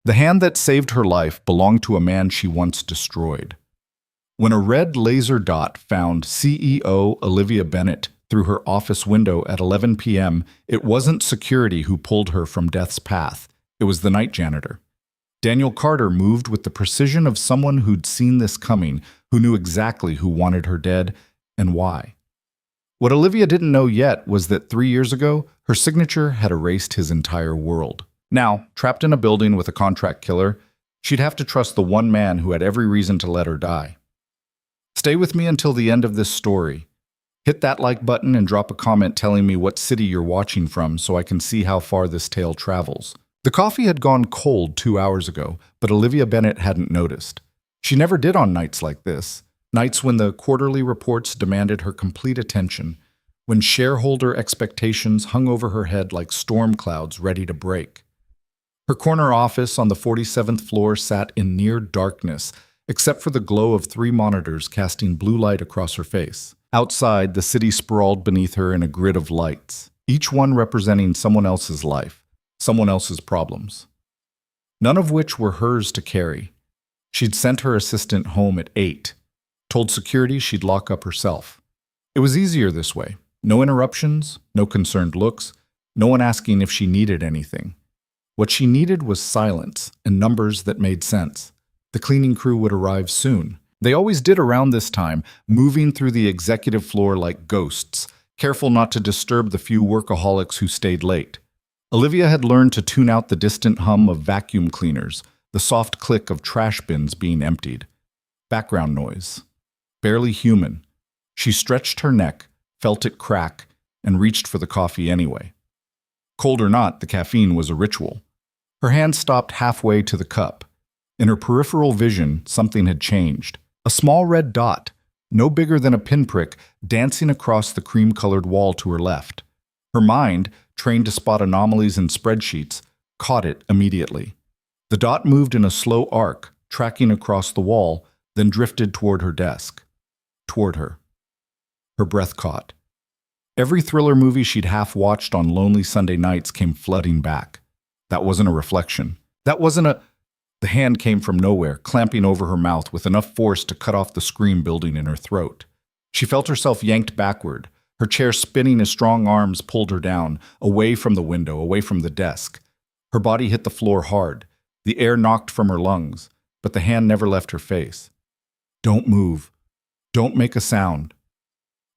The hand that saved her life belonged to a man she once destroyed. When a red laser dot found CEO Olivia Bennett through her office window at 11 p.m., it wasn't security who pulled her from death's path. It was the night janitor. Daniel Carter moved with the precision of someone who'd seen this coming, who knew exactly who wanted her dead and why. What Olivia didn't know yet was that 3 years ago, her signature had erased his entire world. Now, trapped in a building with a contract killer, she'd have to trust the one man who had every reason to let her die. Stay with me until the end of this story. Hit that like button and drop a comment telling me what city you're watching from so I can see how far this tale travels. The coffee had gone cold 2 hours ago, but Olivia Bennett hadn't noticed. She never did on nights like this, nights when the quarterly reports demanded her complete attention, when shareholder expectations hung over her head like storm clouds ready to break. Her corner office on the 47th floor sat in near darkness, except for the glow of 3 monitors casting blue light across her face. Outside, the city sprawled beneath her in a grid of lights, each one representing someone else's life, someone else's problems. None of which were hers to carry. She'd sent her assistant home at 8, told security she'd lock up herself. It was easier this way. No interruptions, no concerned looks, no one asking if she needed anything. What she needed was silence and numbers that made sense. The cleaning crew would arrive soon. They always did around this time, moving through the executive floor like ghosts, careful not to disturb the few workaholics who stayed late. Olivia had learned to tune out the distant hum of vacuum cleaners, the soft click of trash bins being emptied. Background noise. Barely human. She stretched her neck, felt it crack, and reached for the coffee anyway. Cold or not, the caffeine was a ritual. Her hand stopped halfway to the cup. In her peripheral vision, something had changed. A small red dot, no bigger than a pinprick, dancing across the cream-colored wall to her left. Her mind, trained to spot anomalies in spreadsheets, caught it immediately. The dot moved in a slow arc, tracking across the wall, then drifted toward her desk. Toward her. Her breath caught. Every thriller movie she'd half-watched on lonely Sunday nights came flooding back. That wasn't a reflection. That wasn't a... The hand came from nowhere, clamping over her mouth with enough force to cut off the scream building in her throat. She felt herself yanked backward, her chair spinning as strong arms pulled her down, away from the window, away from the desk. Her body hit the floor hard. The air knocked from her lungs, but the hand never left her face. "Don't move. Don't make a sound."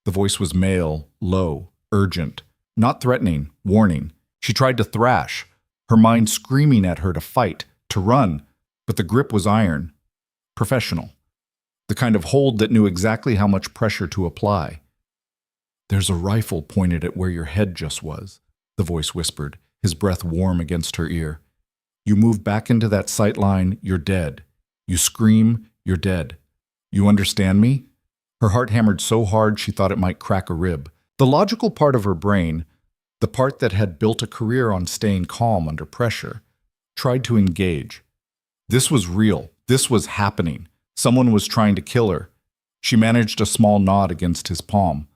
The voice was male, low, urgent, not threatening, warning. She tried to thrash, her mind screaming at her to fight, to run, but the grip was iron, professional, the kind of hold that knew exactly how much pressure to apply. "There's a rifle pointed at where your head just was," the voice whispered, his breath warm against her ear. "You move back into that sight line, you're dead. You scream, you're dead. You understand me?" Her heart hammered so hard she thought it might crack a rib. The logical part of her brain, the part that had built a career on staying calm under pressure, tried to engage. This was real. This was happening. Someone was trying to kill her. She managed a small nod against his palm.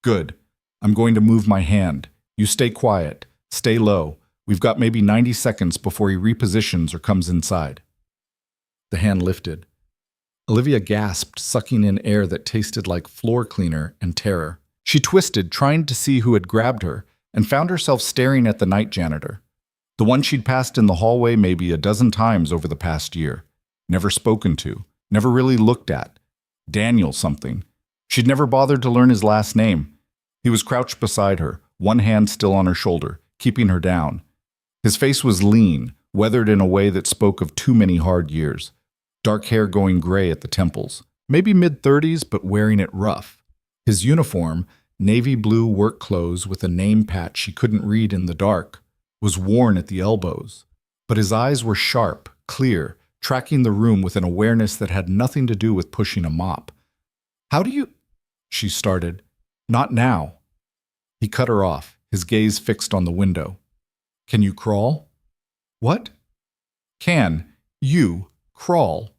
"Good. I'm going to move my hand. You stay quiet. Stay low. We've got maybe 90 seconds before he repositions or comes inside." The hand lifted. Olivia gasped, sucking in air that tasted like floor cleaner and terror. She twisted, trying to see who had grabbed her, and found herself staring at the night janitor. The one she'd passed in the hallway maybe a dozen times over the past year. Never spoken to. Never really looked at. Daniel something. She'd never bothered to learn his last name. He was crouched beside her, one hand still on her shoulder, keeping her down. His face was lean, weathered in a way that spoke of too many hard years. Dark hair going gray at the temples. Maybe mid-30s, but wearing it rough. His uniform, navy blue work clothes with a name patch she couldn't read in the dark, was worn at the elbows. But his eyes were sharp, clear, tracking the room with an awareness that had nothing to do with pushing a mop. "How do you—" she started. "Not now." He cut her off, his gaze fixed on the window. "Can you crawl?" "What?" "Can you crawl?"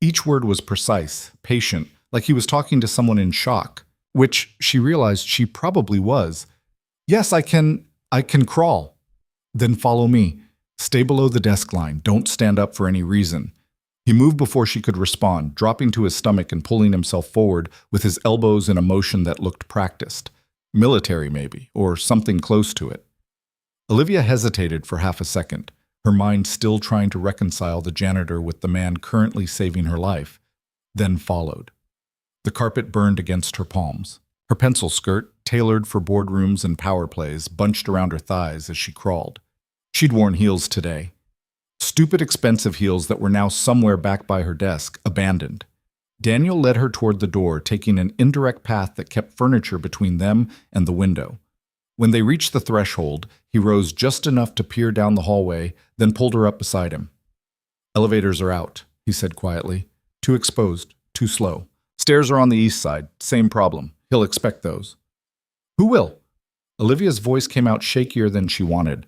Each word was precise, patient, like he was talking to someone in shock, which she realized she probably was. "Yes, I can crawl." "Then follow me." Stay below the desk line. Don't stand up for any reason. He moved before she could respond, dropping to his stomach and pulling himself forward with his elbows in a motion that looked practiced. Military, maybe, or something close to it. Olivia hesitated for half a second, her mind still trying to reconcile the janitor with the man currently saving her life, then followed. The carpet burned against her palms. Her pencil skirt, tailored for boardrooms and power plays, bunched around her thighs as she crawled. She'd worn heels today. Stupid, expensive heels that were now somewhere back by her desk, abandoned. Daniel led her toward the door, taking an indirect path that kept furniture between them and the window. When they reached the threshold, he rose just enough to peer down the hallway, then pulled her up beside him. "Elevators are out," he said quietly. "Too exposed, too slow. Stairs are on the east side, same problem. He'll expect those." "Who will?" Olivia's voice came out shakier than she wanted.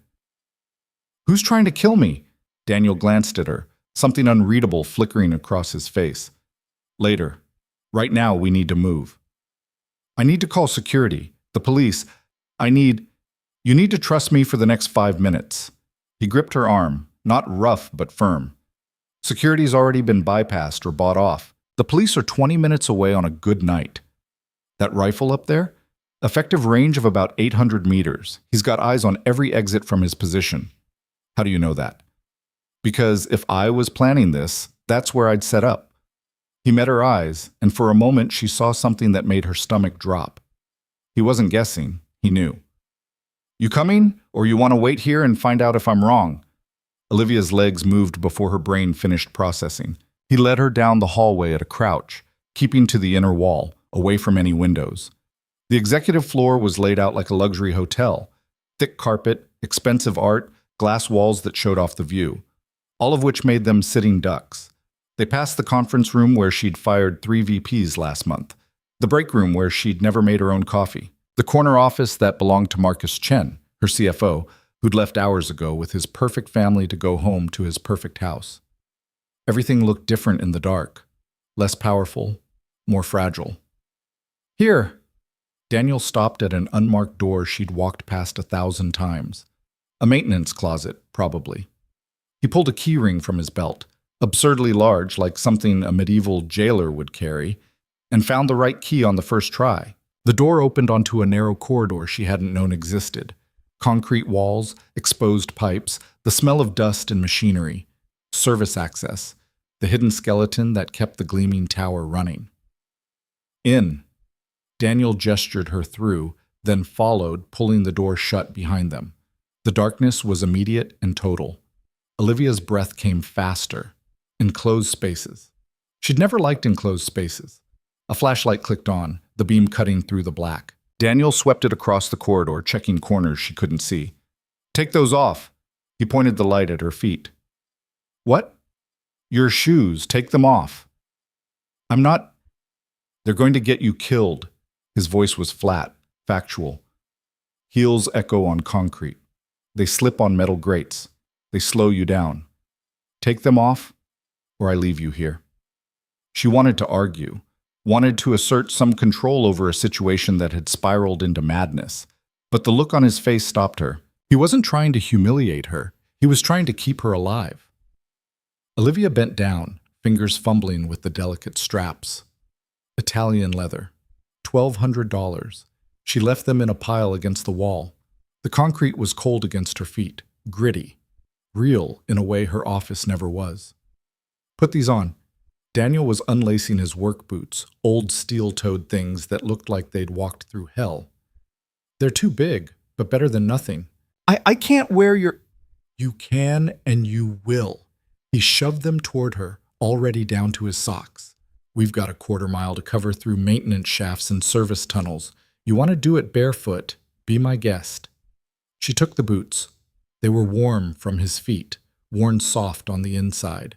"Who's trying to kill me?" Daniel glanced at her, something unreadable flickering across his face. "Later. Right now, we need to move. I need to call security, the police. You need to trust me for the next 5 minutes." He gripped her arm, not rough but firm. "Security's already been bypassed or bought off. The police are 20 minutes away on a good night. That rifle up there? Effective range of about 800 meters. He's got eyes on every exit from his position." "How do you know that?" "Because if I was planning this, that's where I'd set up." He met her eyes, and for a moment she saw something that made her stomach drop. He wasn't guessing, he knew. "You coming, or you want to wait here and find out if I'm wrong?" Olivia's legs moved before her brain finished processing. He led her down the hallway at a crouch, keeping to the inner wall, away from any windows. The executive floor was laid out like a luxury hotel. Thick carpet, expensive art, glass walls that showed off the view, all of which made them sitting ducks. They passed the conference room where she'd fired 3 VPs last month, the break room where she'd never made her own coffee, the corner office that belonged to Marcus Chen, her CFO, who'd left hours ago with his perfect family to go home to his perfect house. Everything looked different in the dark, less powerful, more fragile. "Here!" Daniel stopped at an unmarked door she'd walked past 1,000 times. A maintenance closet, probably. He pulled a key ring from his belt, absurdly large, like something a medieval jailer would carry, and found the right key on the first try. The door opened onto a narrow corridor she hadn't known existed. Concrete walls, exposed pipes, the smell of dust and machinery, service access, the hidden skeleton that kept the gleaming tower running. "In." Daniel gestured her through, then followed, pulling the door shut behind them. The darkness was immediate and total. Olivia's breath came faster. Enclosed spaces. She'd never liked enclosed spaces. A flashlight clicked on, the beam cutting through the black. Daniel swept it across the corridor, checking corners she couldn't see. "Take those off." He pointed the light at her feet. "What?" "Your shoes. Take them off." "I'm not—" "They're going to get you killed." His voice was flat, factual. Heels echo on concrete. They slip on metal grates. They slow you down. "Take them off, or I leave you here." She wanted to argue, wanted to assert some control over a situation that had spiraled into madness. But the look on his face stopped her. He wasn't trying to humiliate her. He was trying to keep her alive. Olivia bent down, fingers fumbling with the delicate straps. Italian leather. $1,200. She left them in a pile against the wall. The concrete was cold against her feet, gritty, real in a way her office never was. "Put these on." Daniel was unlacing his work boots, old steel-toed things that looked like they'd walked through hell. "They're too big, but better than nothing." I can't wear your—" "You can and you will." He shoved them toward her, already down to his socks. "We've got a 1/4 mile to cover through maintenance shafts and service tunnels. You want to do it barefoot? Be my guest." She took the boots. They were warm from his feet, worn soft on the inside.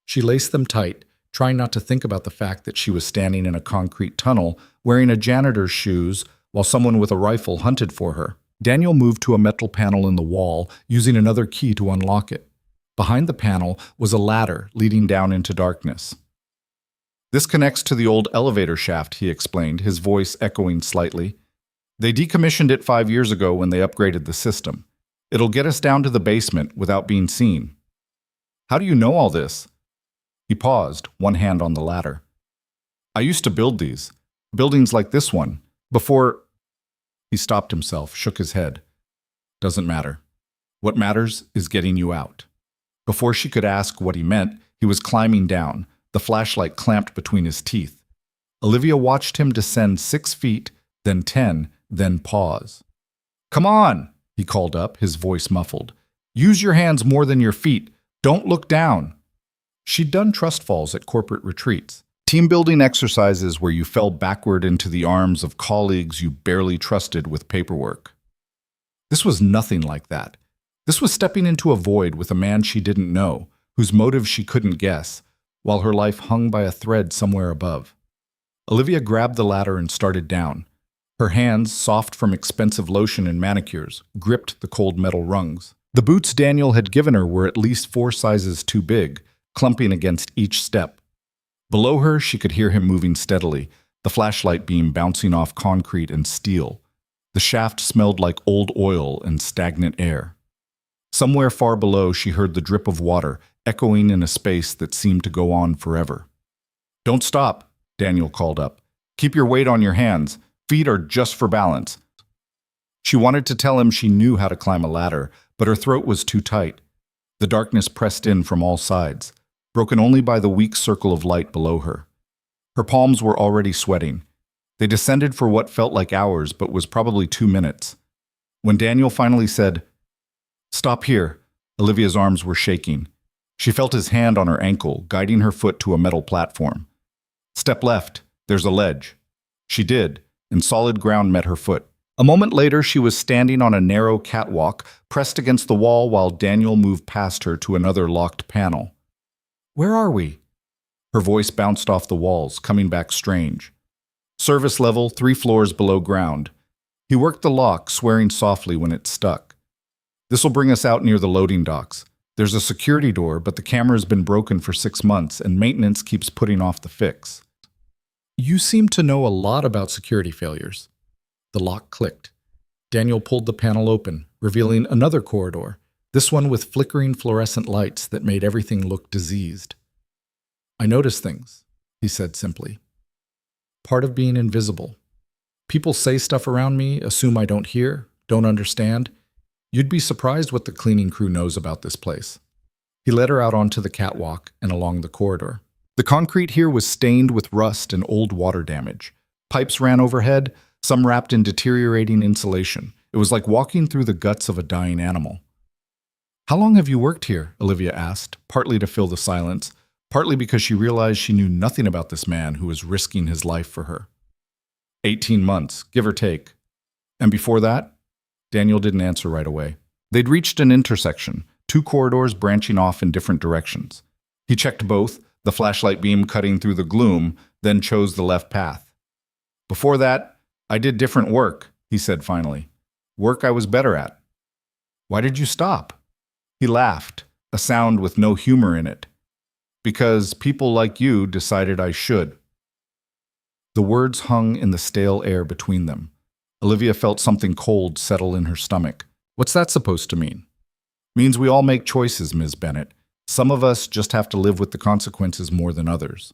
She laced them tight, trying not to think about the fact that she was standing in a concrete tunnel, wearing a janitor's shoes, while someone with a rifle hunted for her. Daniel moved to a metal panel in the wall, using another key to unlock it. Behind the panel was a ladder leading down into darkness. "This connects to the old elevator shaft," he explained, his voice echoing slightly. "They decommissioned it 5 years ago when they upgraded the system. It'll get us down to the basement without being seen. How do you know all this? He paused, one hand on the ladder. I used to build these. Buildings like this one. Before... He stopped himself, shook his head. Doesn't matter. What matters is getting you out. Before she could ask what he meant, he was climbing down, the flashlight clamped between his teeth. Olivia watched him descend 6 feet, then 10, then pause. Come on, he called up, his voice muffled. Use your hands more than your feet. Don't look down. She'd done trust falls at corporate retreats, team-building exercises where you fell backward into the arms of colleagues you barely trusted with paperwork. This was nothing like that. This was stepping into a void with a man she didn't know, whose motives she couldn't guess, while her life hung by a thread somewhere above. Olivia grabbed the ladder and started down. Her hands, soft from expensive lotion and manicures, gripped the cold metal rungs. The boots Daniel had given her were at least 4 sizes too big, clumping against each step. Below her, she could hear him moving steadily, the flashlight beam bouncing off concrete and steel. The shaft smelled like old oil and stagnant air. Somewhere far below, she heard the drip of water, echoing in a space that seemed to go on forever. Don't stop, Daniel called up. Keep your weight on your hands. Feet are just for balance. She wanted to tell him she knew how to climb a ladder, but her throat was too tight. The darkness pressed in from all sides, broken only by the weak circle of light below her. Her palms were already sweating. They descended for what felt like hours, but was probably 2 minutes. When Daniel finally said, "Stop here," Olivia's arms were shaking. She felt his hand on her ankle, guiding her foot to a metal platform. "Step left, there's a ledge." She did, and solid ground met her foot. A moment later, she was standing on a narrow catwalk, pressed against the wall while Daniel moved past her to another locked panel. "Where are we?" Her voice bounced off the walls, coming back strange. Service level, 3 floors below ground. He worked the lock, swearing softly when it stuck. "This'll bring us out near the loading docks. There's a security door, but the camera's been broken for 6 months, and maintenance keeps putting off the fix." "You seem to know a lot about security failures." The lock clicked. Daniel pulled the panel open, revealing another corridor, this one with flickering fluorescent lights that made everything look diseased. "I notice things," he said simply. "Part of being invisible. People say stuff around me, assume I don't hear, don't understand. You'd be surprised what the cleaning crew knows about this place." He led her out onto the catwalk and along the corridor. The concrete here was stained with rust and old water damage. Pipes ran overhead, some wrapped in deteriorating insulation. It was like walking through the guts of a dying animal. "How long have you worked here?" Olivia asked, partly to fill the silence, partly because she realized she knew nothing about this man who was risking his life for her. 18 months, give or take. And before that? Daniel didn't answer right away. They'd reached an intersection, 2 corridors branching off in different directions. He checked both, the flashlight beam cutting through the gloom, then chose the left path. "Before that, I did different work," he said finally. "Work I was better at." "Why did you stop?" He laughed, a sound with no humor in it. "Because people like you decided I should." The words hung in the stale air between them. Olivia felt something cold settle in her stomach. What's that supposed to mean? Means we all make choices, Ms. Bennett. Some of us just have to live with the consequences more than others.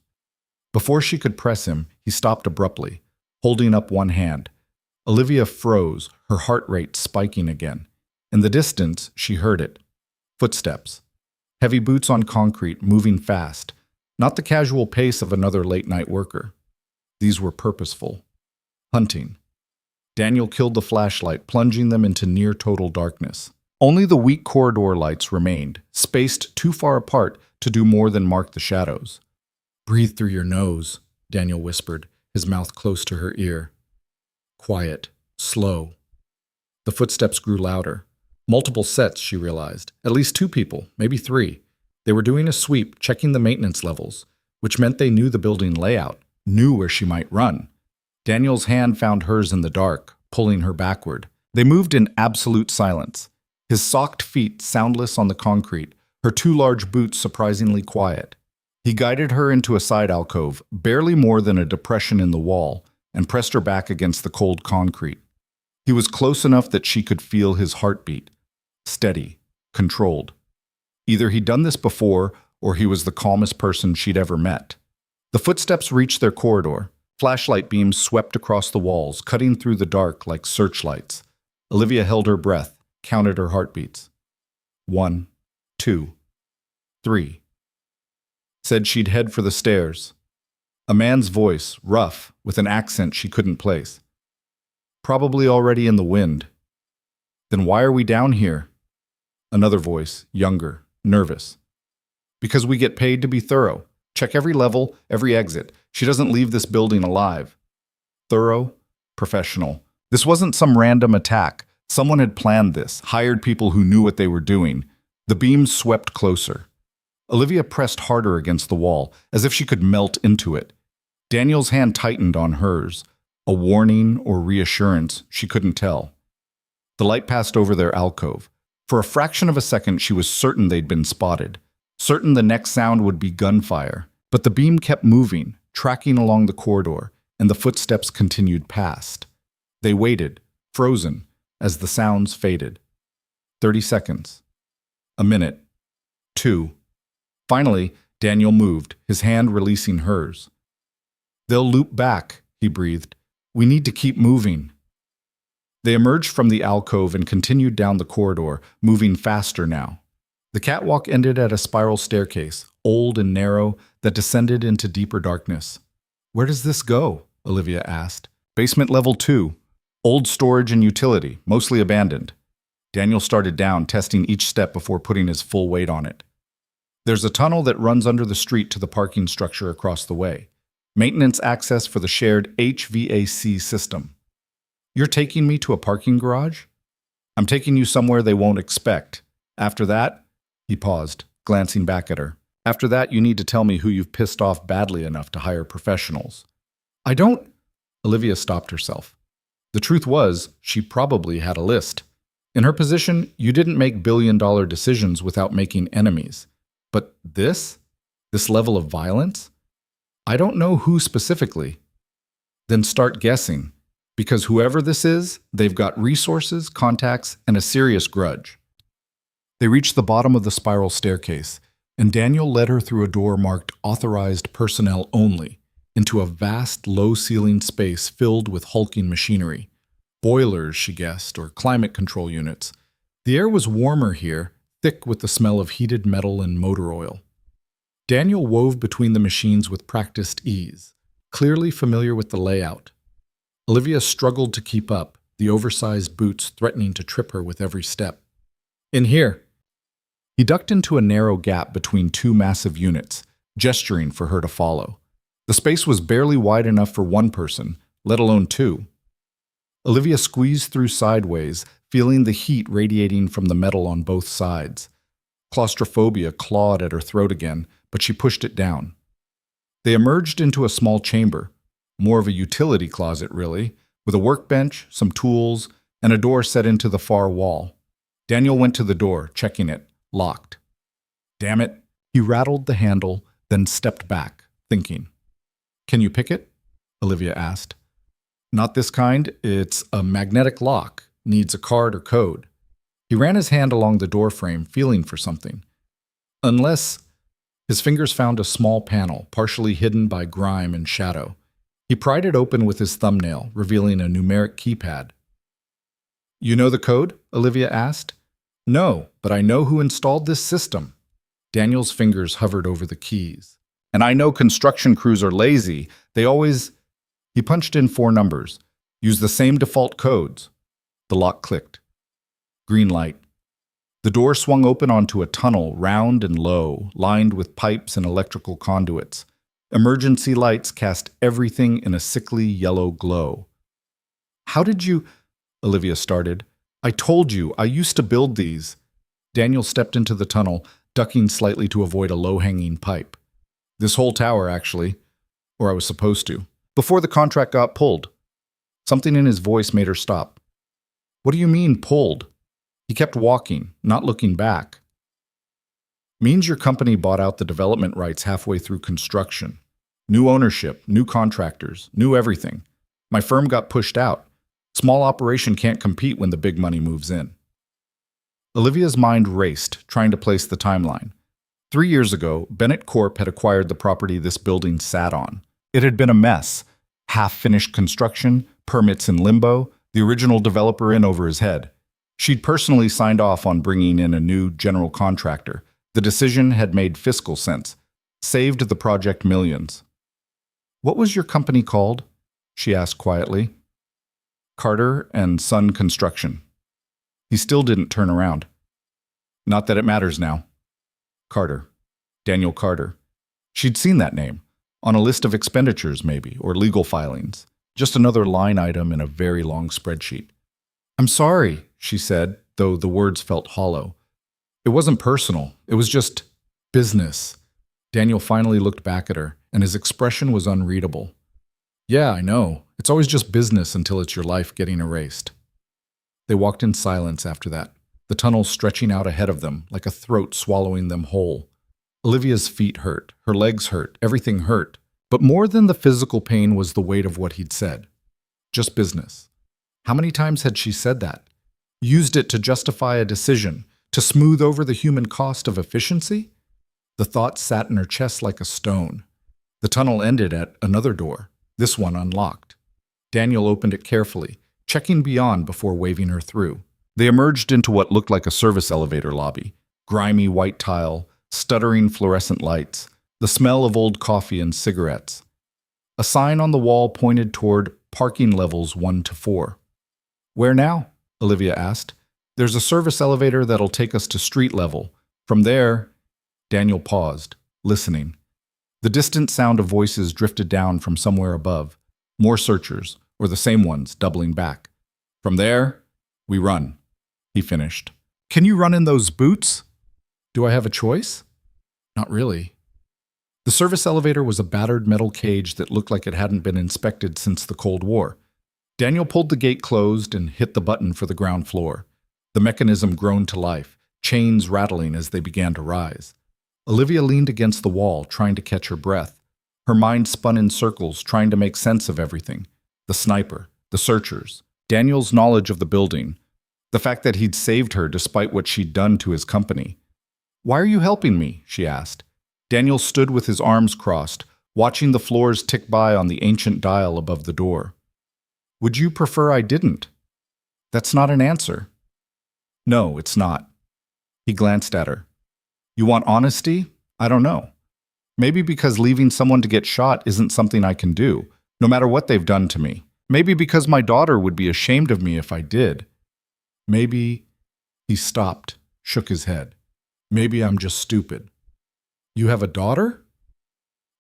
Before she could press him, he stopped abruptly, holding up one hand. Olivia froze, her heart rate spiking again. In the distance, she heard it. Footsteps. Heavy boots on concrete, moving fast. Not the casual pace of another late-night worker. These were purposeful. Hunting. Daniel killed the flashlight, plunging them into near-total darkness. Only the weak corridor lights remained, spaced too far apart to do more than mark the shadows. "Breathe through your nose," Daniel whispered, his mouth close to her ear. Quiet, slow. The footsteps grew louder. Multiple sets, she realized. At least 2 people, maybe 3. They were doing a sweep, checking the maintenance levels, which meant they knew the building layout, knew where she might run. Daniel's hand found hers in the dark, pulling her backward. They moved in absolute silence. His socked feet soundless on the concrete, her 2 large boots surprisingly quiet. He guided her into a side alcove, barely more than a depression in the wall, and pressed her back against the cold concrete. He was close enough that she could feel his heartbeat. steady, controlled. Either he'd done this before, or he was the calmest person she'd ever met. The footsteps reached their corridor. Flashlight beams swept across the walls, cutting through the dark like searchlights. Olivia held her breath, counted her heartbeats. 1, 2, 3. Said she'd head for the stairs. A man's voice, rough, with an accent she couldn't place. Probably already in the wind. Then why are we down here? Another voice, younger, nervous. Because we get paid to be thorough. Check every level, every exit. She doesn't leave this building alive. Thorough, professional. This wasn't some random attack. Someone had planned this, hired people who knew what they were doing. The beams swept closer. Olivia pressed harder against the wall, as if she could melt into it. Daniel's hand tightened on hers. A warning or reassurance, she couldn't tell. The light passed over their alcove. For a fraction of a second, she was certain they'd been spotted. Certain the next sound would be gunfire. But the beam kept moving, tracking along the corridor, and the footsteps continued past. They waited, frozen, as the sounds faded. 30 seconds. A minute. 2. Finally, Daniel moved, his hand releasing hers. They'll loop back, he breathed. We need to keep moving. They emerged from the alcove and continued down the corridor, moving faster now. The catwalk ended at a spiral staircase, old and narrow, that descended into deeper darkness. Where does this go? Olivia asked. Basement level 2. Old storage and utility, mostly abandoned. Daniel started down, testing each step before putting his full weight on it. There's a tunnel that runs under the street to the parking structure across the way. Maintenance access for the shared HVAC system. You're taking me to a parking garage? I'm taking you somewhere they won't expect. After that, he paused, glancing back at her. After that, you need to tell me who you've pissed off badly enough to hire professionals. I don't... Olivia stopped herself. The truth was, she probably had a list. In her position, you didn't make billion-dollar decisions without making enemies. But this? This level of violence? I don't know who specifically. Then start guessing. Because whoever this is, they've got resources, contacts, and a serious grudge. They reached the bottom of the spiral staircase, and Daniel led her through a door marked Authorized Personnel Only, into a vast, low-ceilinged space filled with hulking machinery. Boilers, she guessed, or climate control units. The air was warmer here, thick with the smell of heated metal and motor oil. Daniel wove between the machines with practiced ease, clearly familiar with the layout. Olivia struggled to keep up, the oversized boots threatening to trip her with every step. In here. He ducked into a narrow gap between two massive units, gesturing for her to follow. The space was barely wide enough for one person, let alone two. Olivia squeezed through sideways, feeling the heat radiating from the metal on both sides. Claustrophobia clawed at her throat again, but she pushed it down. They emerged into a small chamber, more of a utility closet really, with a workbench, some tools, and a door set into the far wall. Daniel went to the door, checking it, locked. Damn it. He rattled the handle, then stepped back, thinking. Can you pick it? Olivia asked. Not this kind. It's a magnetic lock. Needs a card or code. He ran his hand along the doorframe, feeling for something. Unless... His fingers found a small panel, partially hidden by grime and shadow. He pried it open with his thumbnail, revealing a numeric keypad. You know the code? Olivia asked. No, but I know who installed this system. Daniel's fingers hovered over the keys. And I know construction crews are lazy. They always... He punched in 4 numbers. Use the same default codes. The lock clicked. Green light. The door swung open onto a tunnel, round and low, lined with pipes and electrical conduits. Emergency lights cast everything in a sickly yellow glow. How did you... Olivia started. I told you, I used to build these. Daniel stepped into the tunnel, ducking slightly to avoid a low-hanging pipe. This whole tower, actually. Or I was supposed to. Before the contract got pulled. Something in his voice made her stop. What do you mean, pulled? He kept walking, not looking back. Means your company bought out the development rights halfway through construction. New ownership, new contractors, new everything. My firm got pushed out. Small operation can't compete when the big money moves in. Olivia's mind raced, trying to place the timeline. 3 years ago, Bennett Corp had acquired the property this building sat on. It had been a mess. Half-finished construction, permits in limbo, the original developer in over his head. She'd personally signed off on bringing in a new general contractor. The decision had made fiscal sense. Saved the project millions. "What was your company called?" she asked quietly. "Carter and Son Construction." He still didn't turn around. "Not that it matters now." Carter. Daniel Carter. She'd seen that name. On a list of expenditures, maybe, or legal filings. Just another line item in a very long spreadsheet. "I'm sorry," she said, though the words felt hollow. It wasn't personal. It was just business. Daniel finally looked back at her, and his expression was unreadable. "Yeah, I know. It's always just business until it's your life getting erased." They walked in silence after that, the tunnel stretching out ahead of them like a throat swallowing them whole. Olivia's feet hurt, her legs hurt, everything hurt. But more than the physical pain was the weight of what he'd said. Just business. How many times had she said that? Used it to justify a decision, to smooth over the human cost of efficiency? The thought sat in her chest like a stone. The tunnel ended at another door, this one unlocked. Daniel opened it carefully, checking beyond before waving her through. They emerged into what looked like a service elevator lobby. Grimy white tile, stuttering fluorescent lights, the smell of old coffee and cigarettes. A sign on the wall pointed toward parking levels 1 to 4. "Where now?" Olivia asked. "There's a service elevator that'll take us to street level. From there—" Daniel paused, listening. The distant sound of voices drifted down from somewhere above. More searchers, or the same ones, doubling back. "From there, we run," he finished. "Can you run in those boots?" "Do I have a choice?" "Not really." The service elevator was a battered metal cage that looked like it hadn't been inspected since the Cold War. Daniel pulled the gate closed and hit the button for the ground floor. The mechanism groaned to life, chains rattling as they began to rise. Olivia leaned against the wall, trying to catch her breath. Her mind spun in circles, trying to make sense of everything. The sniper, the searchers, Daniel's knowledge of the building, the fact that he'd saved her despite what she'd done to his company. "Why are you helping me?" she asked. Daniel stood with his arms crossed, watching the floors tick by on the ancient dial above the door. "Would you prefer I didn't?" "That's not an answer." "No, it's not." He glanced at her. "You want honesty? I don't know. Maybe because leaving someone to get shot isn't something I can do, no matter what they've done to me. Maybe because my daughter would be ashamed of me if I did. Maybe—" He stopped, shook his head. "Maybe I'm just stupid." "You have a daughter?"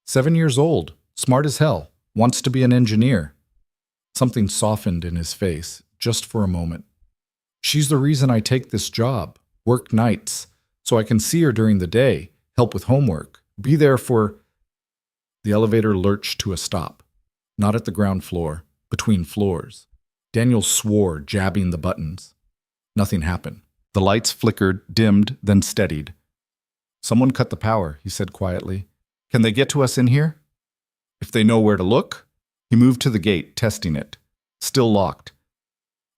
7 years old, smart as hell, wants to be an engineer. Something softened in his face, just for a moment. "She's the reason I take this job, work nights, so I can see her during the day, help with homework, be there for—" The elevator lurched to a stop. Not at the ground floor, between floors. Daniel swore, jabbing the buttons. Nothing happened. The lights flickered, dimmed, then steadied. "Someone cut the power," he said quietly. "Can they get to us in here?" "If they know where to look." He moved to the gate, testing it. Still locked.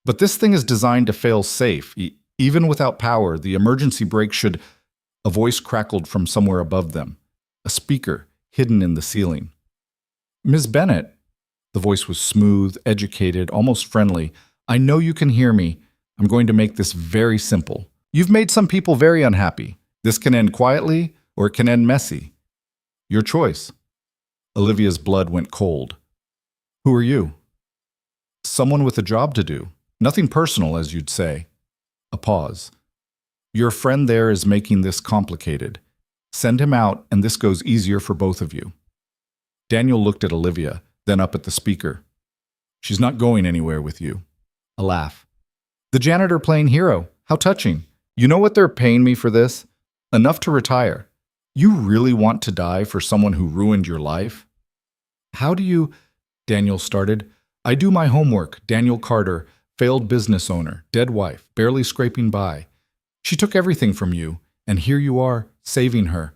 "But this thing is designed to fail safe. Even without power, the emergency brake should—" A voice crackled from somewhere above them. A speaker, hidden in the ceiling. "Ms. Bennett." The voice was smooth, educated, almost friendly. "I know you can hear me. I'm going to make this very simple. You've made some people very unhappy. This can end quietly, or it can end messy. Your choice." Olivia's blood went cold. "Who are you?" "Someone with a job to do. Nothing personal, as you'd say." A pause. "Your friend there is making this complicated. Send him out, and this goes easier for both of you." Daniel looked at Olivia, then up at the speaker. "She's not going anywhere with you." A laugh. "The janitor playing hero. How touching. You know what they're paying me for this? Enough to retire. You really want to die for someone who ruined your life?" "How do you—" Daniel started. "I do my homework. Daniel Carter, failed business owner, dead wife, barely scraping by. She took everything from you, and here you are, saving her.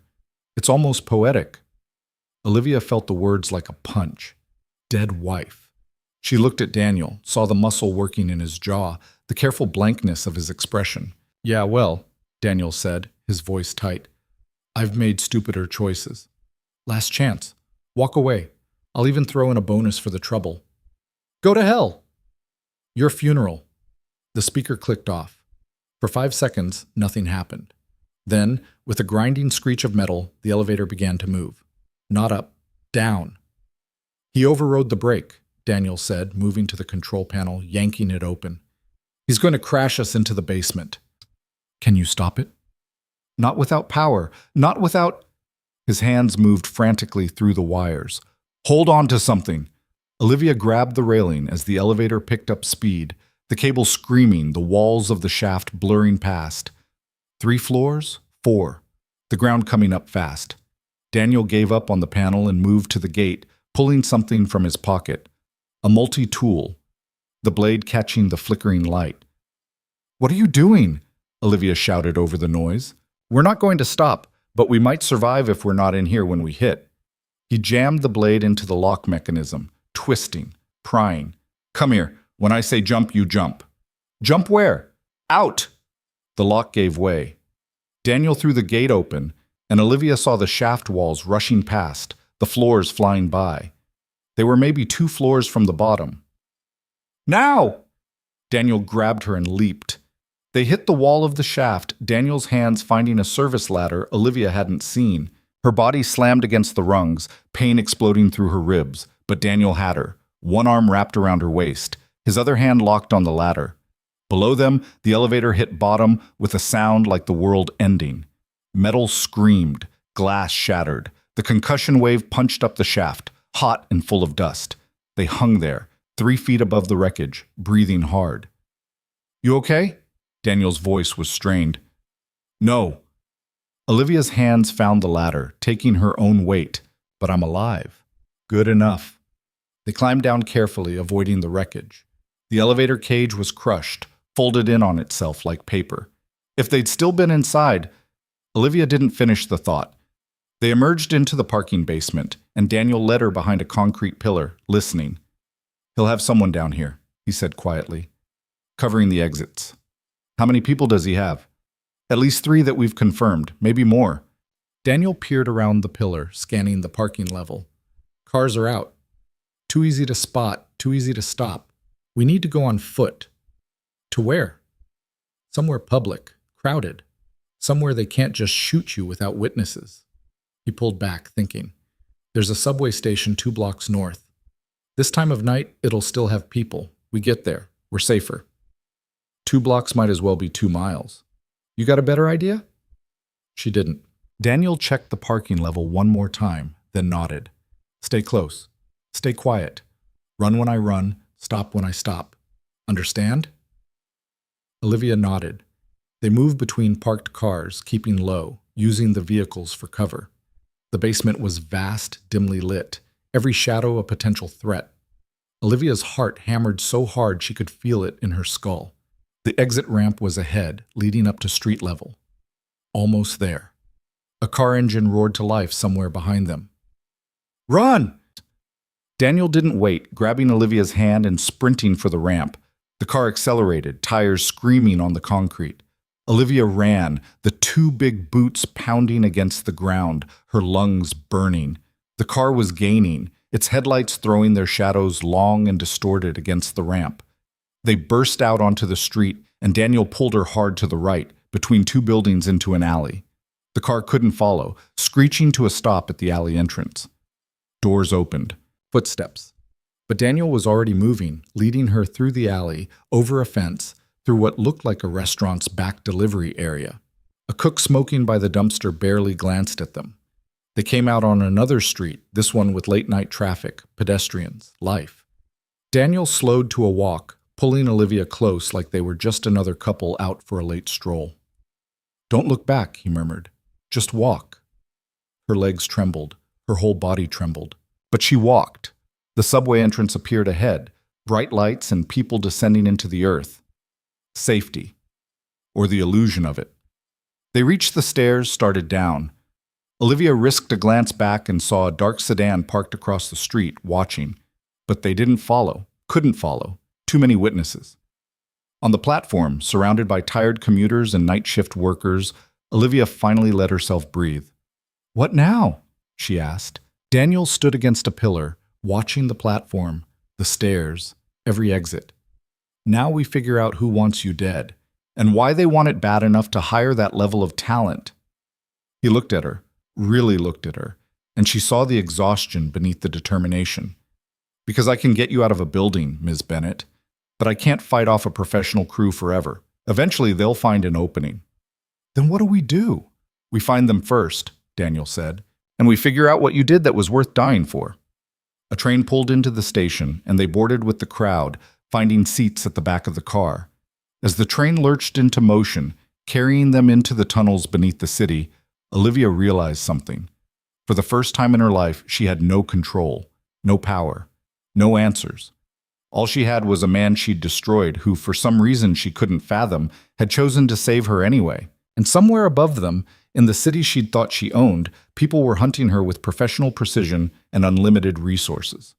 It's almost poetic." Olivia felt the words like a punch. Dead wife. She looked at Daniel, saw the muscle working in his jaw, the careful blankness of his expression. Yeah, well, Daniel said, his voice tight. I've made stupider choices. Last chance. Walk away. I'll even throw in a bonus for the trouble. Go to hell! Your funeral. The speaker clicked off. For 5 seconds, nothing happened. Then, with a grinding screech of metal, the elevator began to move. Not up, down. He overrode the brake, Daniel said, moving to the control panel, yanking it open. He's going to crash us into the basement. Can you stop it? Not without power. Not without... His hands moved frantically through the wires. Hold on to something. Olivia grabbed the railing as the elevator picked up speed, the cable screaming, the walls of the shaft blurring past. 3 floors? 4. The ground coming up fast. Daniel gave up on the panel and moved to the gate, pulling something from his pocket. A multi-tool, the blade catching the flickering light. What are you doing? Olivia shouted over the noise. We're not going to stop, but we might survive if we're not in here when we hit. He jammed the blade into the lock mechanism, twisting, prying. Come here. When I say jump, you jump. Jump where? Out! The lock gave way. Daniel threw the gate open, and Olivia saw the shaft walls rushing past, the floors flying by. They were maybe 2 floors from the bottom. Now! Daniel grabbed her and leaped. They hit the wall of the shaft, Daniel's hands finding a service ladder Olivia hadn't seen. Her body slammed against the rungs, pain exploding through her ribs, but Daniel had her, one arm wrapped around her waist, his other hand locked on the ladder. Below them, the elevator hit bottom with a sound like the world ending. Metal screamed, glass shattered. The concussion wave punched up the shaft, hot and full of dust. They hung there, 3 feet above the wreckage, breathing hard. You okay? Daniel's voice was strained. No. Olivia's hands found the ladder, taking her own weight. But I'm alive. Good enough. They climbed down carefully, avoiding the wreckage. The elevator cage was crushed, folded in on itself like paper. If they'd still been inside... Olivia didn't finish the thought. They emerged into the parking basement, and Daniel led her behind a concrete pillar, listening. He'll have someone down here, he said quietly, covering the exits. How many people does he have? At least 3 that we've confirmed, maybe more. Daniel peered around the pillar, scanning the parking level. Cars are out. Too easy to spot, too easy to stop. We need to go on foot. To where? Somewhere public, crowded. Somewhere they can't just shoot you without witnesses. He pulled back, thinking. There's a subway station 2 blocks north. This time of night, it'll still have people. We get there. We're safer. 2 blocks might as well be 2 miles. You got a better idea? She didn't. Daniel checked the parking level one more time, then nodded. Stay close. Stay quiet. Run when I run. Stop when I stop. Understand? Olivia nodded. They moved between parked cars, keeping low, using the vehicles for cover. The basement was vast, dimly lit, every shadow a potential threat. Olivia's heart hammered so hard she could feel it in her skull. The exit ramp was ahead, leading up to street level. Almost there. A car engine roared to life somewhere behind them. Run! Daniel didn't wait, grabbing Olivia's hand and sprinting for the ramp. The car accelerated, tires screaming on the concrete. Olivia ran, the 2 big boots pounding against the ground, her lungs burning. The car was gaining, its headlights throwing their shadows long and distorted against the ramp. They burst out onto the street, and Daniel pulled her hard to the right, between 2 buildings into an alley. The car couldn't follow, screeching to a stop at the alley entrance. Doors opened. Footsteps. But Daniel was already moving, leading her through the alley, over a fence, through what looked like a restaurant's back delivery area. A cook smoking by the dumpster barely glanced at them. They came out on another street, this one with late-night traffic, pedestrians, life. Daniel slowed to a walk, pulling Olivia close like they were just another couple out for a late stroll. Don't look back, he murmured. Just walk. Her legs trembled. Her whole body trembled. But she walked. The subway entrance appeared ahead, bright lights and people descending into the earth. Safety. Or the illusion of it. They reached the stairs, started down. Olivia risked a glance back and saw a dark sedan parked across the street, watching. But they didn't follow, couldn't follow. Too many witnesses. On the platform, surrounded by tired commuters and night shift workers, Olivia finally let herself breathe. "What now?" she asked. Daniel stood against a pillar, watching the platform, the stairs, every exit. "Now we figure out who wants you dead, and why they want it bad enough to hire that level of talent." He looked at her, really looked at her, and she saw the exhaustion beneath the determination. "Because I can get you out of a building, Ms. Bennett, but I can't fight off a professional crew forever. Eventually they'll find an opening." "Then what do we do?" "We find them first," Daniel said, "and we figure out what you did that was worth dying for." A train pulled into the station, and they boarded with the crowd, finding seats at the back of the car. As the train lurched into motion, carrying them into the tunnels beneath the city, Olivia realized something. For the first time in her life, she had no control, no power, no answers. All she had was a man she'd destroyed who, for some reason she couldn't fathom, had chosen to save her anyway. And somewhere above them, in the city she'd thought she owned, people were hunting her with professional precision and unlimited resources.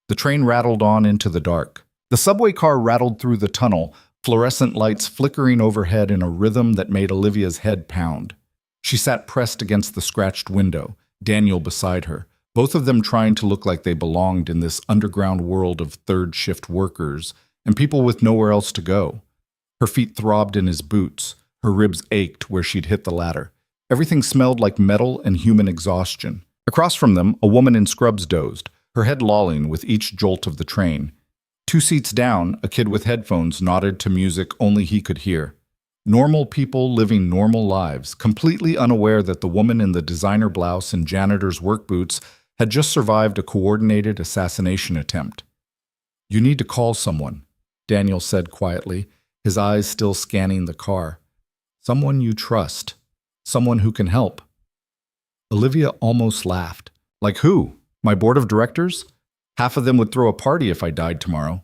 The train rattled on into the dark. The subway car rattled through the tunnel, fluorescent lights flickering overhead in a rhythm that made Olivia's head pound. She sat pressed against the scratched window, Daniel beside her, both of them trying to look like they belonged in this underground world of third-shift workers and people with nowhere else to go. Her feet throbbed in his boots. Her ribs ached where she'd hit the ladder. Everything smelled like metal and human exhaustion. Across from them, a woman in scrubs dozed, her head lolling with each jolt of the train. 2 seats down, a kid with headphones nodded to music only he could hear. Normal people living normal lives, completely unaware that the woman in the designer blouse and janitor's work boots had just survived a coordinated assassination attempt. "You need to call someone," Daniel said quietly, his eyes still scanning the car. "Someone you trust. Someone who can help." Olivia almost laughed. "Like who? My board of directors? Half of them would throw a party if I died tomorrow."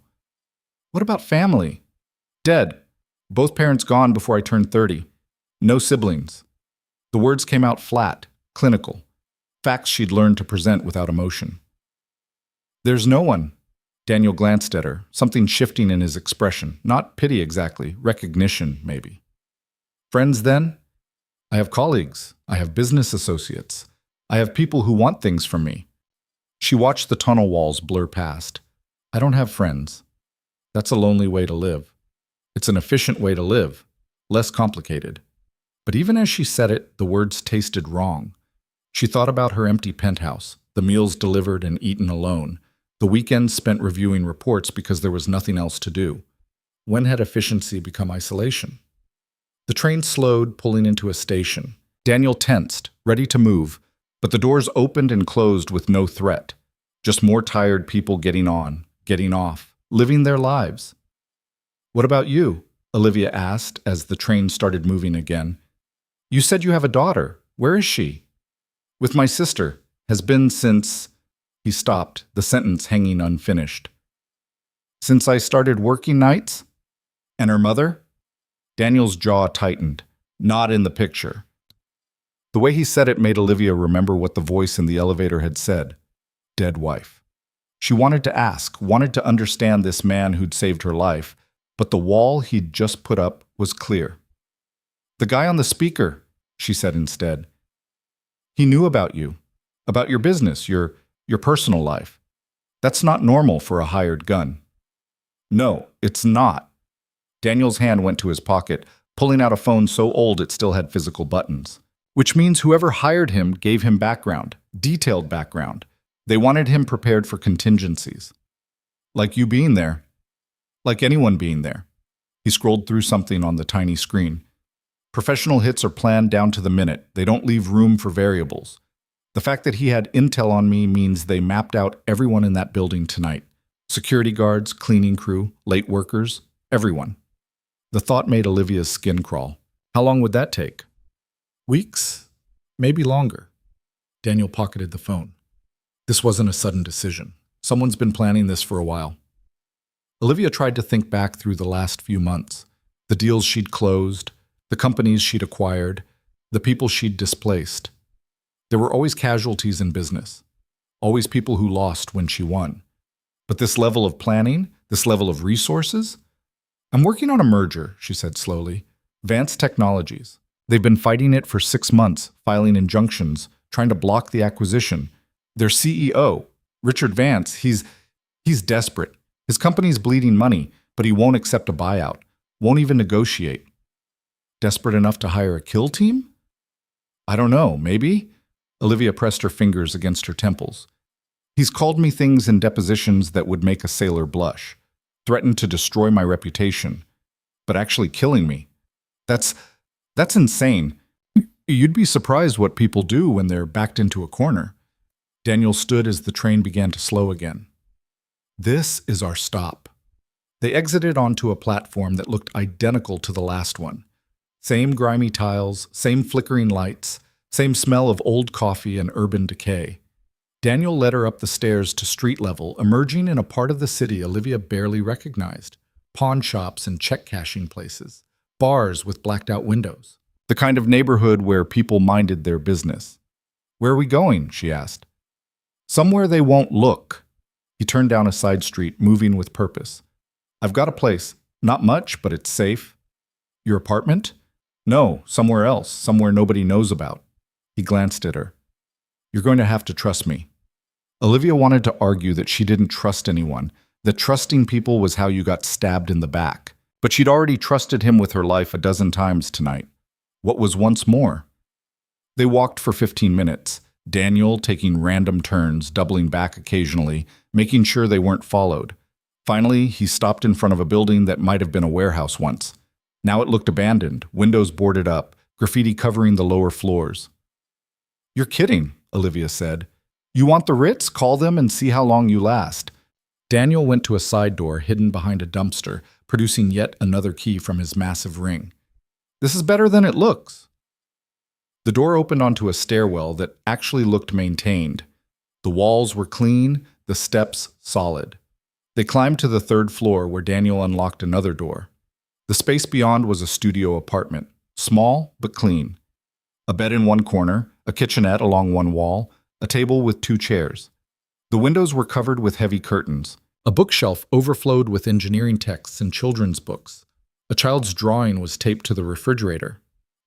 "What about family?" "Dead. Both parents gone before I turned 30. No siblings." The words came out flat, clinical. Facts she'd learned to present without emotion. "There's no one." Daniel glanced at her, something shifting in his expression. Not pity exactly, recognition maybe. "Friends then? I have colleagues. I have business associates. I have people who want things from me." She watched the tunnel walls blur past. "I don't have friends. That's a lonely way to live. It's an efficient way to live, less complicated." But even as she said it, the words tasted wrong. She thought about her empty penthouse, the meals delivered and eaten alone, the weekends spent reviewing reports because there was nothing else to do. When had efficiency become isolation? The train slowed, pulling into a station. Daniel tensed, ready to move, but the doors opened and closed with no threat. Just more tired people getting on, getting off, living their lives. "What about you?" Olivia asked as the train started moving again. "You said you have a daughter. Where is she?" "With my sister. Has been since—" He stopped, the sentence hanging unfinished. "Since I started working nights?" "And her mother?" Daniel's jaw tightened. "Not in the picture." The way he said it made Olivia remember what the voice in the elevator had said. Dead wife. She wanted to ask, wanted to understand this man who'd saved her life, but the wall he'd just put up was clear. "The guy on the speaker," she said instead. "He knew about you, about your business, your personal life. That's not normal for a hired gun." "No, it's not." Daniel's hand went to his pocket, pulling out a phone so old it still had physical buttons. "Which means whoever hired him gave him background, detailed background. They wanted him prepared for contingencies. Like you being there. Like anyone being there." He scrolled through something on the tiny screen. "Professional hits are planned down to the minute. They don't leave room for variables. The fact that he had intel on me means they mapped out everyone in that building tonight. Security guards, cleaning crew, late workers, everyone." The thought made Olivia's skin crawl. How long would that take? Weeks? Maybe longer. Daniel pocketed the phone. This wasn't a sudden decision. Someone's been planning this for a while. Olivia tried to think back through the last few months. The deals she'd closed, the companies she'd acquired, the people she'd displaced. There were always casualties in business. Always people who lost when she won. But this level of planning, this level of resources, I'm working on a merger, she said slowly. Vance Technologies. They've been fighting it for 6 months, filing injunctions, trying to block the acquisition. Their CEO, Richard Vance, he's desperate. His company's bleeding money, but he won't accept a buyout, won't even negotiate. Desperate enough to hire a kill team? I don't know, maybe? Olivia pressed her fingers against her temples. He's called me things in depositions that would make a sailor blush, threatened to destroy my reputation, but actually killing me. That's insane. You'd be surprised what people do when they're backed into a corner. Daniel stood as the train began to slow again. This is our stop. They exited onto a platform that looked identical to the last one. Same grimy tiles, same flickering lights, same smell of old coffee and urban decay. Daniel led her up the stairs to street level, emerging in a part of the city Olivia barely recognized. Pawn shops and check-cashing places. Bars with blacked-out windows. The kind of neighborhood where people minded their business. Where are we going? She asked. Somewhere they won't look. He turned down a side street, moving with purpose. I've got a place. Not much, but it's safe. Your apartment? No, somewhere else, somewhere nobody knows about. He glanced at her. You're going to have to trust me. Olivia wanted to argue that she didn't trust anyone, that trusting people was how you got stabbed in the back. But she'd already trusted him with her life a dozen times tonight. What was once more? They walked for 15 minutes, Daniel taking random turns, doubling back occasionally, making sure they weren't followed. Finally, he stopped in front of a building that might have been a warehouse once. Now it looked abandoned, windows boarded up, graffiti covering the lower floors. You're kidding, Olivia said. You want the Ritz? Call them and see how long you last. Daniel went to a side door hidden behind a dumpster, producing yet another key from his massive ring. This is better than it looks. The door opened onto a stairwell that actually looked maintained. The walls were clean, the steps solid. They climbed to the third floor where Daniel unlocked another door. The space beyond was a studio apartment, small but clean. A bed in one corner, a kitchenette along one wall, a table with 2 chairs. The windows were covered with heavy curtains. A bookshelf overflowed with engineering texts and children's books. A child's drawing was taped to the refrigerator.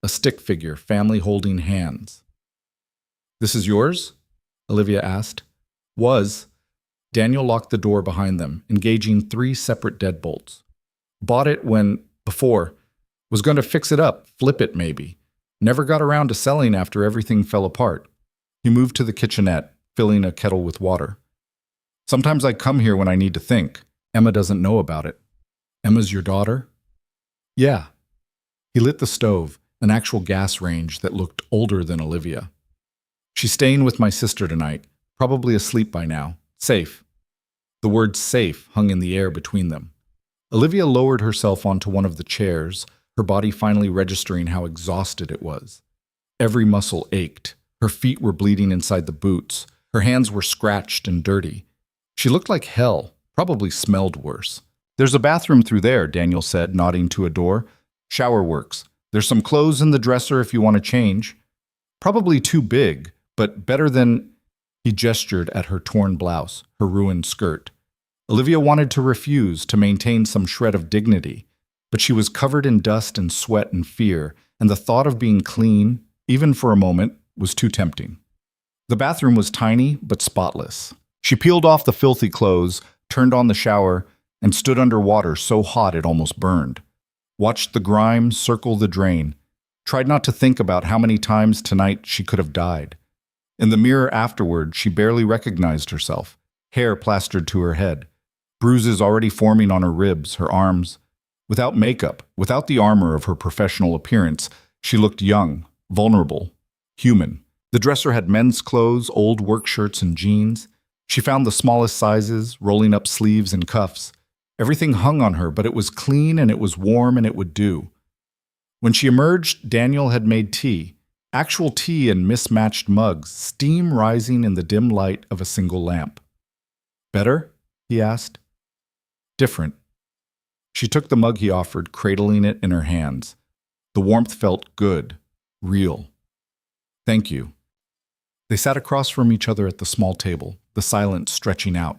A stick figure, family holding hands. This is yours? Olivia asked. Was. Daniel locked the door behind them, engaging 3 separate deadbolts. Bought it before. Was going to fix it up, flip it maybe. Never got around to selling after everything fell apart. He moved to the kitchenette, filling a kettle with water. Sometimes I come here when I need to think. Emma doesn't know about it. Emma's your daughter? Yeah. He lit the stove, an actual gas range that looked older than Olivia. She's staying with my sister tonight, probably asleep by now. Safe. The word safe hung in the air between them. Olivia lowered herself onto one of the chairs, her body finally registering how exhausted it was. Every muscle ached. Her feet were bleeding inside the boots. Her hands were scratched and dirty. She looked like hell, probably smelled worse. There's a bathroom through there, Daniel said, nodding to a door. Shower works. There's some clothes in the dresser if you want to change. Probably too big, but better than... He gestured at her torn blouse, her ruined skirt. Olivia wanted to refuse, to maintain some shred of dignity, but she was covered in dust and sweat and fear, and the thought of being clean, even for a moment, was too tempting. The bathroom was tiny but spotless. She peeled off the filthy clothes, turned on the shower, and stood under water so hot it almost burned. Watched the grime circle the drain. Tried not to think about how many times tonight she could have died. In the mirror afterward, she barely recognized herself, hair plastered to her head, bruises already forming on her ribs, her arms. Without makeup, without the armor of her professional appearance, she looked young, vulnerable, human. The dresser had men's clothes, old work shirts and jeans. She found the smallest sizes, rolling up sleeves and cuffs. Everything hung on her, but it was clean and it was warm and it would do. When she emerged, Daniel had made tea. Actual tea in mismatched mugs, steam rising in the dim light of a single lamp. Better? He asked. Different. She took the mug he offered, cradling it in her hands. The warmth felt good, real. Thank you. They sat across from each other at the small table, the silence stretching out.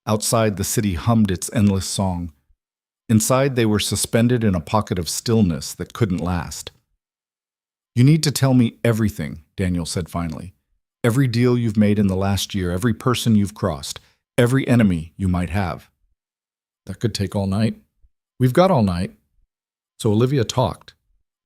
Outside, the city hummed its endless song. Inside, they were suspended in a pocket of stillness that couldn't last. "You need to tell me everything," Daniel said finally. "Every deal you've made in the last year, every person you've crossed, every enemy you might have." "That could take all night." "We've got all night." So Olivia talked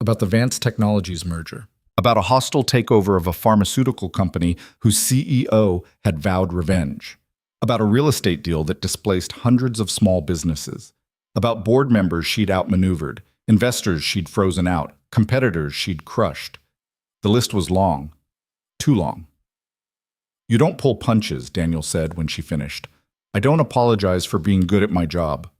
about the Vance Technologies merger, about a hostile takeover of a pharmaceutical company whose CEO had vowed revenge, about a real estate deal that displaced hundreds of small businesses, about board members she'd outmaneuvered, investors she'd frozen out, competitors she'd crushed. The list was long, too long. "You don't pull punches," Daniel said when she finished. "I don't apologize for being good at my job."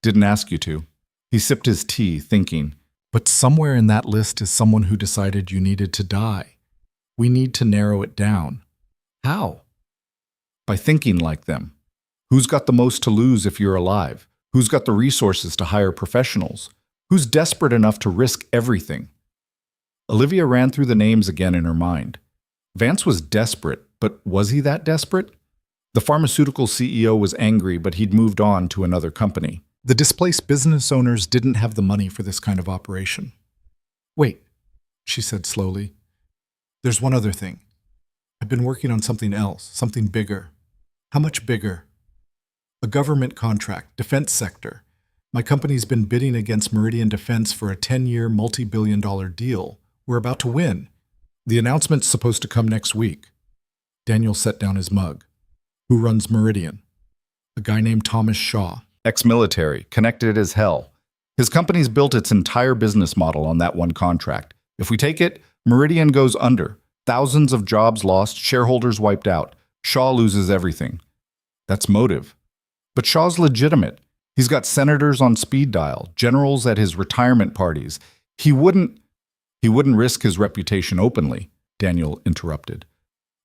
"Didn't ask you to." He sipped his tea, thinking, "But somewhere in that list is someone who decided you needed to die. We need to narrow it down." "How?" "By thinking like them. Who's got the most to lose if you're alive? Who's got the resources to hire professionals? Who's desperate enough to risk everything?" Olivia ran through the names again in her mind. Vance was desperate, but was he that desperate? The pharmaceutical CEO was angry, but he'd moved on to another company. The displaced business owners didn't have the money for this kind of operation. "Wait," she said slowly. "There's one other thing. I've been working on something else, something bigger." "How much bigger?" "A government contract, defense sector. My company's been bidding against Meridian Defense for a 10-year, multi-billion-dollar deal. We're about to win. The announcement's supposed to come next week." Daniel set down his mug. "Who runs Meridian?" "A guy named Thomas Shaw." "Ex-military, connected as hell. His company's built its entire business model on that one contract. If we take it, Meridian goes under. Thousands of jobs lost, shareholders wiped out. Shaw loses everything." "That's motive." "But Shaw's legitimate. He's got senators on speed dial, generals at his retirement parties. He wouldn't risk his reputation openly," Daniel interrupted.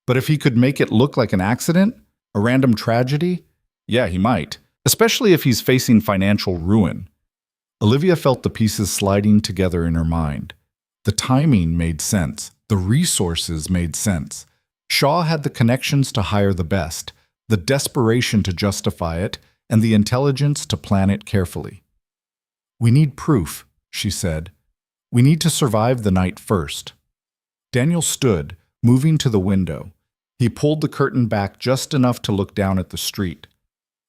"But if he could make it look like an accident, a random tragedy, yeah, he might. Especially if he's facing financial ruin." Olivia felt the pieces sliding together in her mind. The timing made sense. The resources made sense. Shaw had the connections to hire the best, the desperation to justify it, and the intelligence to plan it carefully. "We need proof," she said. "We need to survive the night first." Daniel stood, moving to the window. He pulled the curtain back just enough to look down at the street.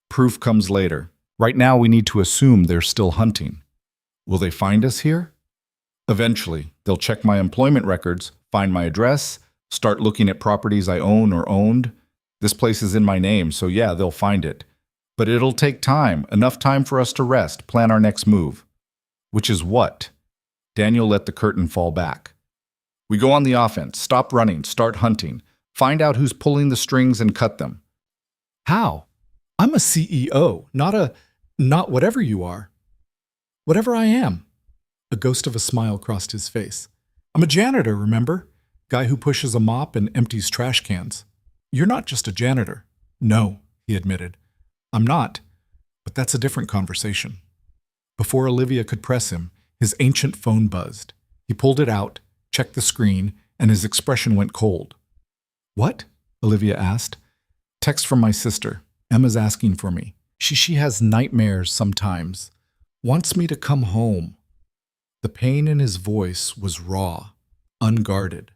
"Proof comes later. Right now we need to assume they're still hunting." "Will they find us here?" "Eventually. They'll check my employment records, find my address, start looking at properties I own or owned. This place is in my name, so yeah, they'll find it. But it'll take time, enough time for us to rest, plan our next move." "Which is what?" Daniel let the curtain fall back. "We go on the offense, stop running, start hunting, find out who's pulling the strings and cut them." "How? I'm a CEO, not whatever you are." "Whatever I am." A ghost of a smile crossed his face. "I'm a janitor, remember? Guy who pushes a mop and empties trash cans. You're not just a janitor." "No," he admitted. "I'm not. But that's a different conversation." Before Olivia could press him, his ancient phone buzzed. He pulled it out, checked the screen, and his expression went cold. "What?" Olivia asked. "Text from my sister. Emma's asking for me. She has nightmares sometimes. Wants me to come home." The pain in his voice was raw, unguarded.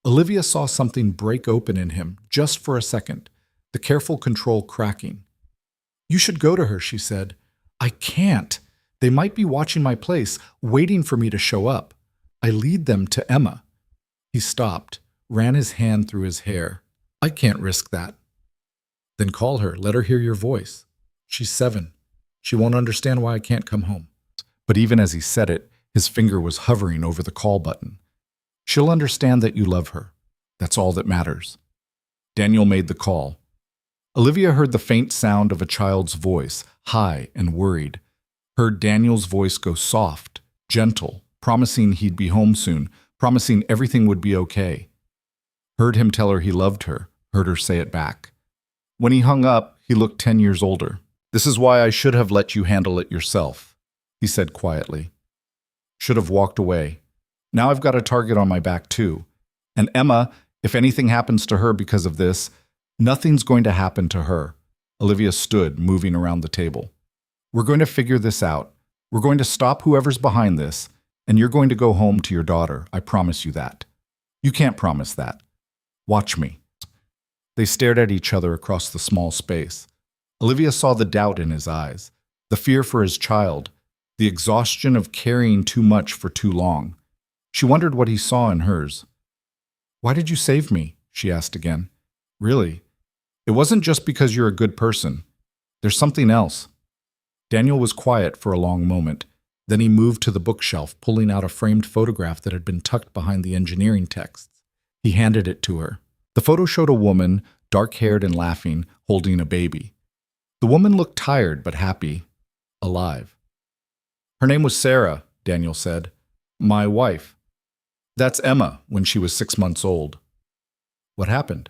Olivia saw something break open in him just for a second, the careful control cracking. "You should go to her," she said. "I can't. They might be watching my place, waiting for me to show up. I lead them to Emma." He stopped, ran his hand through his hair. "I can't risk that." "Then call her. Let her hear your voice. She's 7. She won't understand why I can't come home." But even as he said it, his finger was hovering over the call button. "She'll understand that you love her. That's all that matters." Daniel made the call. Olivia heard the faint sound of a child's voice, high and worried. Heard Daniel's voice go soft, gentle, promising he'd be home soon, promising everything would be okay. Heard him tell her he loved her, heard her say it back. When he hung up, he looked 10 years older. "This is why I should have let you handle it yourself," he said quietly. "Should have walked away. Now I've got a target on my back too. And Emma, if anything happens to her because of this, nothing's going to happen to her." Olivia stood, moving around the table. We're going to figure this out. We're going to stop whoever's behind this, and you're going to go home to your daughter. I promise you that. You can't promise that. Watch me." They stared at each other across the small space. Olivia saw the doubt in his eyes, the fear for his child, the exhaustion of carrying too much for too long. She wondered what he saw in hers. "Why did you save me?" she asked again. "Really? It wasn't just because you're a good person. There's something else." Daniel was quiet for a long moment. Then he moved to the bookshelf, pulling out a framed photograph that had been tucked behind the engineering texts. He handed it to her. The photo showed a woman, dark-haired and laughing, holding a baby. The woman looked tired but happy, alive. "Her name was Sarah," Daniel said. "My wife. That's Emma when she was 6 months old." "What happened?"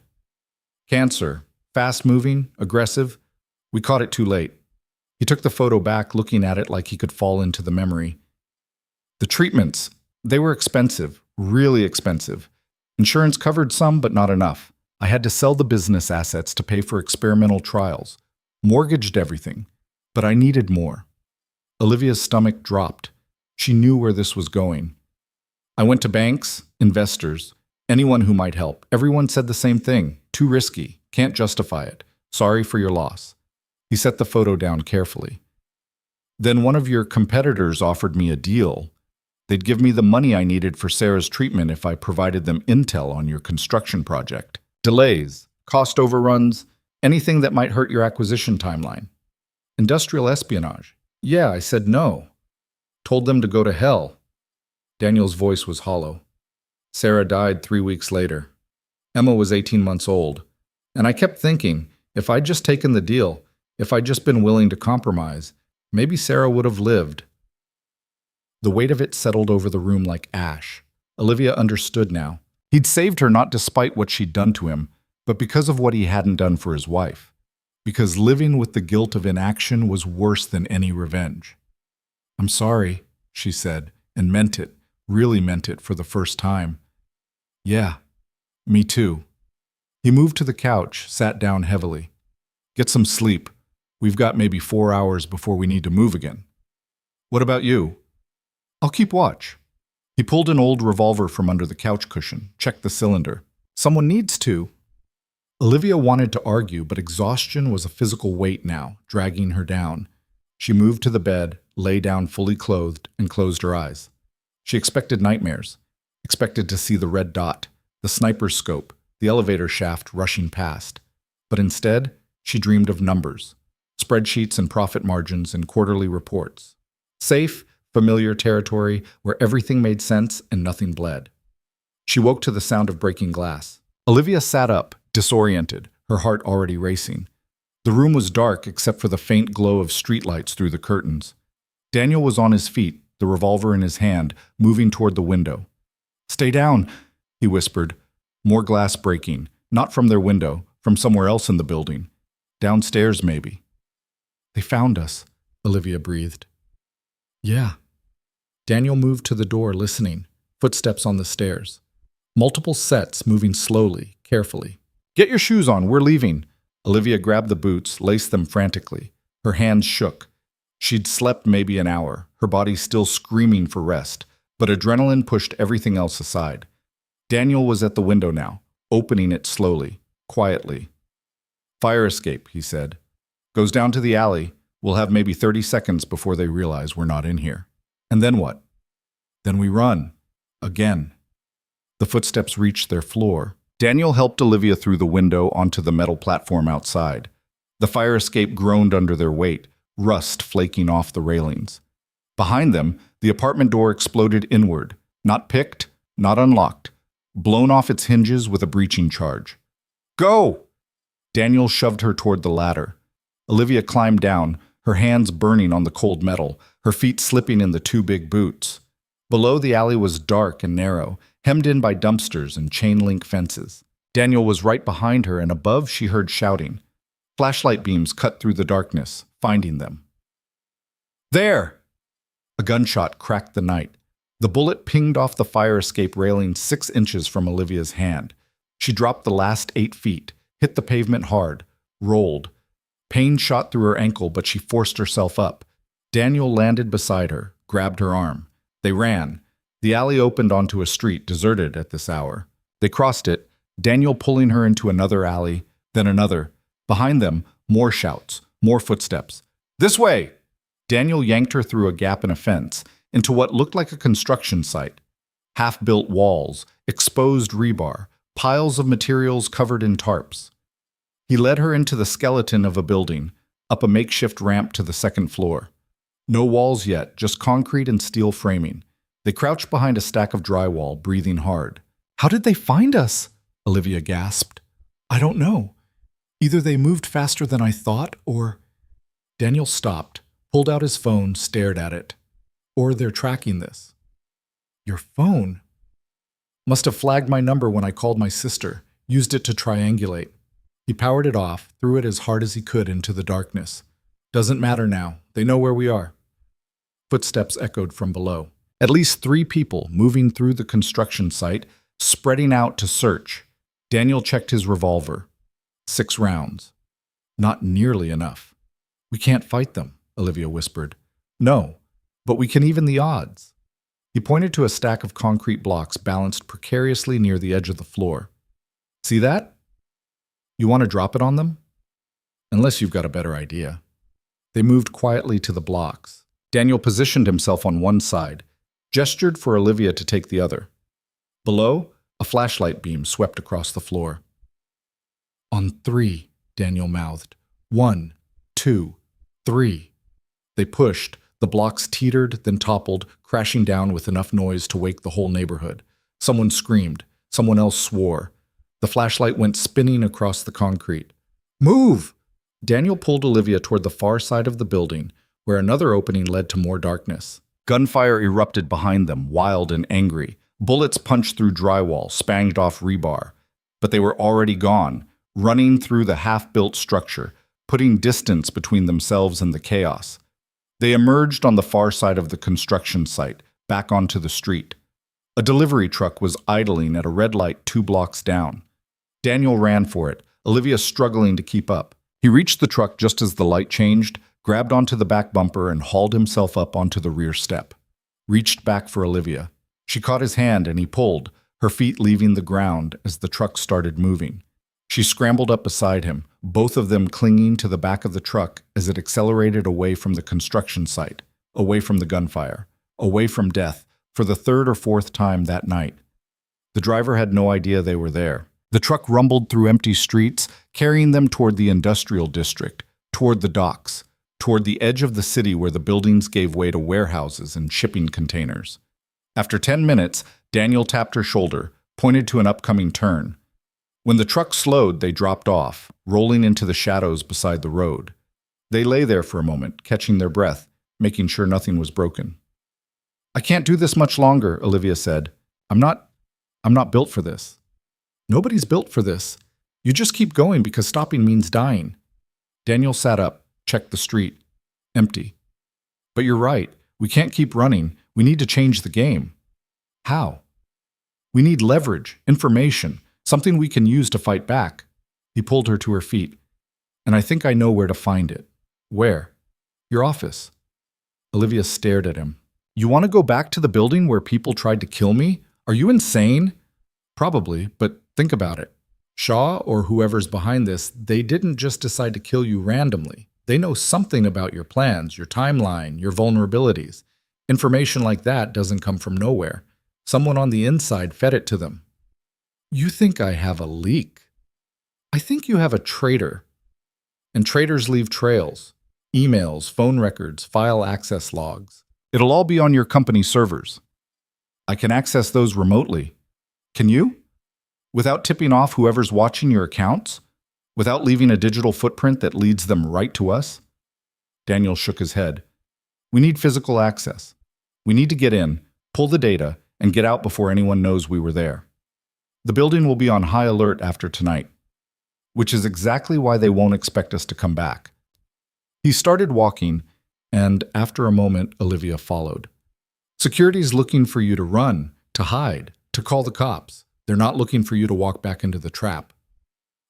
"Cancer. Fast-moving, aggressive. We caught it too late." He took the photo back, looking at it like he could fall into the memory. "The treatments, they were expensive, really expensive. Insurance covered some, but not enough. I had to sell the business assets to pay for experimental trials. Mortgaged everything, but I needed more." Olivia's stomach dropped. She knew where this was going. "I went to banks, investors, anyone who might help. Everyone said the same thing. Too risky. Can't justify it. Sorry for your loss." He set the photo down carefully. "Then one of your competitors offered me a deal. They'd give me the money I needed for Sarah's treatment if I provided them intel on your construction project. Delays, cost overruns, anything that might hurt your acquisition timeline. Industrial espionage. Yeah, I said no. Told them to go to hell." Daniel's voice was hollow. "Sarah died 3 weeks later. Emma was 18 months old. And I kept thinking, if I'd just taken the deal, if I'd just been willing to compromise, maybe Sarah would have lived." The weight of it settled over the room like ash. Olivia understood now. He'd saved her not despite what she'd done to him, but because of what he hadn't done for his wife. Because living with the guilt of inaction was worse than any revenge. "I'm sorry," she said, and meant it, really meant it for the first time. "Yeah, me too." He moved to the couch, sat down heavily. "Get some sleep. We've got maybe 4 hours before we need to move again." "What about you?" "I'll keep watch." He pulled an old revolver from under the couch cushion, checked the cylinder. "Someone needs to." Olivia wanted to argue, but exhaustion was a physical weight now, dragging her down. She moved to the bed, lay down fully clothed, and closed her eyes. She expected nightmares, expected to see the red dot, the sniper's scope, the elevator shaft rushing past. But instead, she dreamed of numbers, spreadsheets and profit margins and quarterly reports. Safe, familiar territory where everything made sense and nothing bled. She woke to the sound of breaking glass. Olivia sat up, disoriented, her heart already racing. The room was dark except for the faint glow of streetlights through the curtains. Daniel was on his feet, the revolver in his hand, moving toward the window. "Stay down," he whispered. More glass breaking, not from their window, from somewhere else in the building. Downstairs, maybe. "They found us," Olivia breathed. "Yeah." Daniel moved to the door, listening. Footsteps on the stairs. Multiple sets moving slowly, carefully. "Get your shoes on, we're leaving." Olivia grabbed the boots, laced them frantically. Her hands shook. She'd slept maybe an hour, her body still screaming for rest, but adrenaline pushed everything else aside. Daniel was at the window now, opening it slowly, quietly. "Fire escape," he said. "Goes down to the alley. We'll have maybe 30 seconds before they realize we're not in here. And then what? Then we run. Again." The footsteps reached their floor. Daniel helped Olivia through the window onto the metal platform outside. The fire escape groaned under their weight, rust flaking off the railings. Behind them, the apartment door exploded inward, not picked, not unlocked, blown off its hinges with a breaching charge. "Go!" Daniel shoved her toward the ladder. Olivia climbed down, her hands burning on the cold metal, her feet slipping in the 2 big boots. Below, the alley was dark and narrow, hemmed in by dumpsters and chain-link fences. Daniel was right behind her, and above she heard shouting. Flashlight beams cut through the darkness, finding them. "There!" A gunshot cracked the night. The bullet pinged off the fire escape railing 6 inches from Olivia's hand. She dropped the last 8 feet, hit the pavement hard, rolled. Pain shot through her ankle, but she forced herself up, Daniel landed beside her, grabbed her arm. They ran. The alley opened onto a street deserted at this hour. They crossed it, Daniel pulling her into another alley, then another. Behind them, more shouts, more footsteps. This way! Daniel yanked her through a gap in a fence into what looked like a construction site. Half-built walls, exposed rebar, piles of materials covered in tarps. He led her into the skeleton of a building, up a makeshift ramp to the second floor. No walls yet, just concrete and steel framing. They crouched behind a stack of drywall, breathing hard. "How did they find us?" Olivia gasped. "I don't know. Either they moved faster than I thought, or—" Daniel stopped, pulled out his phone, stared at it. "Or they're tracking this." "Your phone?" "Must have flagged my number when I called my sister, used it to triangulate." He powered it off, threw it as hard as he could into the darkness. "Doesn't matter now. They know where we are." Footsteps echoed from below. At least 3 people moving through the construction site, spreading out to search. Daniel checked his revolver. 6 rounds. Not nearly enough. "We can't fight them," Olivia whispered. "No, but we can even the odds." He pointed to a stack of concrete blocks balanced precariously near the edge of the floor. "See that? You want to drop it on them? Unless you've got a better idea." They moved quietly to the blocks. Daniel positioned himself on one side, gestured for Olivia to take the other. Below, a flashlight beam swept across the floor. "On 3, Daniel mouthed. 1, 2, 3. They pushed. The blocks teetered, then toppled, crashing down with enough noise to wake the whole neighborhood. Someone screamed. Someone else swore. The flashlight went spinning across the concrete. "Move!" Daniel pulled Olivia toward the far side of the building, where another opening led to more darkness. Gunfire erupted behind them, wild and angry. Bullets punched through drywall, spanged off rebar. But they were already gone, running through the half-built structure, putting distance between themselves and the chaos. They emerged on the far side of the construction site, back onto the street. A delivery truck was idling at a red light 2 blocks down. Daniel ran for it, Olivia struggling to keep up. He reached the truck just as the light changed, grabbed onto the back bumper and hauled himself up onto the rear step. Reached back for Olivia. She caught his hand and he pulled, her feet leaving the ground as the truck started moving. She scrambled up beside him, both of them clinging to the back of the truck as it accelerated away from the construction site, away from the gunfire, away from death, for the 3rd or 4th time that night. The driver had no idea they were there. The truck rumbled through empty streets, carrying them toward the industrial district, toward the docks, toward the edge of the city where the buildings gave way to warehouses and shipping containers. After 10 minutes, Daniel tapped her shoulder, pointed to an upcoming turn. When the truck slowed, they dropped off, rolling into the shadows beside the road. They lay there for a moment, catching their breath, making sure nothing was broken. "I can't do this much longer," Olivia said. I'm not built for this." "Nobody's built for this. You just keep going because stopping means dying." Daniel sat up, checked the street. Empty. "But you're right. We can't keep running. We need to change the game." "How?" "We need leverage, information, something we can use to fight back." He pulled her to her feet. "And I think I know where to find it." "Where?" "Your office." Olivia stared at him. "You want to go back to the building where people tried to kill me? Are you insane?" "Probably, but think about it. Shaw, or whoever's behind this, they didn't just decide to kill you randomly. They know something about your plans, your timeline, your vulnerabilities. Information like that doesn't come from nowhere. Someone on the inside fed it to them." "You think I have a leak?" "I think you have a traitor. And traitors leave trails. Emails, phone records, file access logs. It'll all be on your company servers. I can access those remotely. Can you? Without tipping off whoever's watching your accounts? Without leaving a digital footprint that leads them right to us?" Daniel shook his head. "We need physical access. We need to get in, pull the data, and get out before anyone knows we were there. The building will be on high alert after tonight, which is exactly why they won't expect us to come back." He started walking, and after a moment, Olivia followed. "Security's looking for you to run, to hide, to call the cops. They're not looking for you to walk back into the trap."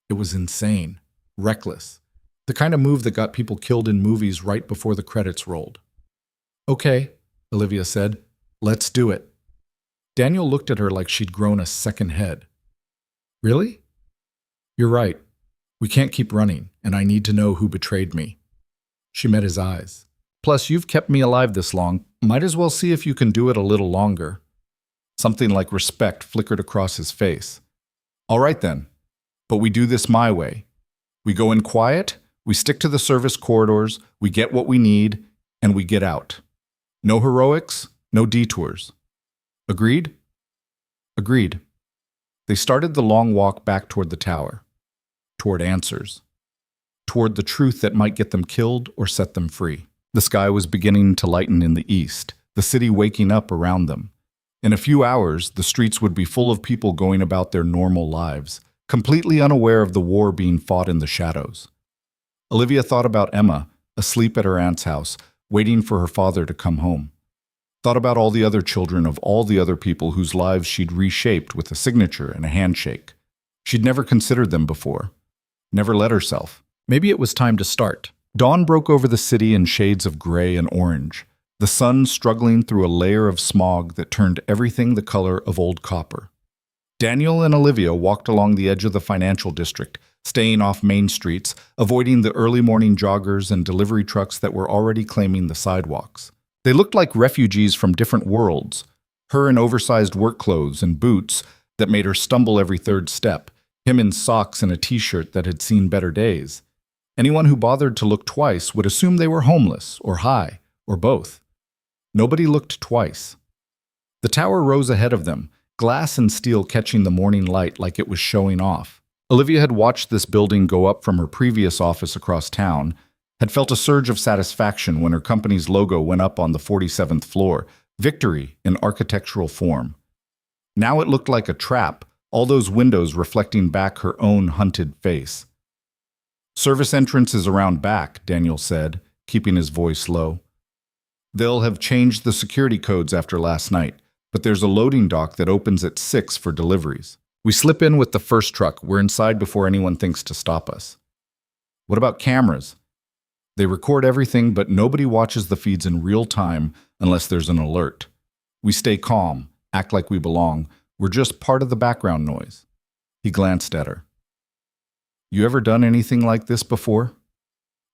It was insane, reckless, the kind of move that got people killed in movies right before the credits rolled. Okay, Olivia said. Let's do it. Daniel looked at her like she'd grown a second head. Really? You're right. We can't keep running, and I need to know who betrayed me. She met his eyes. Plus, you've kept me alive this long. Might as well see if you can do it a little longer. Something like respect flickered across his face. All right then, but we do this my way. We go in quiet, we stick to the service corridors, we get what we need, and we get out. No heroics, no detours. Agreed? Agreed. They started the long walk back toward the tower, toward answers, toward the truth that might get them killed or set them free. The sky was beginning to lighten in the east, the city waking up around them. In a few hours, the streets would be full of people going about their normal lives, completely unaware of the war being fought in the shadows. Olivia thought about Emma, asleep at her aunt's house, waiting for her father to come home. Thought about all the other children of all the other people whose lives she'd reshaped with a signature and a handshake. She'd never considered them before. Never let herself. Maybe it was time to start. Dawn broke over the city in shades of gray and orange, the sun struggling through a layer of smog that turned everything the color of old copper. Daniel and Olivia walked along the edge of the financial district, staying off main streets, avoiding the early morning joggers and delivery trucks that were already claiming the sidewalks. They looked like refugees from different worlds, her in oversized work clothes and boots that made her stumble every third step, him in socks and a t-shirt that had seen better days. Anyone who bothered to look twice would assume they were homeless or high, or both. Nobody looked twice. The tower rose ahead of them, glass and steel catching the morning light like it was showing off. Olivia had watched this building go up from her previous office across town, had felt a surge of satisfaction when her company's logo went up on the 47th floor, victory in architectural form. Now it looked like a trap, all those windows reflecting back her own hunted face. Service entrance is around back, Daniel said, keeping his voice low. They'll have changed the security codes after last night, but there's a loading dock that opens at 6 for deliveries. We slip in with the first truck. We're inside before anyone thinks to stop us. What about cameras? They record everything, but nobody watches the feeds in real time unless there's an alert. We stay calm, act like we belong. We're just part of the background noise. He glanced at her. You ever done anything like this before?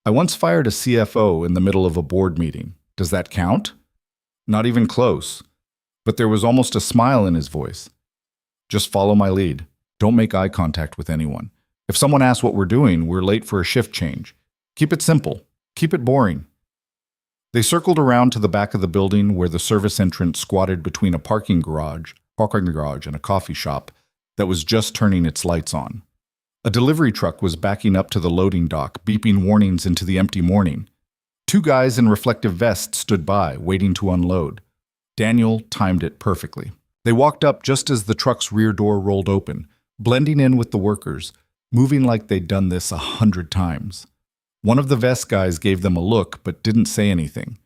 I once fired a CFO in the middle of a board meeting. Does that count? Not even close. But there was almost a smile in his voice. Just follow my lead. Don't make eye contact with anyone. If someone asks what we're doing, we're late for a shift change. Keep it simple. Keep it boring. They circled around to the back of the building where the service entrance squatted between a parking garage and a coffee shop that was just turning its lights on. A delivery truck was backing up to the loading dock, beeping warnings into the empty morning. Two guys in reflective vests stood by, waiting to unload. Daniel timed it perfectly. They walked up just as the truck's rear door rolled open, blending in with the workers, moving like they'd done this 100 times. One of the vest guys gave them a look but didn't say anything.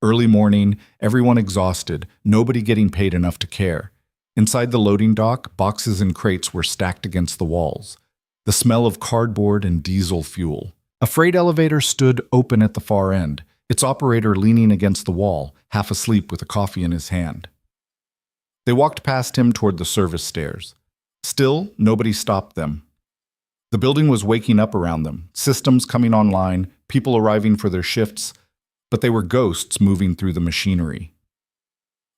Early morning, everyone exhausted, nobody getting paid enough to care. Inside the loading dock, boxes and crates were stacked against the walls. The smell of cardboard and diesel fuel. A freight elevator stood open at the far end, its operator leaning against the wall, half asleep with a coffee in his hand. They walked past him toward the service stairs. Still, nobody stopped them. The building was waking up around them, systems coming online, people arriving for their shifts, but they were ghosts moving through the machinery.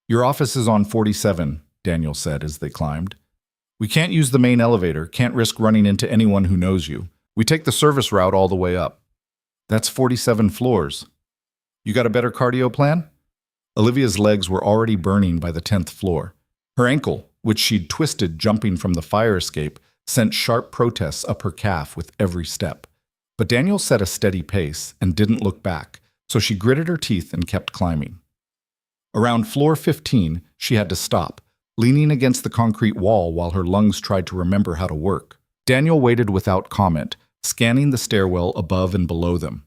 Your office is on 47, Daniel said as they climbed. We can't use the main elevator, can't risk running into anyone who knows you. We take the service route all the way up. That's 47 floors. You got a better cardio plan? Olivia's legs were already burning by the 10th floor. Her ankle, which she'd twisted jumping from the fire escape, sent sharp protests up her calf with every step. But Daniel set a steady pace and didn't look back, so she gritted her teeth and kept climbing. Around floor 15, she had to stop, leaning against the concrete wall while her lungs tried to remember how to work. Daniel waited without comment, scanning the stairwell above and below them.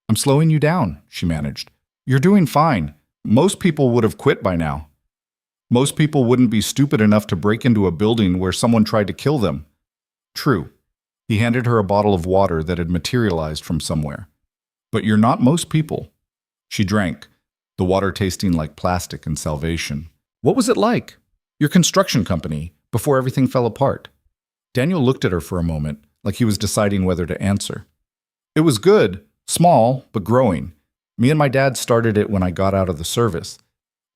I'm slowing you down, she managed. You're doing fine. Most people would have quit by now. Most people wouldn't be stupid enough to break into a building where someone tried to kill them. True. He handed her a bottle of water that had materialized from somewhere. But you're not most people. She drank. the water tasting like plastic and salvation. What was it like? Your construction company, before everything fell apart. Daniel looked at her for a moment, like he was deciding whether to answer. It was good, small, but growing. Me and my dad started it when I got out of the service.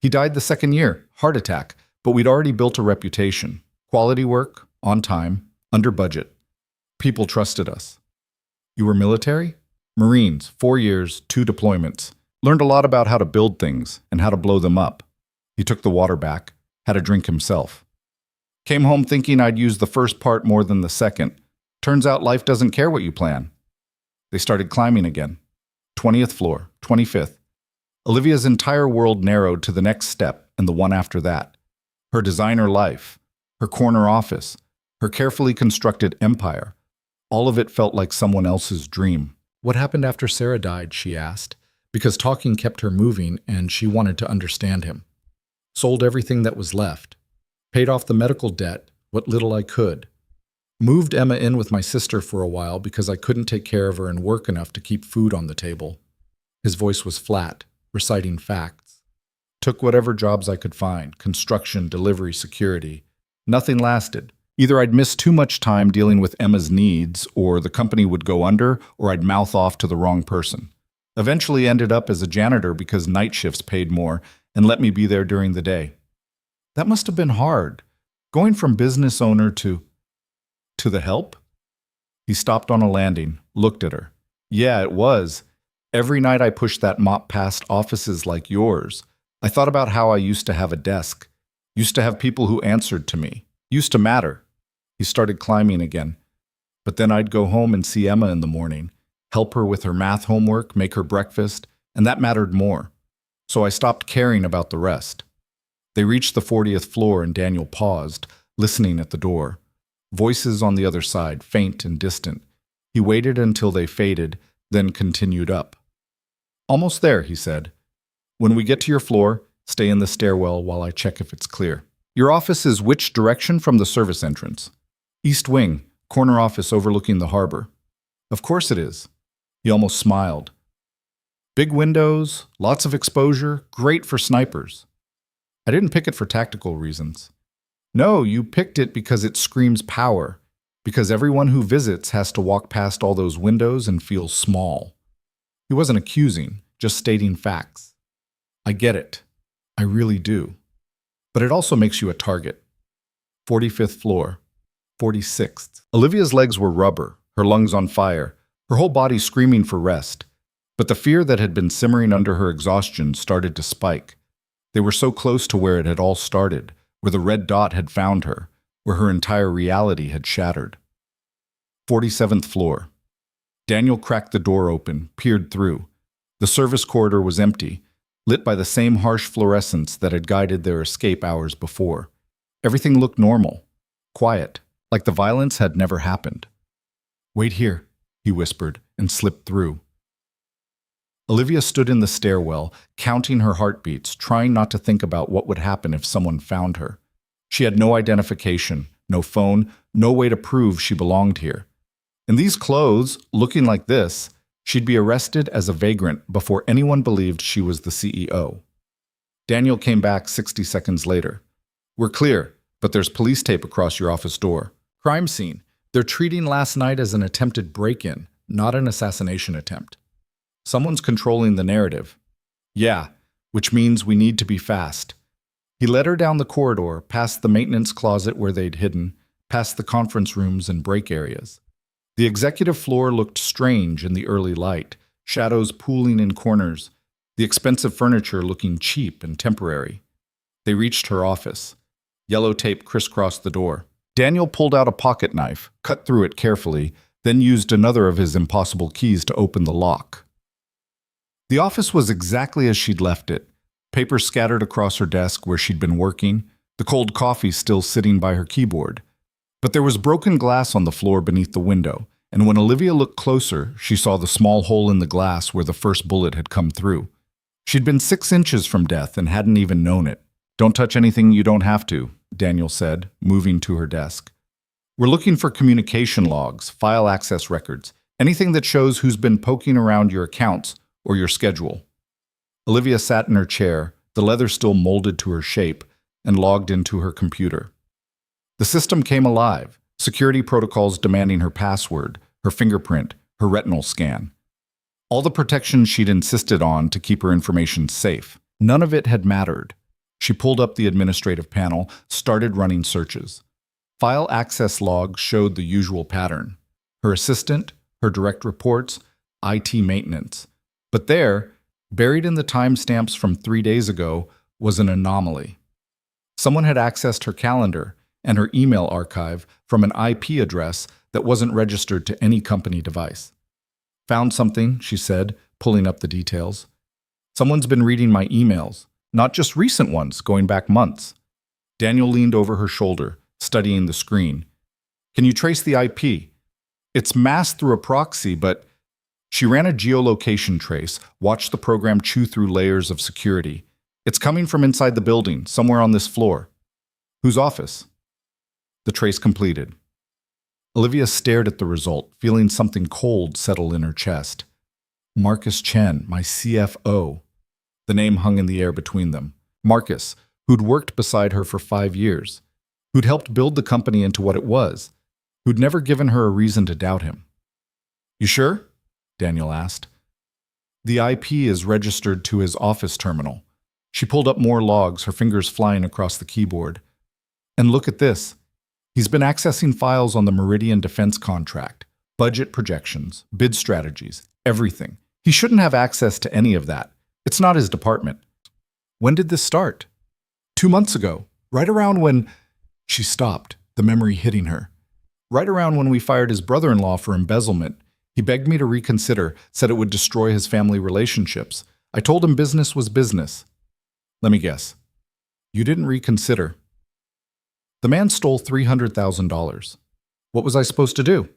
He died the second year, heart attack, but we'd already built a reputation. Quality work, on time, under budget. People trusted us. You were military? Marines, 4 years, 2 deployments. Learned a lot about how to build things and how to blow them up. He took the water back, had a drink himself. Came home thinking I'd use the first part more than the second. Turns out life doesn't care what you plan. They started climbing again. 20th floor, 25th. Olivia's entire world narrowed to the next step and the one after that. Her designer life, her corner office, her carefully constructed empire. All of it felt like someone else's dream. What happened after Sarah died, she asked, because talking kept her moving and she wanted to understand him. Sold everything that was left. Paid off the medical debt, what little I could. Moved Emma in with my sister for a while because I couldn't take care of her and work enough to keep food on the table. His voice was flat, reciting facts. Took whatever jobs I could find, construction, delivery, security. Nothing lasted. Either I'd miss too much time dealing with Emma's needs, or the company would go under, or I'd mouth off to the wrong person. Eventually ended up as a janitor because night shifts paid more and let me be there during the day. That must have been hard, going from business owner to the help? He stopped on a landing, looked at her. Yeah, it was. Every night I pushed that mop past offices like yours. I thought about how I used to have a desk, used to have people who answered to me, used to matter. He started climbing again. But then I'd go home and see Emma in the morning, help her with her math homework, make her breakfast, and that mattered more. So I stopped caring about the rest. They reached the 40th floor and Daniel paused, listening at the door. Voices on the other side, faint and distant. He waited until they faded, then continued up. Almost there, he said. When we get to your floor, stay in the stairwell while I check if it's clear. Your office is which direction from the service entrance? East wing, corner office overlooking the harbor. Of course it is. He almost smiled. Big windows, lots of exposure, great for snipers. I didn't pick it for tactical reasons. No, you picked it because it screams power, because everyone who visits has to walk past all those windows and feel small. He wasn't accusing, just stating facts. I get it. I really do. But it also makes you a target. 45th floor. 46th. Olivia's legs were rubber, her lungs on fire, her whole body screaming for rest. But the fear that had been simmering under her exhaustion started to spike. They were so close to where it had all started, where the red dot had found her, where her entire reality had shattered. 47th floor. Daniel cracked the door open, peered through. The service corridor was empty, lit by the same harsh fluorescence that had guided their escape hours before. Everything looked normal, quiet, like the violence had never happened. Wait here, he whispered, and slipped through. Olivia stood in the stairwell, counting her heartbeats, trying not to think about what would happen if someone found her. She had no identification, no phone, no way to prove she belonged here. In these clothes, looking like this, she'd be arrested as a vagrant before anyone believed she was the CEO. Daniel came back 60 seconds later. We're clear, but there's police tape across your office door. Crime scene. They're treating last night as an attempted break-in, not an assassination attempt. Someone's controlling the narrative. Yeah, which means we need to be fast. He led her down the corridor, past the maintenance closet where they'd hidden, past the conference rooms and break areas. The executive floor looked strange in the early light, shadows pooling in corners, the expensive furniture looking cheap and temporary. They reached her office. Yellow tape crisscrossed the door. Daniel pulled out a pocket knife, cut through it carefully, then used another of his impossible keys to open the lock. The office was exactly as she'd left it, papers scattered across her desk where she'd been working, the cold coffee still sitting by her keyboard. But there was broken glass on the floor beneath the window, and when Olivia looked closer, she saw the small hole in the glass where the first bullet had come through. She'd been 6 inches from death and hadn't even known it. Don't touch anything you don't have to, Daniel said, moving to her desk. We're looking for communication logs, file access records, anything that shows who's been poking around your accounts or your schedule. Olivia sat in her chair, the leather still molded to her shape, and logged into her computer. The system came alive, security protocols demanding her password, her fingerprint, her retinal scan. All the protections she'd insisted on to keep her information safe. None of it had mattered. She pulled up the administrative panel, started running searches. File access logs showed the usual pattern. Her assistant, her direct reports, IT maintenance. But there, buried in the timestamps from 3 days ago, was an anomaly. Someone had accessed her calendar and her email archive from an IP address that wasn't registered to any company device. Found something, she said, pulling up the details. Someone's been reading my emails, not just recent ones, going back months. Daniel leaned over her shoulder, studying the screen. Can you trace the IP? It's masked through a proxy, but she ran a geolocation trace, watched the program chew through layers of security. It's coming from inside the building, somewhere on this floor. Whose office? The trace completed. Olivia stared at the result, feeling something cold settle in her chest. Marcus Chen, my CFO. The name hung in the air between them. Marcus, who'd worked beside her for 5 years, who'd helped build the company into what it was, who'd never given her a reason to doubt him. You sure? Daniel asked. The IP is registered to his office terminal. She pulled up more logs, her fingers flying across the keyboard. And look at this. He's been accessing files on the Meridian Defense contract, budget projections, bid strategies, everything. He shouldn't have access to any of that. It's not his department. When did this start? 2 months ago, right around when... She stopped, the memory hitting her. Right around when we fired his brother-in-law for embezzlement. He begged me to reconsider, said it would destroy his family relationships. I told him business was business. Let me guess. You didn't reconsider. The man stole $300,000. What was I supposed to do?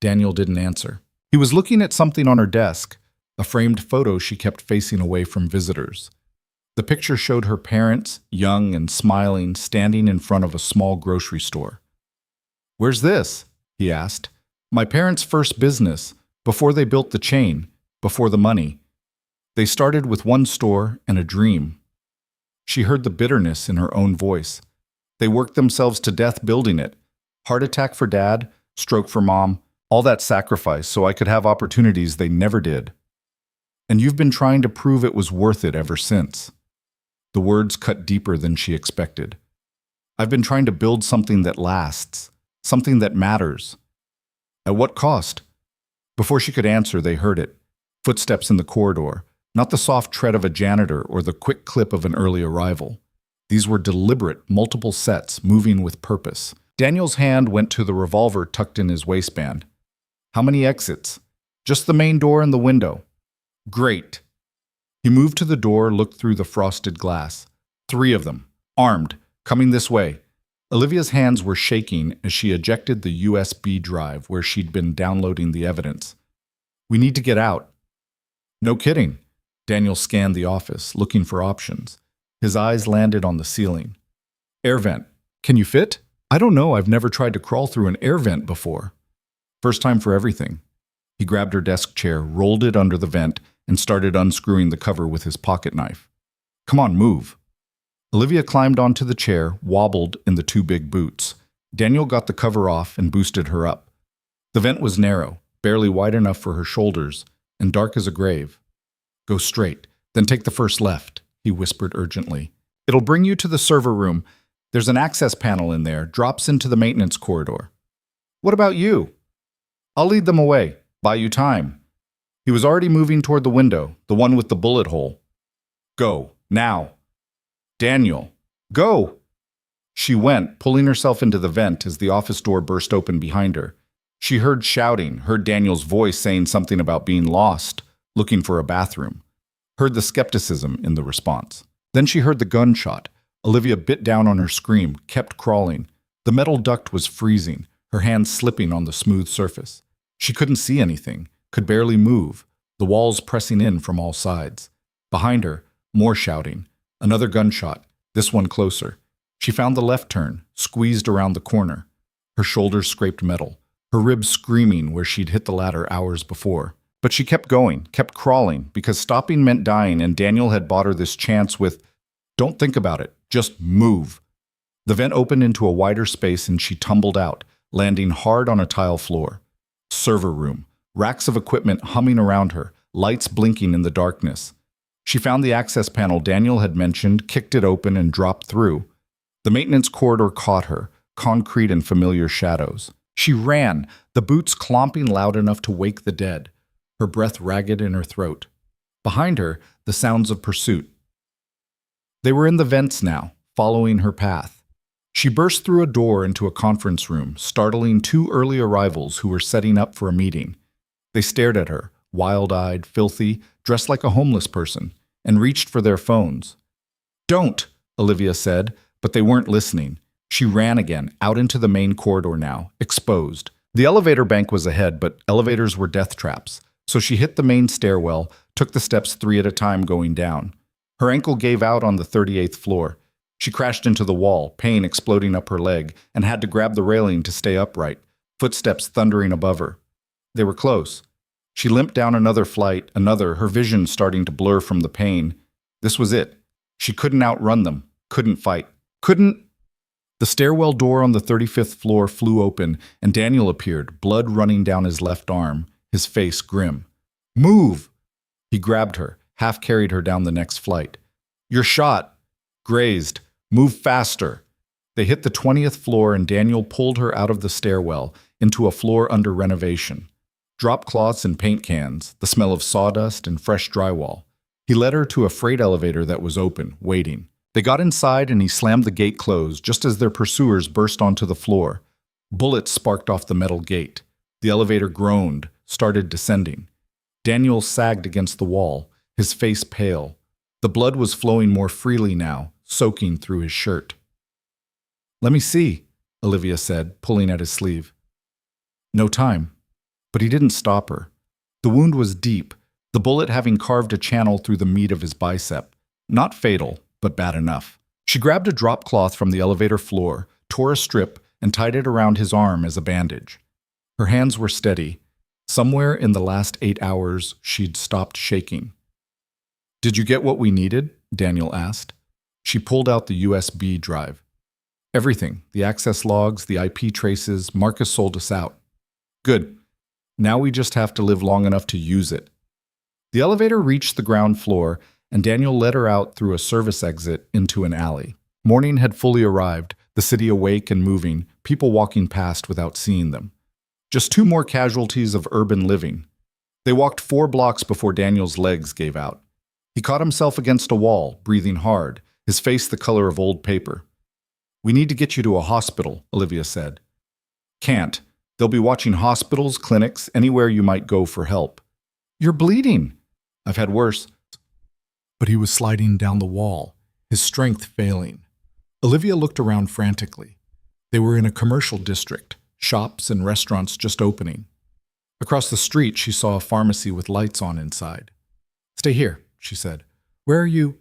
Daniel didn't answer. He was looking at something on her desk, a framed photo she kept facing away from visitors. The picture showed her parents, young and smiling, standing in front of a small grocery store. Where's this? He asked. My parents' first business, before they built the chain, before the money. They started with one store and a dream. She heard the bitterness in her own voice. They worked themselves to death building it. Heart attack for dad, stroke for mom, all that sacrifice so I could have opportunities they never did. And you've been trying to prove it was worth it ever since. The words cut deeper than she expected. I've been trying to build something that lasts, something that matters. At what cost? Before she could answer, they heard it. Footsteps in the corridor, not the soft tread of a janitor or the quick clip of an early arrival. These were deliberate, multiple sets, moving with purpose. Daniel's hand went to the revolver tucked in his waistband. How many exits? Just the main door and the window. Great. He moved to the door, looked through the frosted glass. 3 of them, armed, coming this way. Olivia's hands were shaking as she ejected the USB drive where she'd been downloading the evidence. We need to get out. No kidding. Daniel scanned the office, looking for options. His eyes landed on the ceiling. Air vent. Can you fit? I don't know, I've never tried to crawl through an air vent before. First time for everything. He grabbed her desk chair, rolled it under the vent, and started unscrewing the cover with his pocket knife. Come on, move. Olivia climbed onto the chair, wobbled in the 2 big boots. Daniel got the cover off and boosted her up. The vent was narrow, barely wide enough for her shoulders, and dark as a grave. Go straight, then take the first left, he whispered urgently. It'll bring you to the server room. There's an access panel in there, drops into the maintenance corridor. What about you? I'll lead them away, buy you time. He was already moving toward the window, the one with the bullet hole. Go, now. Daniel, go! She went, pulling herself into the vent as the office door burst open behind her. She heard shouting, heard Daniel's voice saying something about being lost, looking for a bathroom. Heard the skepticism in the response. Then she heard the gunshot. Olivia bit down on her scream, kept crawling. The metal duct was freezing, her hands slipping on the smooth surface. She couldn't see anything, could barely move, the walls pressing in from all sides. Behind her, more shouting. Another gunshot, this one closer. She found the left turn, squeezed around the corner. Her shoulders scraped metal, her ribs screaming where she'd hit the ladder hours before. But she kept going, kept crawling, because stopping meant dying, and Daniel had bought her this chance with, "Don't think about it, just move." The vent opened into a wider space and she tumbled out, landing hard on a tile floor. Server room, racks of equipment humming around her, lights blinking in the darkness. She found the access panel Daniel had mentioned, kicked it open, and dropped through. The maintenance corridor caught her, concrete and familiar shadows. She ran, the boots clomping loud enough to wake the dead, her breath ragged in her throat. Behind her, the sounds of pursuit. They were in the vents now, following her path. She burst through a door into a conference room, startling two early arrivals who were setting up for a meeting. They stared at her, wild-eyed, filthy, dressed like a homeless person, and reached for their phones. "Don't," Olivia said, but they weren't listening. She ran again, out into the main corridor now, exposed. The elevator bank was ahead, but elevators were death traps, so she hit the main stairwell, took the steps 3 at a time going down. Her ankle gave out on the 38th floor. She crashed into the wall, pain exploding up her leg, and had to grab the railing to stay upright, footsteps thundering above her. They were close. She limped down another flight, another, her vision starting to blur from the pain. This was it. She couldn't outrun them, couldn't fight, couldn't. The stairwell door on the 35th floor flew open, and Daniel appeared, blood running down his left arm, his face grim. "Move!" He grabbed her, half carried her down the next flight. "You're shot. Grazed. Move faster." They hit the 20th floor, and Daniel pulled her out of the stairwell into a floor under renovation. Drop cloths and paint cans, the smell of sawdust and fresh drywall. He led her to a freight elevator that was open, waiting. They got inside and he slammed the gate closed just as their pursuers burst onto the floor. Bullets sparked off the metal gate. The elevator groaned, started descending. Daniel sagged against the wall, his face pale. The blood was flowing more freely now, soaking through his shirt. "Let me see," Olivia said, pulling at his sleeve. No time. But he didn't stop her. The wound was deep, the bullet having carved a channel through the meat of his bicep. Not fatal, but bad enough. She grabbed a drop cloth from the elevator floor, tore a strip, and tied it around his arm as a bandage. Her hands were steady. Somewhere in the last 8 hours, she'd stopped shaking. "Did you get what we needed?" Daniel asked. She pulled out the USB drive. "Everything, the access logs, the IP traces. Marcus sold us out." "Good. Now we just have to live long enough to use it." The elevator reached the ground floor, and Daniel led her out through a service exit into an alley. Morning had fully arrived, the city awake and moving, people walking past without seeing them. Just 2 more casualties of urban living. They walked 4 blocks before Daniel's legs gave out. He caught himself against a wall, breathing hard, his face the color of old paper. "We need to get you to a hospital," Olivia said. "Can't. They'll be watching hospitals, clinics, anywhere you might go for help." "You're bleeding." "I've had worse." But he was sliding down the wall, his strength failing. Olivia looked around frantically. They were in a commercial district, shops and restaurants just opening. Across the street, she saw a pharmacy with lights on inside. "Stay here," she said. "Where are you?"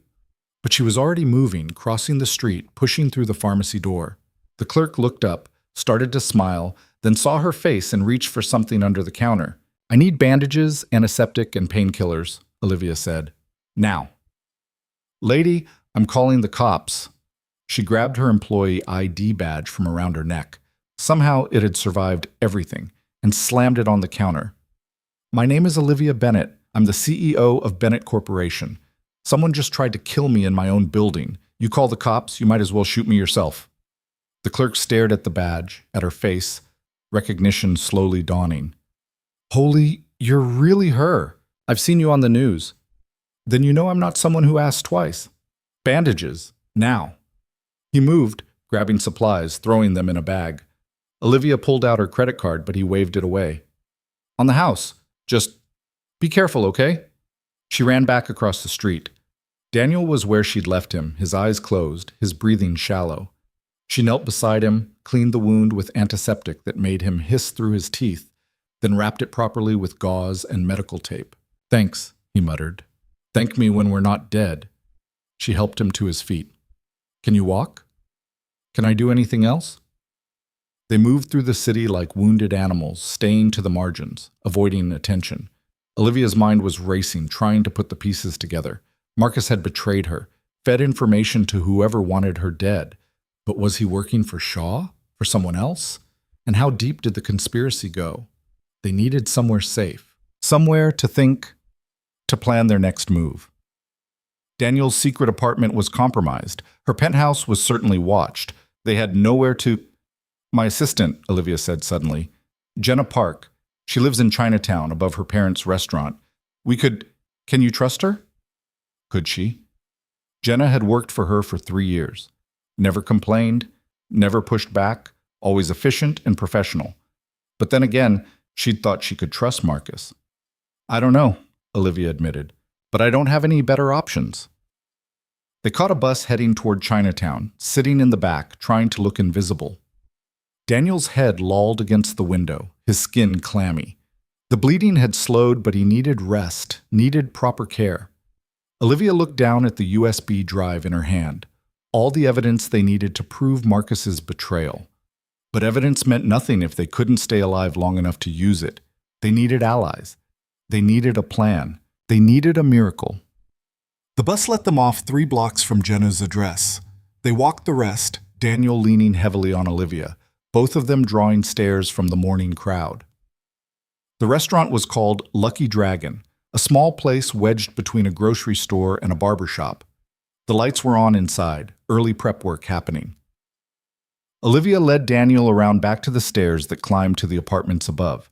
But she was already moving, crossing the street, pushing through the pharmacy door. The clerk looked up, started to smile, then saw her face and reached for something under the counter. "I need bandages, antiseptic, and painkillers," Olivia said. "Now." "Lady, I'm calling the cops." She grabbed her employee ID badge from around her neck. Somehow it had survived everything, and slammed it on the counter. "My name is Olivia Bennett. I'm the CEO of Bennett Corporation. Someone just tried to kill me in my own building. You call the cops, you might as well shoot me yourself." The clerk stared at the badge, at her face, recognition slowly dawning. "Holy, you're really her. I've seen you on the news." "Then you know I'm not someone who asks twice." "Bandages, now." He moved, grabbing supplies, throwing them in a bag. Olivia pulled out her credit card, but he waved it away. "On the house. Just be careful, okay?" She ran back across the street. Daniel was where she'd left him, his eyes closed, his breathing shallow. She knelt beside him, cleaned the wound with antiseptic that made him hiss through his teeth, then wrapped it properly with gauze and medical tape. "Thanks," he muttered. "Thank me when we're not dead." She helped him to his feet. "Can you walk? Can I do anything else?" They moved through the city like wounded animals, staying to the margins, avoiding attention. Olivia's mind was racing, trying to put the pieces together. Marcus had betrayed her, fed information to whoever wanted her dead. But was he working for Shaw? For someone else? And how deep did the conspiracy go? They needed somewhere safe. Somewhere to think, to plan their next move. Daniel's secret apartment was compromised. Her penthouse was certainly watched. They had nowhere to... My assistant, Olivia said suddenly. Jenna Park. She lives in Chinatown, above her parents' restaurant. We could... Can you trust her? Could she? Jenna had worked for her for 3 years. Never complained, never pushed back, always efficient and professional. But then again, she'd thought she could trust Marcus. I don't know, Olivia admitted, but I don't have any better options. They caught a bus heading toward Chinatown, sitting in the back, trying to look invisible. Daniel's head lolled against the window, his skin clammy. The bleeding had slowed, but he needed rest, needed proper care. Olivia looked down at the USB drive in her hand, all the evidence they needed to prove Marcus's betrayal. But evidence meant nothing if they couldn't stay alive long enough to use it. They needed allies. They needed a plan. They needed a miracle. The bus let them off 3 blocks from Jenna's address. They walked the rest, Daniel leaning heavily on Olivia, both of them drawing stares from the morning crowd. The restaurant was called Lucky Dragon, a small place wedged between a grocery store and a barber shop. The lights were on inside, early prep work happening. Olivia led Daniel around back to the stairs that climbed to the apartments above.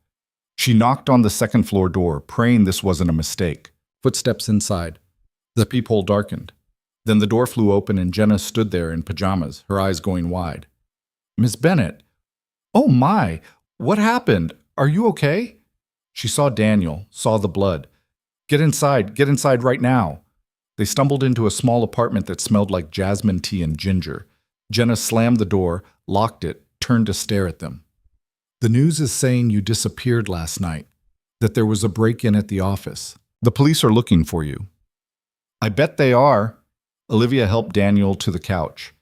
She knocked on the second-floor door, praying this wasn't a mistake. Footsteps inside. The peephole darkened. Then the door flew open and Jenna stood there in pajamas, her eyes going wide. Miss Bennett. Oh my, what happened? Are you okay? She saw Daniel, saw the blood. Get inside right now. They stumbled into a small apartment that smelled like jasmine tea and ginger. Jenna slammed the door, locked it, turned to stare at them. The news is saying you disappeared last night, that there was a break-in at the office. The police are looking for you. I bet they are. Olivia helped Daniel to the couch.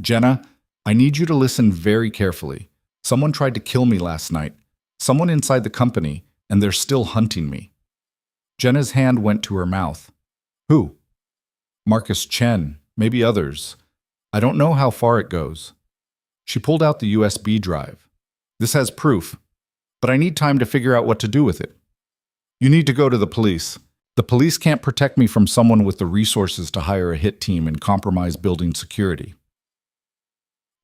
Jenna, I need you to listen very carefully. Someone tried to kill me last night. Someone inside the company, and they're still hunting me. Jenna's hand went to her mouth. Who? Marcus Chen, maybe others. I don't know how far it goes. She pulled out the USB drive. This has proof, but I need time to figure out what to do with it. You need to go to the police. The police can't protect me from someone with the resources to hire a hit team and compromise building security.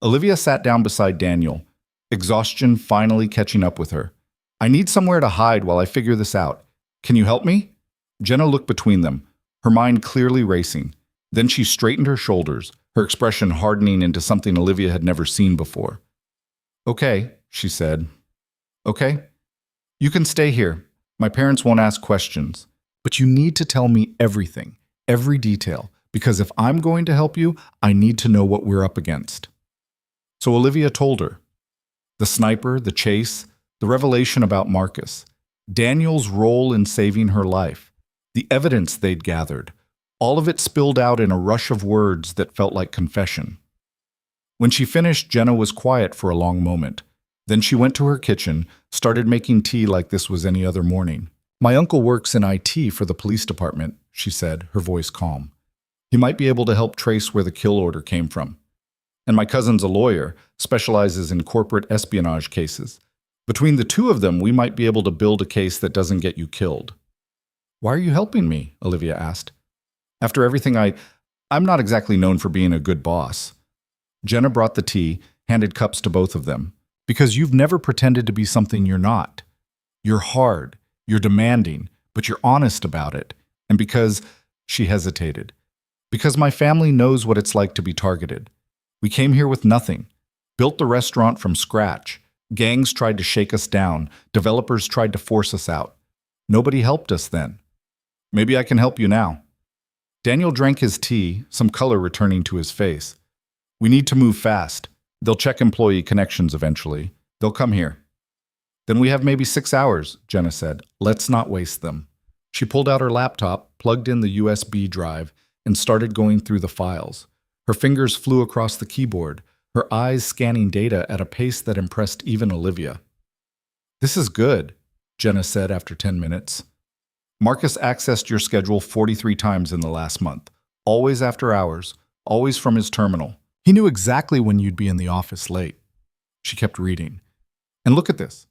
Olivia sat down beside Daniel, exhaustion finally catching up with her. I need somewhere to hide while I figure this out. Can you help me? Jenna looked between them, her mind clearly racing. Then she straightened her shoulders, her expression hardening into something Olivia had never seen before. Okay, she said. Okay? You can stay here. My parents won't ask questions. But you need to tell me everything, every detail, because if I'm going to help you, I need to know what we're up against. So Olivia told her. The sniper, the chase, the revelation about Marcus, Daniel's role in saving her life, the evidence they'd gathered, all of it spilled out in a rush of words that felt like confession. When she finished, Jenna was quiet for a long moment. Then she went to her kitchen, started making tea like this was any other morning. My uncle works in IT for the police department, she said, her voice calm. He might be able to help trace where the kill order came from. And my cousin's a lawyer, specializes in corporate espionage cases. Between the two of them, we might be able to build a case that doesn't get you killed. Why are you helping me? Olivia asked. After everything I'm not exactly known for being a good boss. Jenna brought the tea, handed cups to both of them. Because you've never pretended to be something you're not. You're hard, you're demanding, but you're honest about it. And because, she hesitated, because my family knows what it's like to be targeted. We came here with nothing, built the restaurant from scratch. Gangs tried to shake us down, developers tried to force us out. Nobody helped us then. Maybe I can help you now. Daniel drank his tea, some color returning to his face. We need to move fast. They'll check employee connections eventually. They'll come here. Then we have maybe 6 hours, Jenna said. Let's not waste them. She pulled out her laptop, plugged in the USB drive, and started going through the files. Her fingers flew across the keyboard, her eyes scanning data at a pace that impressed even Olivia. This is good, Jenna said after 10 minutes. Marcus accessed your schedule 43 times in the last month, always after hours, always from his terminal. He knew exactly when you'd be in the office late. She kept reading. And look at this.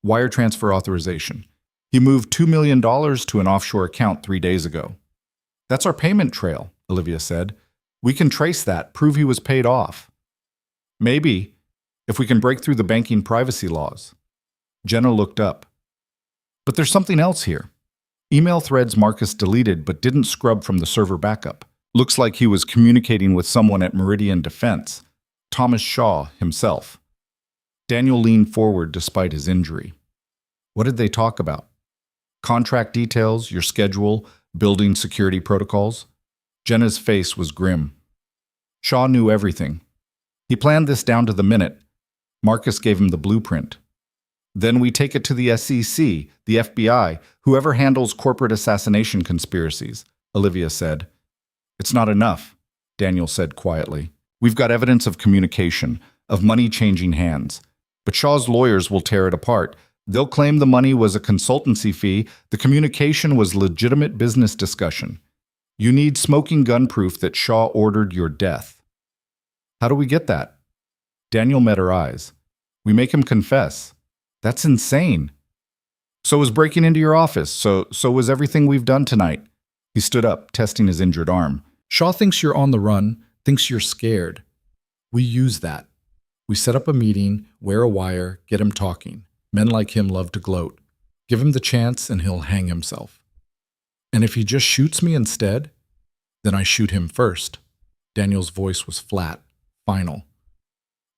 Wire transfer authorization. He moved $2 million to an offshore account 3 days ago. That's our payment trail, Olivia said. We can trace that, prove he was paid off. Maybe, if we can break through the banking privacy laws. Jenna looked up. But there's something else here. Email threads Marcus deleted but didn't scrub from the server backup. Looks like he was communicating with someone at Meridian Defense, Thomas Shaw himself. Daniel leaned forward despite his injury. What did they talk about? Contract details, your schedule, building security protocols? Jenna's face was grim. Shaw knew everything. He planned this down to the minute. Marcus gave him the blueprint. Then we take it to the SEC, the FBI, whoever handles corporate assassination conspiracies, Olivia said. It's not enough, Daniel said quietly. We've got evidence of communication, of money changing hands. But Shaw's lawyers will tear it apart. They'll claim the money was a consultancy fee, the communication was legitimate business discussion. You need smoking gun proof that Shaw ordered your death. How do we get that? Daniel met her eyes. We make him confess. That's insane. So was breaking into your office. So was everything we've done tonight. He stood up, testing his injured arm. Shaw thinks you're on the run, thinks you're scared. We use that. We set up a meeting, wear a wire, get him talking. Men like him love to gloat. Give him the chance and he'll hang himself. And if he just shoots me instead, then I shoot him first. Daniel's voice was flat, final.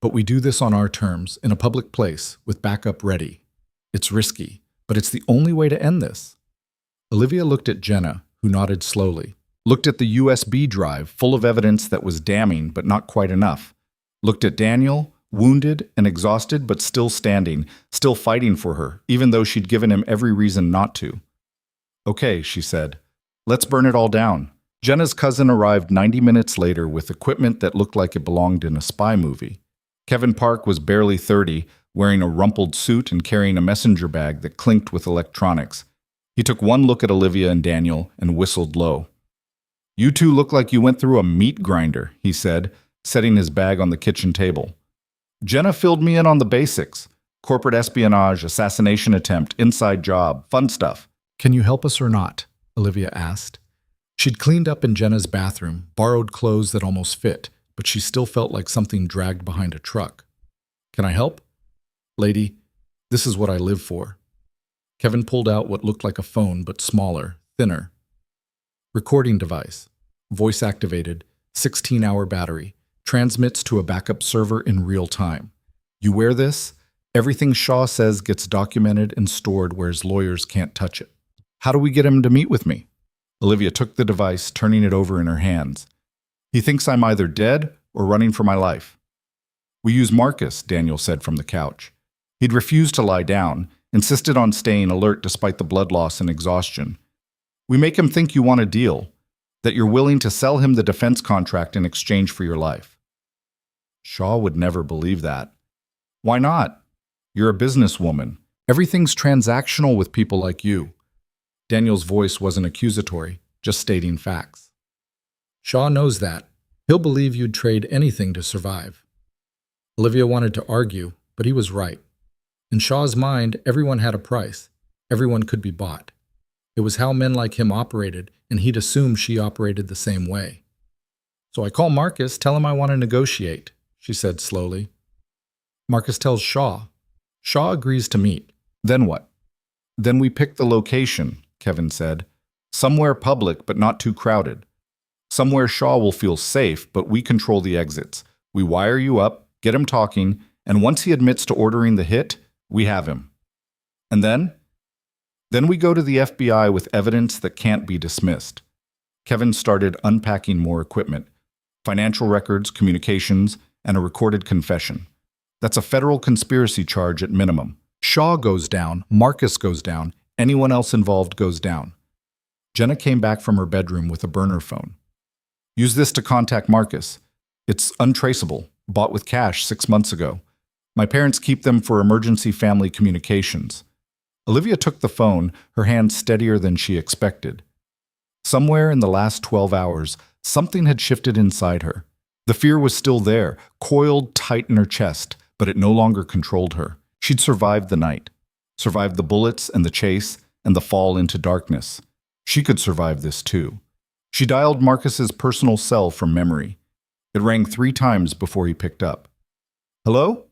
But we do this on our terms, in a public place, with backup ready. It's risky, but it's the only way to end this. Olivia looked at Jenna, who nodded slowly. Looked at the USB drive, full of evidence that was damning, but not quite enough. Looked at Daniel, wounded and exhausted, but still standing, still fighting for her, even though she'd given him every reason not to. Okay, she said. Let's burn it all down. Jenna's cousin arrived 90 minutes later with equipment that looked like it belonged in a spy movie. Kevin Park was barely 30, wearing a rumpled suit and carrying a messenger bag that clinked with electronics. He took one look at Olivia and Daniel and whistled low. You two look like you went through a meat grinder, he said, setting his bag on the kitchen table. Jenna filled me in on the basics. Corporate espionage, assassination attempt, inside job, fun stuff. Can you help us or not? Olivia asked. She'd cleaned up in Jenna's bathroom, borrowed clothes that almost fit, but she still felt like something dragged behind a truck. Can I help? Lady, this is what I live for. Kevin pulled out what looked like a phone, but smaller, thinner. Recording device. Voice activated, 16-hour battery. Transmits to a backup server in real time. You wear this, everything Shaw says gets documented and stored where his lawyers can't touch it. How do we get him to meet with me? Olivia took the device, turning it over in her hands. He thinks I'm either dead or running for my life. We use Marcus, Daniel said from the couch. He'd refused to lie down, insisted on staying alert despite the blood loss and exhaustion. We make him think you want a deal, that you're willing to sell him the defense contract in exchange for your life. Shaw would never believe that. Why not? You're a businesswoman. Everything's transactional with people like you. Daniel's voice wasn't accusatory, just stating facts. Shaw knows that. He'll believe you'd trade anything to survive. Olivia wanted to argue, but he was right. In Shaw's mind, everyone had a price. Everyone could be bought. It was how men like him operated, and he'd assume she operated the same way. So I call Marcus, tell him I want to negotiate, she said slowly. Marcus tells Shaw. Shaw agrees to meet. Then what? Then we pick the location, Kevin said. Somewhere public, but not too crowded. Somewhere Shaw will feel safe, but we control the exits. We wire you up, get him talking, and once he admits to ordering the hit, we have him. And then? Then we go to the FBI with evidence that can't be dismissed. Kevin started unpacking more equipment. Financial records, communications, and a recorded confession. That's a federal conspiracy charge at minimum. Shaw goes down, Marcus goes down, anyone else involved goes down. Jenna came back from her bedroom with a burner phone. Use this to contact Marcus. It's untraceable, bought with cash 6 months ago. My parents keep them for emergency family communications. Olivia took the phone, her hand steadier than she expected. Somewhere in the last 12 hours, something had shifted inside her. The fear was still there, coiled tight in her chest, but it no longer controlled her. She'd survived the night, survived the bullets and the chase and the fall into darkness. She could survive this too. She dialed Marcus's personal cell from memory. It rang 3 times before he picked up. "Hello?"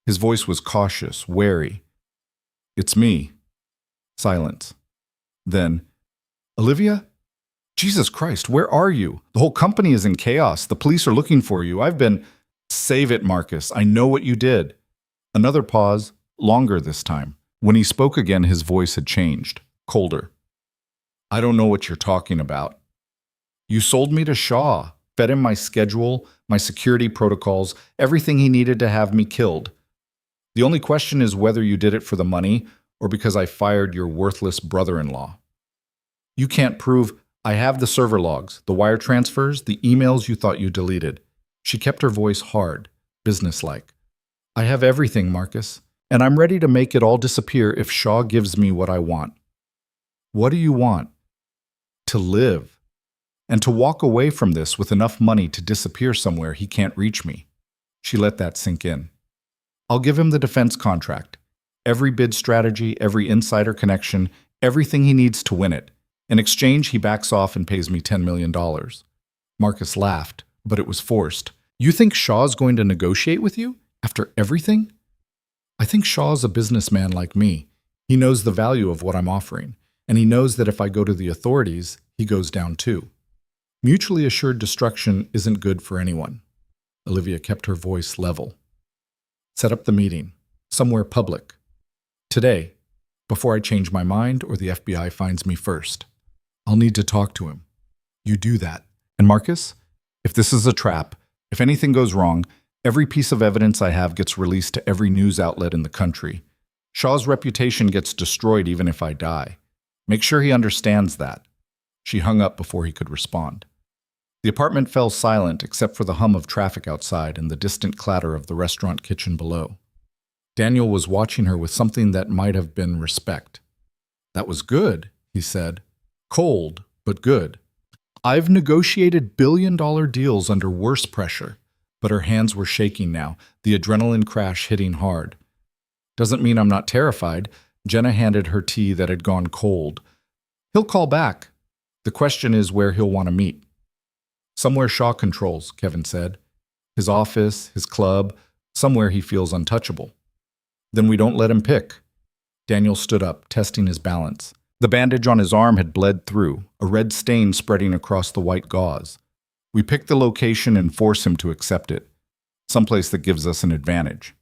His voice was cautious, wary. "It's me." Silence. Then, "Olivia? Jesus Christ, where are you? The whole company is in chaos. The police are looking for you. I've been—" "Save it, Marcus. I know what you did." Another pause, longer this time. When he spoke again, his voice had changed, colder. "I don't know what you're talking about. You sold me to Shaw, fed him my schedule, my security protocols, everything he needed to have me killed. The only question is whether you did it for the money or because I fired your worthless brother-in-law. You can't prove—" "I have the server logs, the wire transfers, the emails you thought you deleted." She kept her voice hard, businesslike. "I have everything, Marcus, and I'm ready to make it all disappear if Shaw gives me what I want." "What do you want?" "To live. And to walk away from this with enough money to disappear somewhere he can't reach me." She let that sink in. "I'll give him the defense contract. Every bid strategy, every insider connection, everything he needs to win it. In exchange, he backs off and pays me $10 million. Marcus laughed, but it was forced. "You think Shaw's going to negotiate with you? After everything?" "I think Shaw's a businessman like me. He knows the value of what I'm offering, and he knows that if I go to the authorities, he goes down too. Mutually assured destruction isn't good for anyone." Olivia kept her voice level. "Set up the meeting, somewhere public. Today, before I change my mind or the FBI finds me first. I'll need to talk to him. You do that. And Marcus, if this is a trap, if anything goes wrong, every piece of evidence I have gets released to every news outlet in the country. Shaw's reputation gets destroyed even if I die. Make sure he understands that." She hung up before he could respond. The apartment fell silent except for the hum of traffic outside and the distant clatter of the restaurant kitchen below. Daniel was watching her with something that might have been respect. "That was good," he said. "Cold, but good. I've negotiated billion-dollar deals under worse pressure." But her hands were shaking now, the adrenaline crash hitting hard. "Doesn't mean I'm not terrified." Jenna handed her tea that had gone cold. "He'll call back. The question is where he'll want to meet." "Somewhere Shaw controls," Kevin said. "His office, his club, somewhere he feels untouchable." "Then we don't let him pick." Daniel stood up, testing his balance. The bandage on his arm had bled through, a red stain spreading across the white gauze. "We pick the location and force him to accept it. Someplace that gives us an advantage."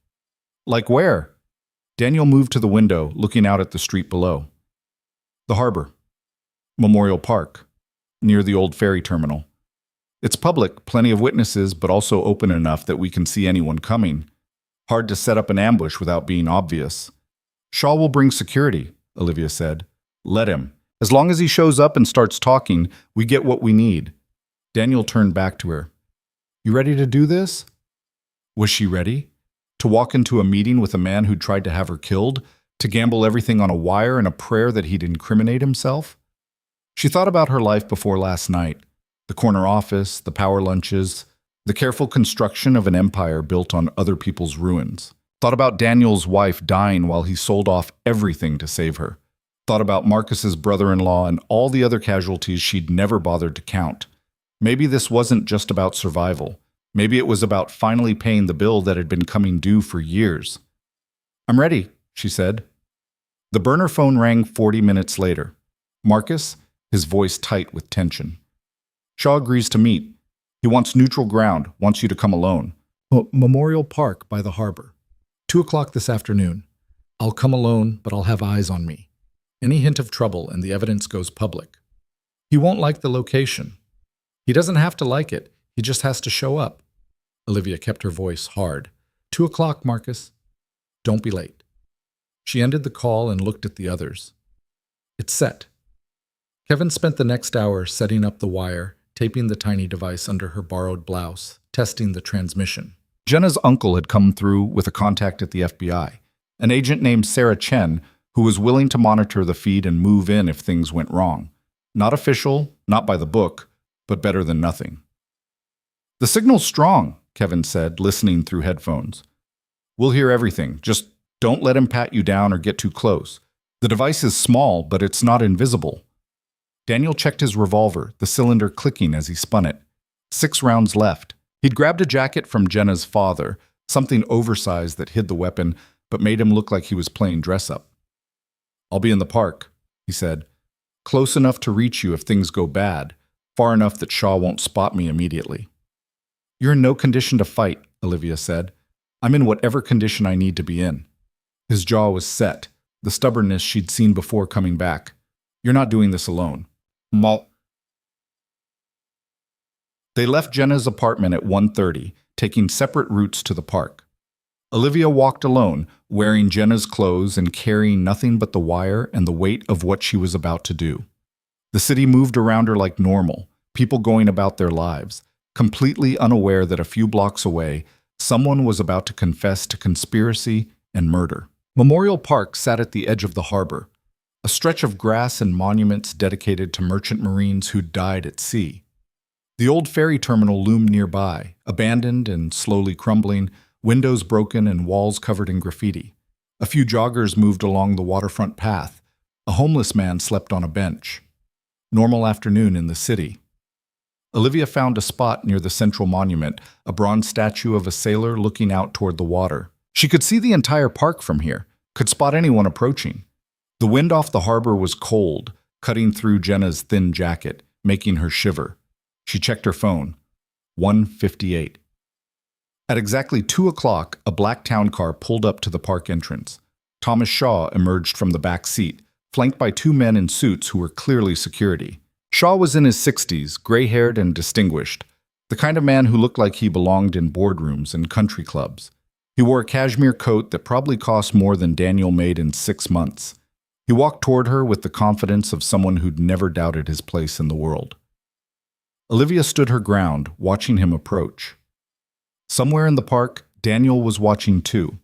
"Like where?" Daniel moved to the window, looking out at the street below. "The harbor. Memorial Park. Near the old ferry terminal. It's public, plenty of witnesses, but also open enough that we can see anyone coming. Hard to set up an ambush without being obvious." "Shaw will bring security," Olivia said. "Let him. As long as he shows up and starts talking, we get what we need." Daniel turned back to her. "You ready to do this?" Was she ready? To walk into a meeting with a man who'd tried to have her killed? To gamble everything on a wire and a prayer that he'd incriminate himself? She thought about her life before last night. The corner office, the power lunches, the careful construction of an empire built on other people's ruins. Thought about Daniel's wife dying while he sold off everything to save her. Thought about Marcus's brother-in-law and all the other casualties she'd never bothered to count. Maybe this wasn't just about survival. Maybe it was about finally paying the bill that had been coming due for years. "I'm ready," she said. The burner phone rang 40 minutes later. "Marcus?" His voice tight with tension. "Shaw agrees to meet. He wants neutral ground, wants you to come alone. Memorial Park by the harbor. 2 o'clock this afternoon. I'll come alone, but I'll have eyes on me. Any hint of trouble and the evidence goes public. He won't like the location. He doesn't have to like it. He just has to show up." Olivia kept her voice hard. 2 o'clock, Marcus. Don't be late." She ended the call and looked at the others. "It's set." Kevin spent the next hour setting up the wire, taping the tiny device under her borrowed blouse, testing the transmission. Jenna's uncle had come through with a contact at the FBI, an agent named Sarah Chen, who was willing to monitor the feed and move in if things went wrong. Not official, not by the book, but better than nothing. "The signal's strong," Kevin said, listening through headphones. "We'll hear everything. Just don't let him pat you down or get too close. The device is small, but it's not invisible." Daniel checked his revolver, the cylinder clicking as he spun it. 6 rounds left. He'd grabbed a jacket from Jenna's father, something oversized that hid the weapon, but made him look like he was playing dress-up. "I'll be in the park," he said. "Close enough to reach you if things go bad, far enough that Shaw won't spot me immediately." "You're in no condition to fight," Olivia said. "I'm in whatever condition I need to be in." His jaw was set, the stubbornness she'd seen before coming back. "You're not doing this alone." They left Jenna's apartment at 1:30, taking separate routes to the park. Olivia walked alone, wearing Jenna's clothes and carrying nothing but the wire and the weight of what she was about to do. The city moved around her like normal, people going about their lives, completely unaware that a few blocks away, someone was about to confess to conspiracy and murder. Memorial Park sat at the edge of the harbor, a stretch of grass and monuments dedicated to merchant marines who'd died at sea. The old ferry terminal loomed nearby, abandoned and slowly crumbling, windows broken and walls covered in graffiti. A few joggers moved along the waterfront path. A homeless man slept on a bench. Normal afternoon in the city. Olivia found a spot near the central monument, a bronze statue of a sailor looking out toward the water. She could see the entire park from here, could spot anyone approaching. The wind off the harbor was cold, cutting through Jenna's thin jacket, making her shiver. She checked her phone. 1:58. At exactly 2 o'clock, a black town car pulled up to the park entrance. Thomas Shaw emerged from the back seat, flanked by 2 men in suits who were clearly security. Shaw was in his 60s, gray-haired and distinguished, the kind of man who looked like he belonged in boardrooms and country clubs. He wore a cashmere coat that probably cost more than Daniel made in 6 months. He walked toward her with the confidence of someone who'd never doubted his place in the world. Olivia stood her ground, watching him approach. Somewhere in the park, Daniel was watching too.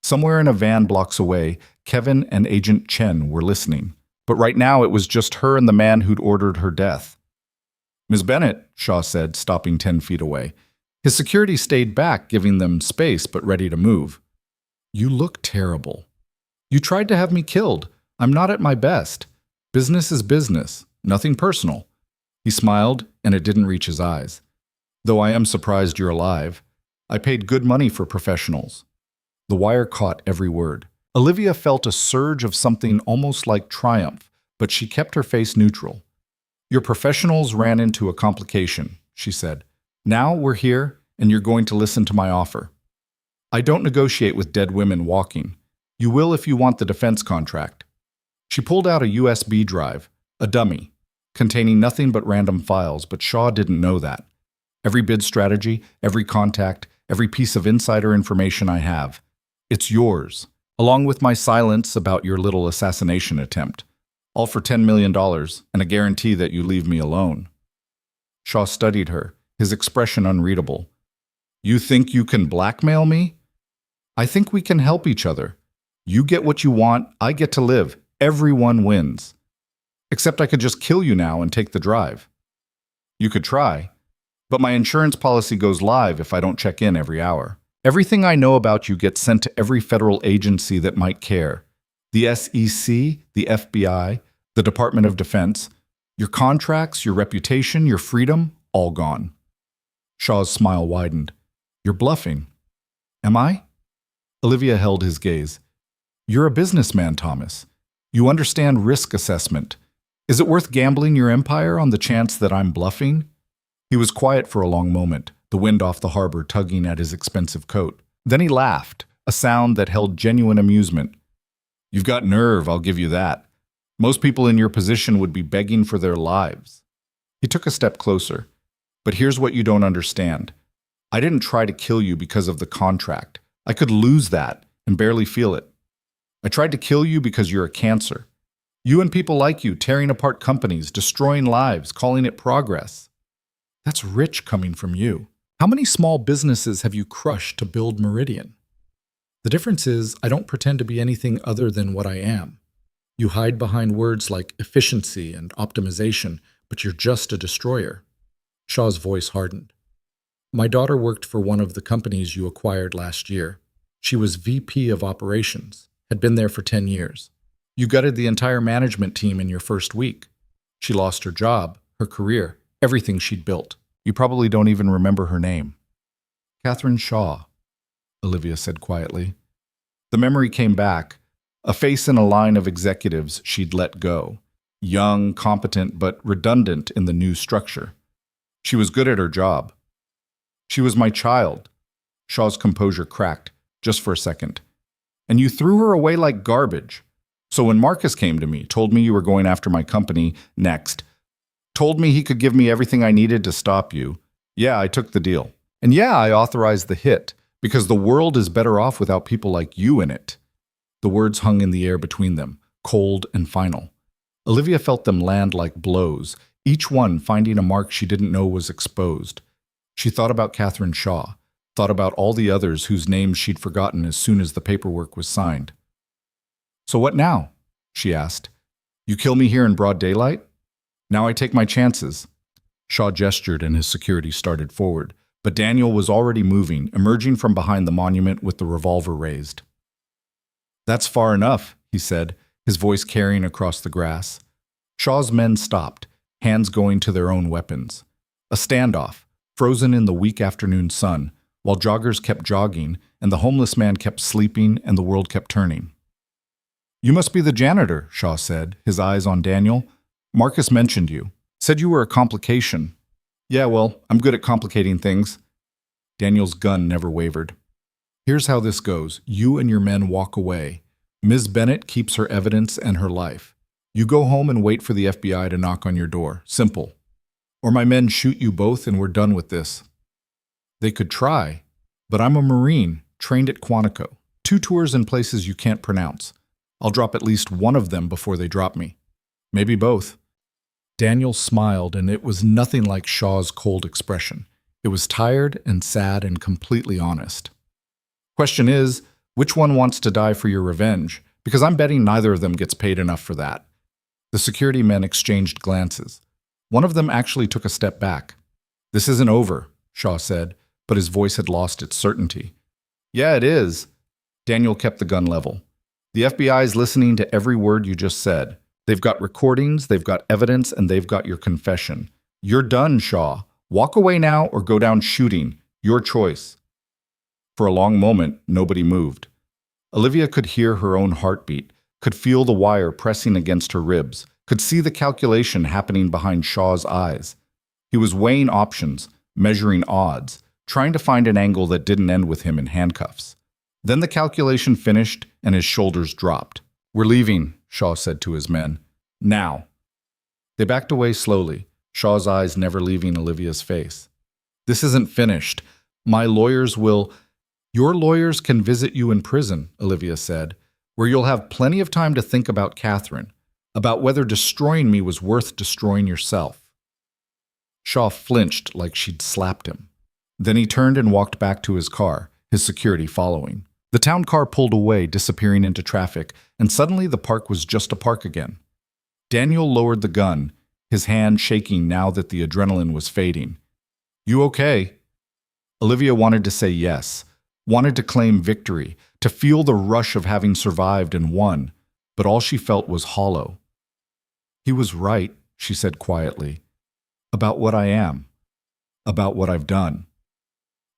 Somewhere in a van blocks away, Kevin and Agent Chen were listening. But right now it was just her and the man who'd ordered her death. "Miss Bennett," Shaw said, stopping 10 feet away. His security stayed back, giving them space but ready to move. "You look terrible. You tried to have me killed. I'm not at my best. Business is business, nothing personal." He smiled, and it didn't reach his eyes. "Though I am surprised you're alive. I paid good money for professionals." The wire caught every word. Olivia felt a surge of something almost like triumph, but she kept her face neutral. "Your professionals ran into a complication," she said. "Now we're here, and you're going to listen to my offer. I don't negotiate with dead women walking. You will if you want the defense contract." She pulled out a USB drive, a dummy, containing nothing but random files, but Shaw didn't know that. "Every bid strategy, every contact, every piece of insider information I have. It's yours, along with my silence about your little assassination attempt. All for $10 million and a guarantee that you leave me alone." Shaw studied her, his expression unreadable. "You think you can blackmail me? I think we can help each other. You get what you want, I get to live. Everyone wins. Except I could just kill you now and take the drive." "You could try, but my insurance policy goes live if I don't check in every hour. Everything I know about you gets sent to every federal agency that might care. The SEC, the FBI, the Department of Defense. Your contracts, your reputation, your freedom, all gone." Shaw's smile widened. "You're bluffing." "Am I?" Olivia held his gaze. "You're a businessman, Thomas. You understand risk assessment. Is it worth gambling your empire on the chance that I'm bluffing?" He was quiet for a long moment, the wind off the harbor tugging at his expensive coat. Then he laughed, a sound that held genuine amusement. "You've got nerve, I'll give you that. Most people in your position would be begging for their lives." He took a step closer. "But here's what you don't understand. I didn't try to kill you because of the contract. I could lose that and barely feel it. I tried to kill you because you're a cancer. You and people like you tearing apart companies, destroying lives, calling it progress. That's rich coming from you. How many small businesses have you crushed to build Meridian? The difference is I don't pretend to be anything other than what I am. You hide behind words like efficiency and optimization, but you're just a destroyer. Shaw's voice hardened. My daughter worked for one of the companies you acquired last year. She was VP of operations, had been there for 10 years. You gutted the entire management team in your first week. She lost her job, her career, everything she'd built. You probably don't even remember her name. Catherine Shaw, Olivia said quietly. The memory came back, a face in a line of executives she'd let go, young, competent, but redundant in the new structure. She was good at her job. She was my child. Shaw's composure cracked, just for a second. And you threw her away like garbage. So when Marcus came to me, told me you were going after my company next, told me he could give me everything I needed to stop you, yeah, I took the deal. And yeah, I authorized the hit, because the world is better off without people like you in it. The words hung in the air between them, cold and final. Olivia felt them land like blows, each one finding a mark she didn't know was exposed. She thought about Catherine Shaw, thought about all the others whose names she'd forgotten as soon as the paperwork was signed. So what now? She asked. You kill me here in broad daylight? Now I take my chances. Shaw gestured and his security started forward, but Daniel was already moving, emerging from behind the monument with the revolver raised. That's far enough, he said, his voice carrying across the grass. Shaw's men stopped, hands going to their own weapons. A standoff, frozen in the weak afternoon sun, while joggers kept jogging and the homeless man kept sleeping and the world kept turning. You must be the janitor, Shaw said, his eyes on Daniel. Marcus mentioned you. Said you were a complication. Yeah, well, I'm good at complicating things. Daniel's gun never wavered. Here's how this goes. You and your men walk away. Ms. Bennett keeps her evidence and her life. You go home and wait for the FBI to knock on your door. Simple. Or my men shoot you both and we're done with this. They could try, but I'm a Marine, trained at Quantico. 2 tours in places you can't pronounce. I'll drop at least one of them before they drop me. Maybe both. Daniel smiled, and it was nothing like Shaw's cold expression. It was tired and sad and completely honest. Question is, which one wants to die for your revenge? Because I'm betting neither of them gets paid enough for that. The security men exchanged glances. One of them actually took a step back. This isn't over, Shaw said, but his voice had lost its certainty. Yeah, it is. Daniel kept the gun level. The FBI's listening to every word you just said. They've got recordings, they've got evidence, and they've got your confession. You're done, Shaw. Walk away now or go down shooting. Your choice. For a long moment, nobody moved. Olivia could hear her own heartbeat, could feel the wire pressing against her ribs, could see the calculation happening behind Shaw's eyes. He was weighing options, measuring odds, trying to find an angle that didn't end with him in handcuffs. Then the calculation finished and his shoulders dropped. We're leaving, Shaw said to his men. Now. They backed away slowly, Shaw's eyes never leaving Olivia's face. This isn't finished. My lawyers will... Your lawyers can visit you in prison, Olivia said, where you'll have plenty of time to think about Catherine, about whether destroying me was worth destroying yourself. Shaw flinched like she'd slapped him. Then he turned and walked back to his car, his security following. The town car pulled away, disappearing into traffic, and suddenly the park was just a park again. Daniel lowered the gun, his hand shaking now that the adrenaline was fading. You okay? Olivia wanted to say yes, wanted to claim victory, to feel the rush of having survived and won, but all she felt was hollow. He was right, she said quietly, about what I am, about what I've done.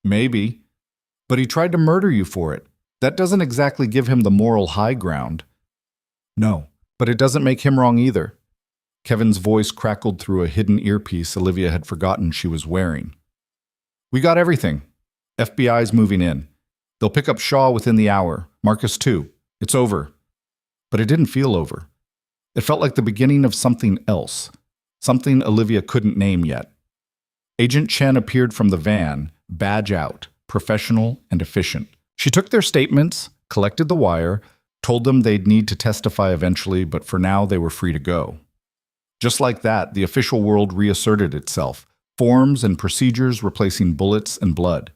Maybe, but he tried to murder you for it. That doesn't exactly give him the moral high ground. No, but it doesn't make him wrong either. Kevin's voice crackled through a hidden earpiece Olivia had forgotten she was wearing. We got everything. FBI's moving in. They'll pick up Shaw within the hour. Marcus too. It's over. But it didn't feel over. It felt like the beginning of something else. Something Olivia couldn't name yet. Agent Chen appeared from the van, badge out, professional and efficient. She took their statements, collected the wire, told them they'd need to testify eventually, but for now they were free to go. Just like that, the official world reasserted itself, forms and procedures replacing bullets and blood.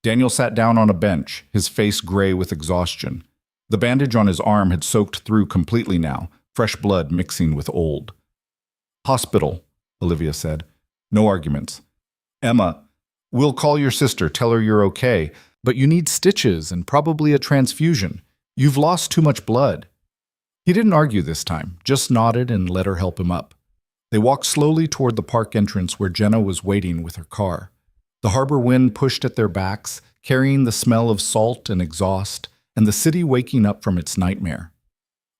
Daniel sat down on a bench, his face gray with exhaustion. The bandage on his arm had soaked through completely now, fresh blood mixing with old. Hospital, Olivia said. No arguments. Emma, we'll call your sister, tell her you're okay, but you need stitches and probably a transfusion. You've lost too much blood. He didn't argue this time, just nodded and let her help him up. They walked slowly toward the park entrance where Jenna was waiting with her car. The harbor wind pushed at their backs, carrying the smell of salt and exhaust, and the city waking up from its nightmare.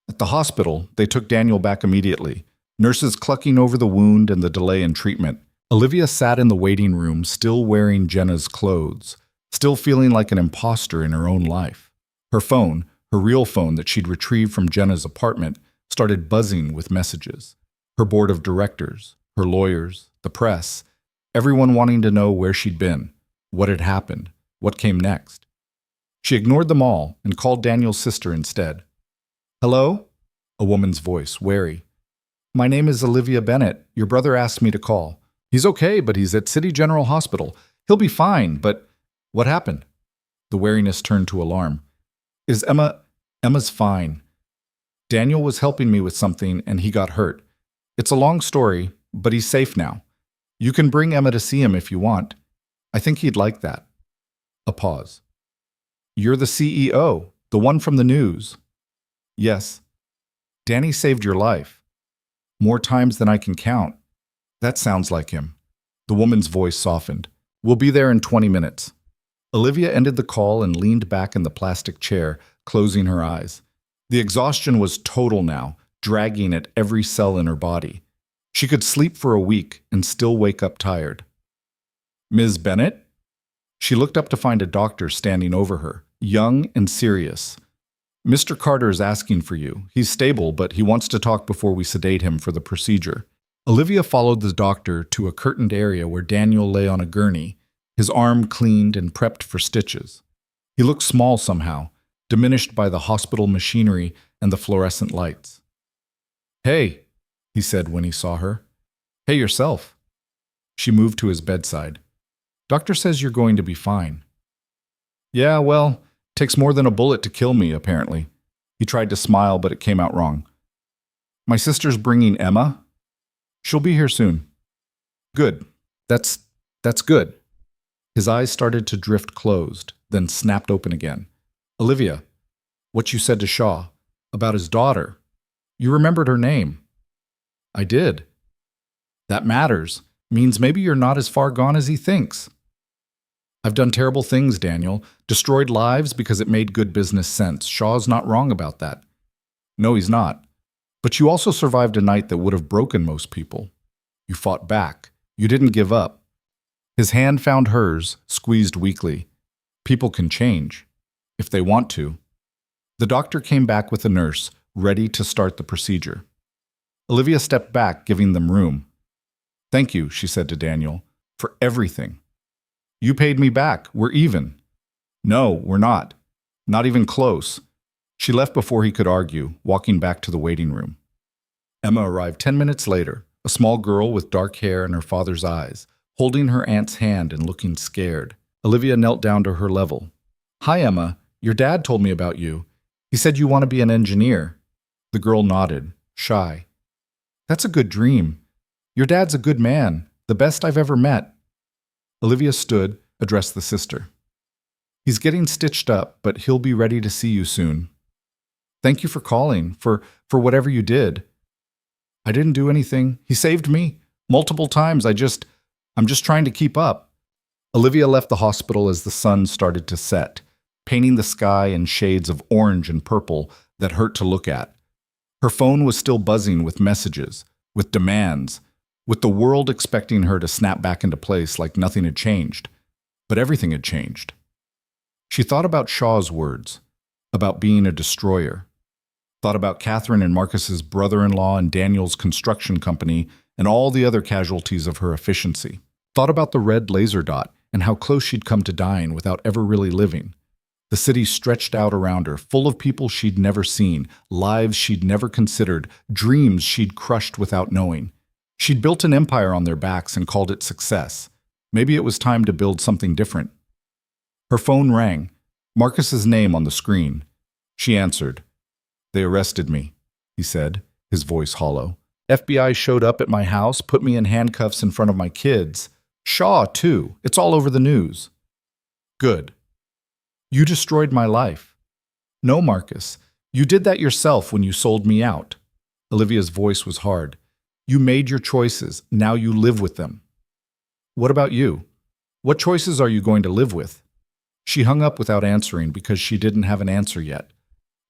At the hospital, they took Daniel back immediately, nurses clucking over the wound and the delay in treatment. Olivia sat in the waiting room, still wearing Jenna's clothes, still feeling like an imposter in her own life. Her phone, her real phone that she'd retrieved from Jenna's apartment, started buzzing with messages. Her board of directors, her lawyers, the press, everyone wanting to know where she'd been, what had happened, what came next. She ignored them all and called Daniel's sister instead. Hello? A woman's voice, wary. My name is Olivia Bennett. Your brother asked me to call. He's okay, but he's at City General Hospital. He'll be fine, but what happened? The wariness turned to alarm. Is Emma's fine. Daniel was helping me with something and he got hurt. It's a long story, but he's safe now. You can bring Emma to see him if you want. I think he'd like that. A pause. You're the CEO, the one from the news. Yes. Danny saved your life. More times than I can count. That sounds like him. The woman's voice softened. We'll be there in 20 minutes. Olivia ended the call and leaned back in the plastic chair, closing her eyes. The exhaustion was total now, dragging at every cell in her body. She could sleep for a week and still wake up tired. Ms. Bennett? She looked up to find a doctor standing over her, young and serious. Mr. Carter is asking for you. He's stable, but he wants to talk before we sedate him for the procedure. Olivia followed the doctor to a curtained area where Daniel lay on a gurney, his arm cleaned and prepped for stitches. He looked small somehow, diminished by the hospital machinery and the fluorescent lights. Hey, he said when he saw her. Hey yourself. She moved to his bedside. Doctor says you're going to be fine. Yeah, well, takes more than a bullet to kill me, apparently. He tried to smile, but it came out wrong. My sister's bringing Emma? She'll be here soon. Good. That's good. His eyes started to drift closed, then snapped open again. Olivia, what you said to Shaw about his daughter. You remembered her name. I did. That matters. Means maybe you're not as far gone as he thinks. I've done terrible things, Daniel. Destroyed lives because it made good business sense. Shaw's not wrong about that. No, he's not. But you also survived a night that would have broken most people. You fought back. You didn't give up. His hand found hers, squeezed weakly. People can change, if they want to. The doctor came back with a nurse, ready to start the procedure. Olivia stepped back, giving them room. Thank you, she said to Daniel, for everything. You paid me back. We're even. No, we're not. Not even close. She left before he could argue, walking back to the waiting room. Emma arrived 10 minutes later, a small girl with dark hair and her father's eyes, holding her aunt's hand and looking scared. Olivia knelt down to her level. Hi, Emma. Your dad told me about you. He said you want to be an engineer. The girl nodded, shy. That's a good dream. Your dad's a good man, the best I've ever met. Olivia stood, addressed the sister. He's getting stitched up, but he'll be ready to see you soon. Thank you for calling, for whatever you did. I didn't do anything. He saved me multiple times. I'm just trying to keep up. Olivia left the hospital as the sun started to set, painting the sky in shades of orange and purple that hurt to look at. Her phone was still buzzing with messages, with demands, with the world expecting her to snap back into place like nothing had changed. But everything had changed. She thought about Shaw's words, about being a destroyer. Thought about Catherine and Marcus's brother-in-law and Daniel's construction company and all the other casualties of her efficiency. Thought about the red laser dot and how close she'd come to dying without ever really living. The city stretched out around her, full of people she'd never seen, lives she'd never considered, dreams she'd crushed without knowing. She'd built an empire on their backs and called it success. Maybe it was time to build something different. Her phone rang, Marcus's name on the screen. She answered. They arrested me, he said, his voice hollow. FBI showed up at my house, put me in handcuffs in front of my kids. Shaw, too. It's all over the news. Good. You destroyed my life. No, Marcus. You did that yourself when you sold me out. Olivia's voice was hard. You made your choices. Now you live with them. What about you? What choices are you going to live with? She hung up without answering because she didn't have an answer yet.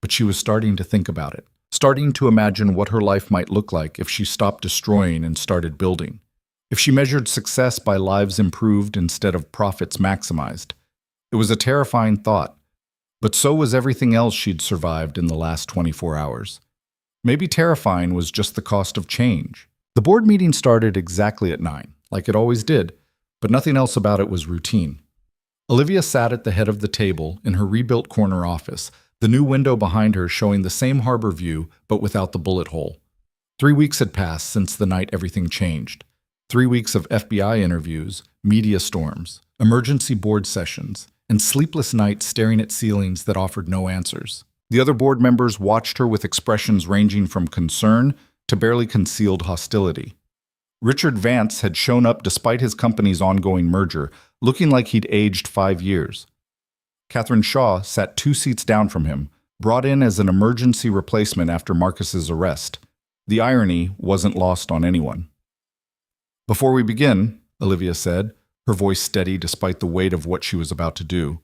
But she was starting to think about it, starting to imagine what her life might look like if she stopped destroying and started building. If she measured success by lives improved instead of profits maximized. It was a terrifying thought, but so was everything else she'd survived in the last 24 hours. Maybe terrifying was just the cost of change. The board meeting started exactly at 9, like it always did, but nothing else about it was routine. Olivia sat at the head of the table in her rebuilt corner office, the new window behind her showing the same harbor view but without the bullet hole. 3 weeks had passed since the night everything changed. 3 weeks of FBI interviews, media storms, emergency board sessions, and sleepless nights staring at ceilings that offered no answers. The other board members watched her with expressions ranging from concern to barely concealed hostility. Richard Vance had shown up despite his company's ongoing merger, looking like he'd aged 5 years. Catherine Shaw sat 2 seats down from him, brought in as an emergency replacement after Marcus's arrest. The irony wasn't lost on anyone. Before we begin, Olivia said, her voice steady despite the weight of what she was about to do,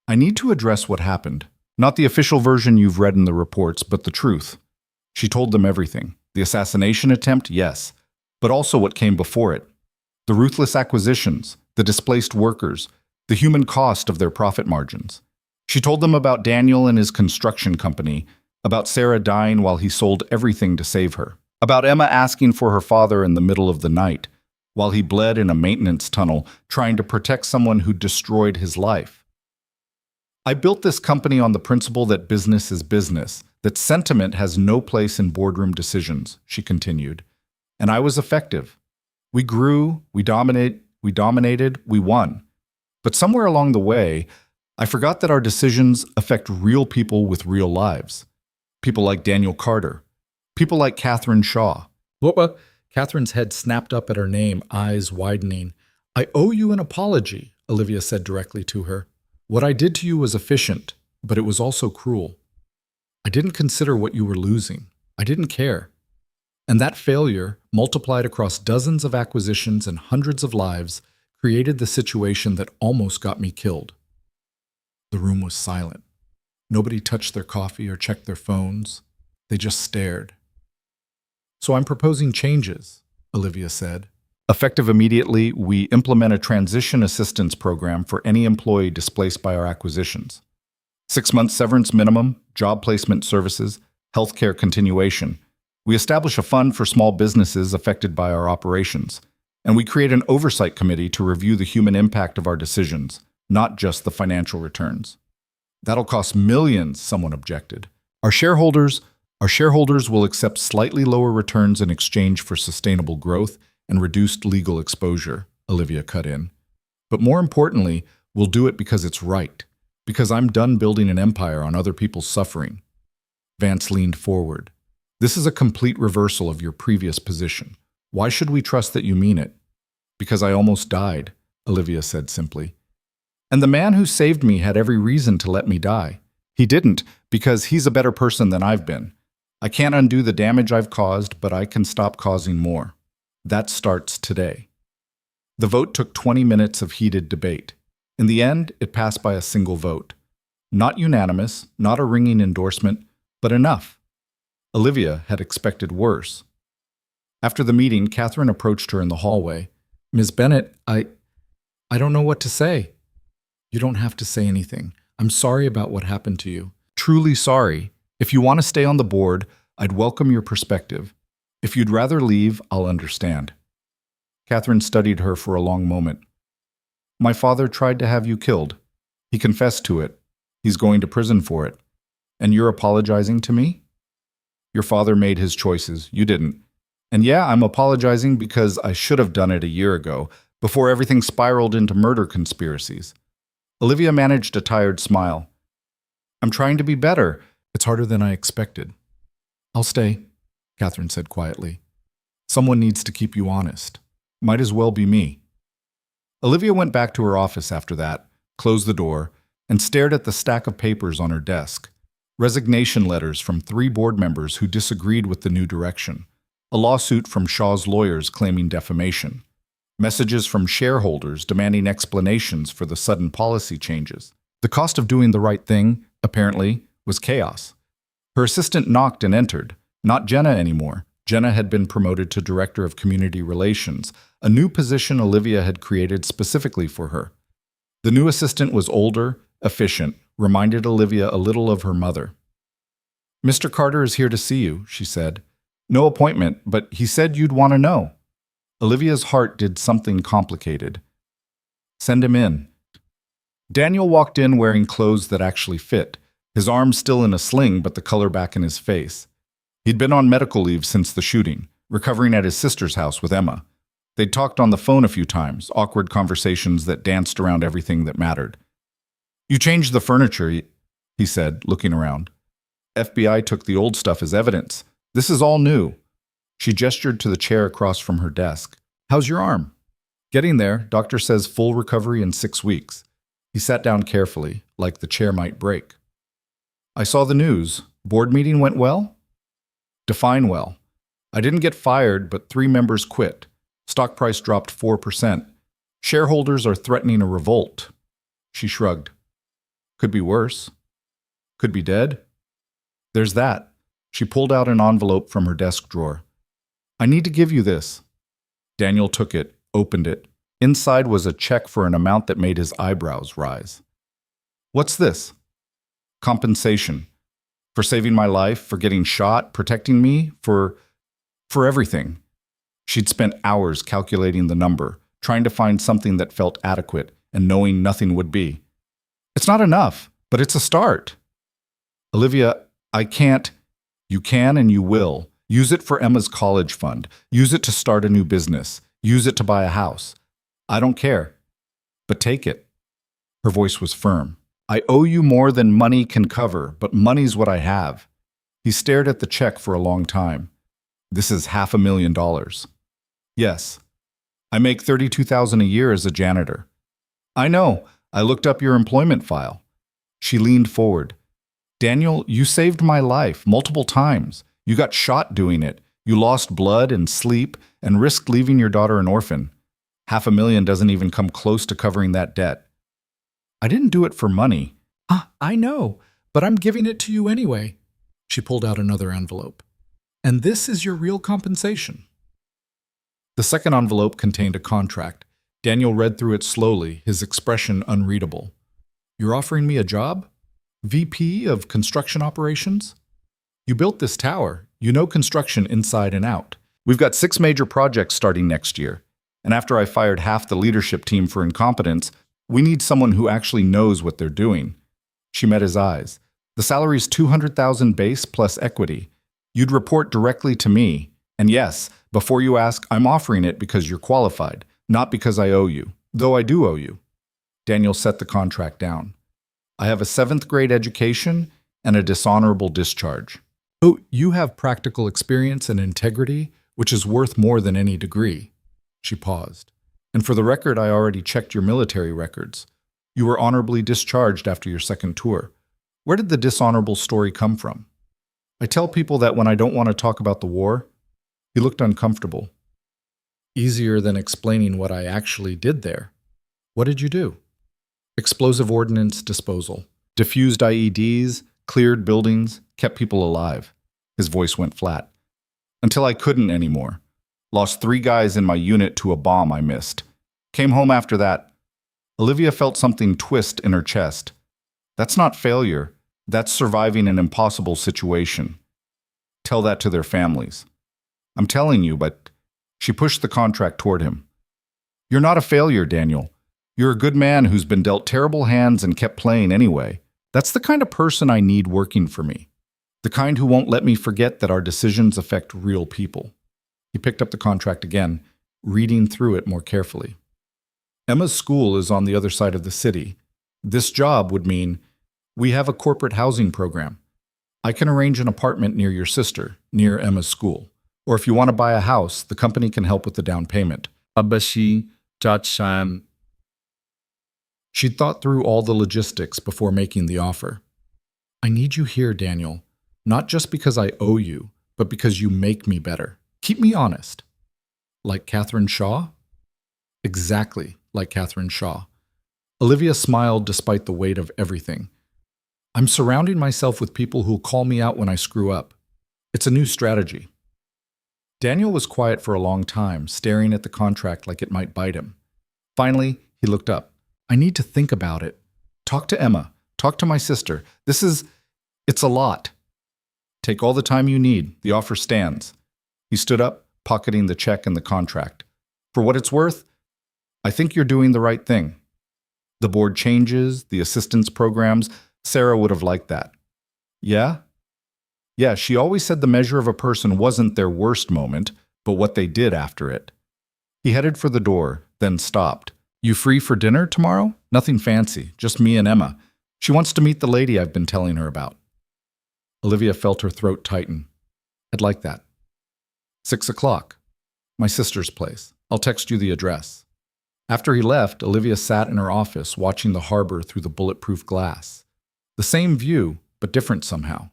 I need to address what happened. Not the official version you've read in the reports, but the truth. She told them everything. The assassination attempt, yes, but also what came before it. The ruthless acquisitions, the displaced workers, the human cost of their profit margins. She told them about Daniel and his construction company, about Sarah dying while he sold everything to save her, about Emma asking for her father in the middle of the night, while he bled in a maintenance tunnel trying to protect someone who destroyed his life. I built this company on the principle that business is business, that sentiment has no place in boardroom decisions, she continued. And I was effective. We grew, we dominated, we won. But somewhere along the way, I forgot that our decisions affect real people with real lives. People like Daniel Carter. People like Catherine Shaw. What? Catherine's head snapped up at her name, eyes widening. I owe you an apology, Olivia said directly to her. What I did to you was efficient, but it was also cruel. I didn't consider what you were losing. I didn't care. And that failure, multiplied across dozens of acquisitions and hundreds of lives, created the situation that almost got me killed. The room was silent. Nobody touched their coffee or checked their phones. They just stared. So I'm proposing changes, Olivia said. Effective immediately, we implement a transition assistance program for any employee displaced by our acquisitions. 6 months severance minimum, job placement services, healthcare continuation. We establish a fund for small businesses affected by our operations. And we create an oversight committee to review the human impact of our decisions, not just the financial returns. That'll cost millions, someone objected. Our shareholders will accept slightly lower returns in exchange for sustainable growth and reduced legal exposure, Olivia cut in. But more importantly, we'll do it because it's right, because I'm done building an empire on other people's suffering. Vance leaned forward. This is a complete reversal of your previous position. Why should we trust that you mean it? Because I almost died, Olivia said simply. And the man who saved me had every reason to let me die. He didn't, because he's a better person than I've been. I can't undo the damage I've caused, but I can stop causing more. That starts today. The vote took 20 minutes of heated debate. In the end, it passed by a single vote. Not unanimous, not a ringing endorsement, but enough. Olivia had expected worse. After the meeting, Catherine approached her in the hallway. Ms. Bennett, I don't know what to say. You don't have to say anything. I'm sorry about what happened to you. Truly sorry. If you want to stay on the board, I'd welcome your perspective. If you'd rather leave, I'll understand. Catherine studied her for a long moment. My father tried to have you killed. He confessed to it. He's going to prison for it. And you're apologizing to me? Your father made his choices. You didn't. And yeah, I'm apologizing because I should have done it a year ago, before everything spiraled into murder conspiracies. Olivia managed a tired smile. I'm trying to be better. It's harder than I expected. I'll stay. Catherine said quietly. Someone needs to keep you honest. Might as well be me. Olivia went back to her office after that, closed the door, and stared at the stack of papers on her desk. Resignation letters from 3 board members who disagreed with the new direction. A lawsuit from Shaw's lawyers claiming defamation. Messages from shareholders demanding explanations for the sudden policy changes. The cost of doing the right thing, apparently, was chaos. Her assistant knocked and entered. Not Jenna anymore. Jenna had been promoted to Director of Community Relations, a new position Olivia had created specifically for her. The new assistant was older, efficient, reminded Olivia a little of her mother. "Mr. Carter is here to see you," she said. "No appointment, but he said you'd want to know." Olivia's heart did something complicated. "Send him in." Daniel walked in wearing clothes that actually fit, his arms still in a sling but the color back in his face. He'd been on medical leave since the shooting, recovering at his sister's house with Emma. They'd talked on the phone a few times, awkward conversations that danced around everything that mattered. "You changed the furniture," he said, looking around. "FBI took the old stuff as evidence. This is all new." She gestured to the chair across from her desk. "How's your arm?" "Getting there. Doctor says full recovery in 6 weeks." He sat down carefully, like the chair might break. "I saw the news. Board meeting went well?" "Define well. I didn't get fired, but 3 members quit. Stock price dropped 4%. Shareholders are threatening a revolt." She shrugged. "Could be worse. Could be dead." "There's that." She pulled out an envelope from her desk drawer. "I need to give you this." Daniel took it, opened it. Inside was a check for an amount that made his eyebrows rise. "What's this?" "Compensation. For saving my life, for getting shot, protecting me, for everything." She'd spent hours calculating the number, trying to find something that felt adequate, and knowing nothing would be. "It's not enough, but it's a start." "Olivia, I can't." "You can and you will. Use it for Emma's college fund. Use it to start a new business. Use it to buy a house. I don't care. But take it." Her voice was firm. "I owe you more than money can cover, but money's what I have." He stared at the check for a long time. "This is $500,000. "Yes. I make $32,000 a year as a janitor." "I know. I looked up your employment file." She leaned forward. "Daniel, you saved my life multiple times. You got shot doing it. You lost blood and sleep and risked leaving your daughter an orphan. $500,000 doesn't even come close to covering that debt." "I didn't do it for money." I know, but I'm giving it to you anyway." She pulled out another envelope. "And this is your real compensation." The second envelope contained a contract. Daniel read through it slowly, his expression unreadable. "You're offering me a job? VP of Construction Operations? You built this tower. You know construction inside and out. We've got 6 major projects starting next year. And after I fired half the leadership team for incompetence, we need someone who actually knows what they're doing." She met his eyes. "The salary's $200,000 base plus equity. You'd report directly to me. And yes, before you ask, I'm offering it because you're qualified, not because I owe you, though I do owe you." Daniel set the contract down. "I have a 7th grade education and a dishonorable discharge." "Oh, you have practical experience and integrity, which is worth more than any degree." She paused. "And for the record, I already checked your military records. You were honorably discharged after your 2nd tour. Where did the dishonorable story come from?" "I tell people that when I don't want to talk about the war." He looked uncomfortable. "Easier than explaining what I actually did there." "What did you do?" "Explosive ordnance disposal. Diffused IEDs, cleared buildings, kept people alive." His voice went flat. "Until I couldn't anymore. Lost 3 guys in my unit to a bomb I missed. Came home after that." Olivia felt something twist in her chest. "That's not failure. That's surviving an impossible situation. Tell that to their families." "I'm telling you, but..." She pushed the contract toward him. "You're not a failure, Daniel. You're a good man who's been dealt terrible hands and kept playing anyway. That's the kind of person I need working for me. The kind who won't let me forget that our decisions affect real people." He picked up the contract again, reading through it more carefully. "Emma's school is on the other side of the city. This job would mean we have a corporate housing program. I can arrange an apartment near your sister, near Emma's school. Or if you want to buy a house, the company can help with the down payment. Abashi Jacham. She'd thought through all the logistics before making the offer. I need you here, Daniel, not just because I owe you, but because you make me better. Keep me honest. Like Catherine Shaw? Exactly like Catherine Shaw. Olivia smiled despite the weight of everything. I'm surrounding myself with people who'll call me out when I screw up. It's a new strategy. Daniel was quiet for a long time, staring at the contract like it might bite him. Finally, he looked up. I need to think about it. Talk to Emma. Talk to my sister. It's a lot. Take all the time you need. The offer stands. He stood up, pocketing the check and the contract. For what it's worth, I think you're doing the right thing. The board changes, the assistance programs, Sarah would have liked that. Yeah? Yeah, she always said the measure of a person wasn't their worst moment, but what they did after it. He headed for the door, then stopped. You free for dinner tomorrow? Nothing fancy, just me and Emma. She wants to meet the lady I've been telling her about. Olivia felt her throat tighten. I'd like that. 6 o'clock. My sister's place. I'll text you the address. After he left, Olivia sat in her office watching the harbor through the bulletproof glass. The same view, but different somehow.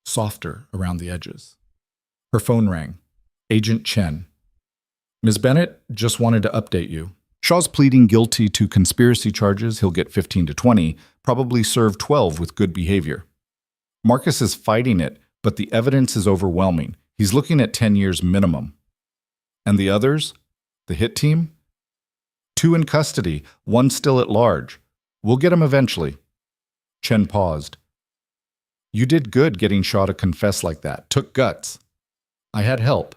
Softer around the edges. Her phone rang. Agent Chen. Ms. Bennett, just wanted to update you. Shaw's pleading guilty to conspiracy charges. He'll get 15 to 20, probably serve 12 with good behavior. Marcus is fighting it, but the evidence is overwhelming. He's looking at 10 years minimum. And the others? The hit team? 2 in custody, 1 still at large. We'll get him eventually. Chen paused. You did good getting Shaw to confess like that. Took guts. I had help.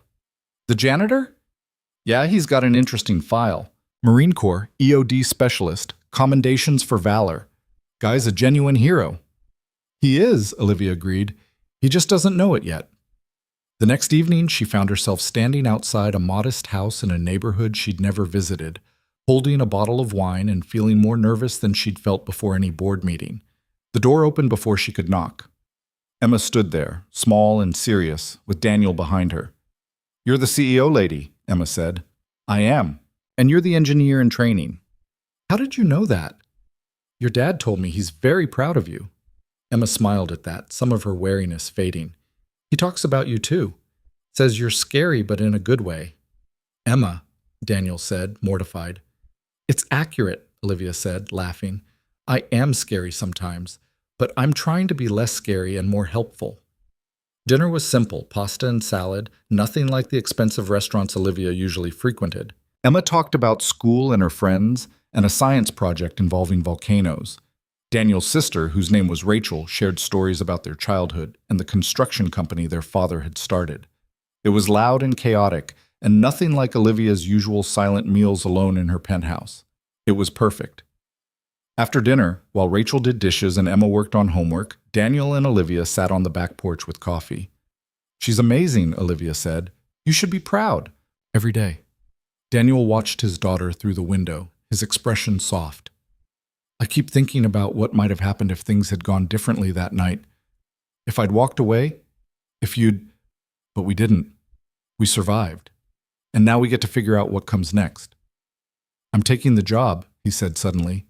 The janitor? Yeah, he's got an interesting file. Marine Corps, EOD specialist, commendations for valor. Guy's a genuine hero. He is, Olivia agreed. He just doesn't know it yet. The next evening, she found herself standing outside a modest house in a neighborhood she'd never visited, holding a bottle of wine and feeling more nervous than she'd felt before any board meeting. The door opened before she could knock. Emma stood there, small and serious, with Daniel behind her. You're the CEO lady, Emma said. I am. And you're the engineer in training. How did you know that? Your dad told me he's very proud of you. Emma smiled at that, some of her wariness fading. He talks about you too. Says you're scary, but in a good way. Emma, Daniel said, mortified. It's accurate, Olivia said, laughing. I am scary sometimes, but I'm trying to be less scary and more helpful. Dinner was simple, pasta and salad, nothing like the expensive restaurants Olivia usually frequented. Emma talked about school and her friends, and a science project involving volcanoes. Daniel's sister, whose name was Rachel, shared stories about their childhood and the construction company their father had started. It was loud and chaotic, and nothing like Olivia's usual silent meals alone in her penthouse. It was perfect. After dinner, while Rachel did dishes and Emma worked on homework, Daniel and Olivia sat on the back porch with coffee. She's amazing, Olivia said. You should be proud. Every day. Daniel watched his daughter through the window, his expression soft. I keep thinking about what might have happened if things had gone differently that night. If I'd walked away, but we didn't. We survived. And now we get to figure out what comes next. I'm taking the job, he said suddenly.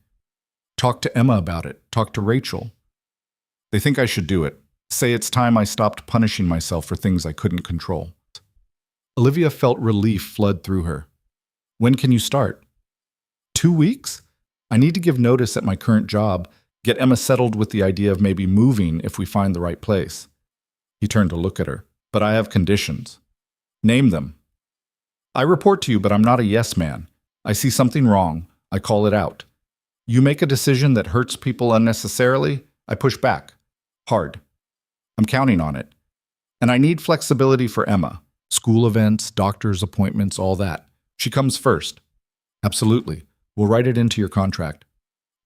Talk to Emma about it. Talk to Rachel. They think I should do it. Say it's time I stopped punishing myself for things I couldn't control. Olivia felt relief flood through her. When can you start? 2 weeks? I need to give notice at my current job, get Emma settled with the idea of maybe moving if we find the right place. He turned to look at her. But I have conditions. Name them. I report to you, but I'm not a yes man. I see something wrong. I call it out. You make a decision that hurts people unnecessarily, I push back. Hard. I'm counting on it. And I need flexibility for Emma. School events, doctor's appointments, all that. She comes first. Absolutely. We'll write it into your contract.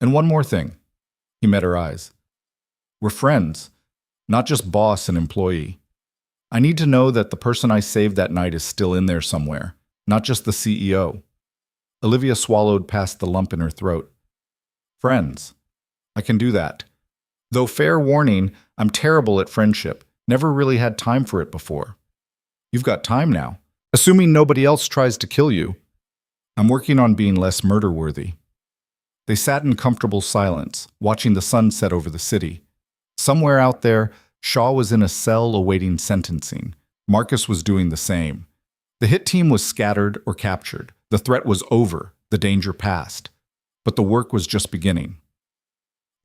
And one more thing. He met her eyes. We're friends, not just boss and employee. I need to know that the person I saved that night is still in there somewhere, not just the CEO. Olivia swallowed past the lump in her throat. Friends. I can do that. Though fair warning, I'm terrible at friendship. Never really had time for it before. You've got time now. Assuming nobody else tries to kill you. I'm working on being less murder-worthy. They sat in comfortable silence, watching the sun set over the city. Somewhere out there, Shaw was in a cell awaiting sentencing. Marcus was doing the same. The hit team was scattered or captured. The threat was over, the danger past. But the work was just beginning.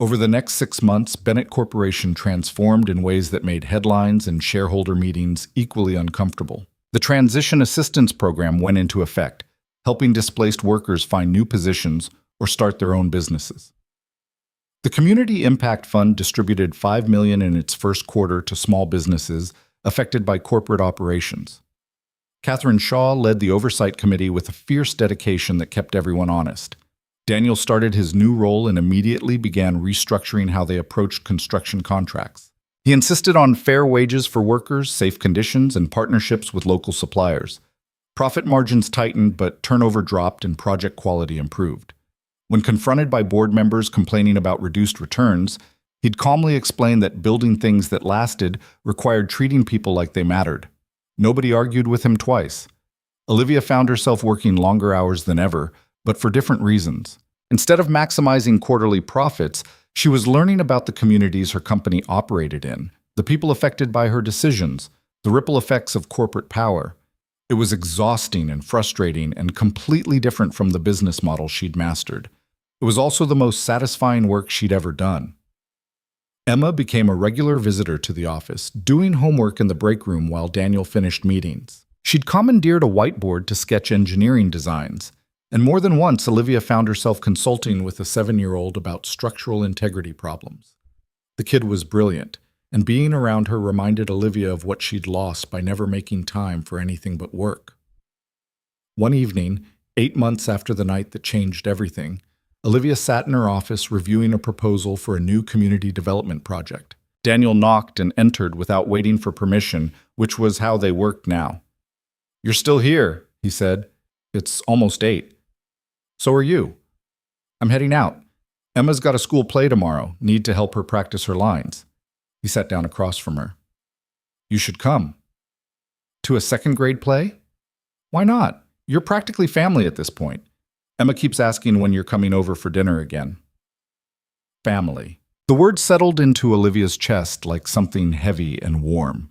Over the next 6 months, Bennett Corporation transformed in ways that made headlines and shareholder meetings equally uncomfortable. The Transition Assistance Program went into effect, helping displaced workers find new positions or start their own businesses. The Community Impact Fund distributed $5 million in its first quarter to small businesses affected by corporate operations. Catherine Shaw led the Oversight Committee with a fierce dedication that kept everyone honest. Daniel started his new role and immediately began restructuring how they approached construction contracts. He insisted on fair wages for workers, safe conditions, and partnerships with local suppliers. Profit margins tightened, but turnover dropped and project quality improved. When confronted by board members complaining about reduced returns, he'd calmly explain that building things that lasted required treating people like they mattered. Nobody argued with him twice. Olivia found herself working longer hours than ever, but for different reasons. Instead of maximizing quarterly profits, she was learning about the communities her company operated in, the people affected by her decisions, the ripple effects of corporate power. It was exhausting and frustrating and completely different from the business model she'd mastered. It was also the most satisfying work she'd ever done. Emma became a regular visitor to the office, doing homework in the break room while Daniel finished meetings. She'd commandeered a whiteboard to sketch engineering designs, and more than once Olivia found herself consulting with a 7-year-old about structural integrity problems. The kid was brilliant, and being around her reminded Olivia of what she'd lost by never making time for anything but work. One evening, 8 months after the night that changed everything, Olivia sat in her office reviewing a proposal for a new community development project. Daniel knocked and entered without waiting for permission, which was how they worked now. "You're still here," he said. "It's almost 8. So are you." "I'm heading out. Emma's got a school play tomorrow. Need to help her practice her lines." He sat down across from her. "You should come." "To a second-grade play?" "Why not? You're practically family at this point. Emma keeps asking when you're coming over for dinner again." Family. The word settled into Olivia's chest like something heavy and warm.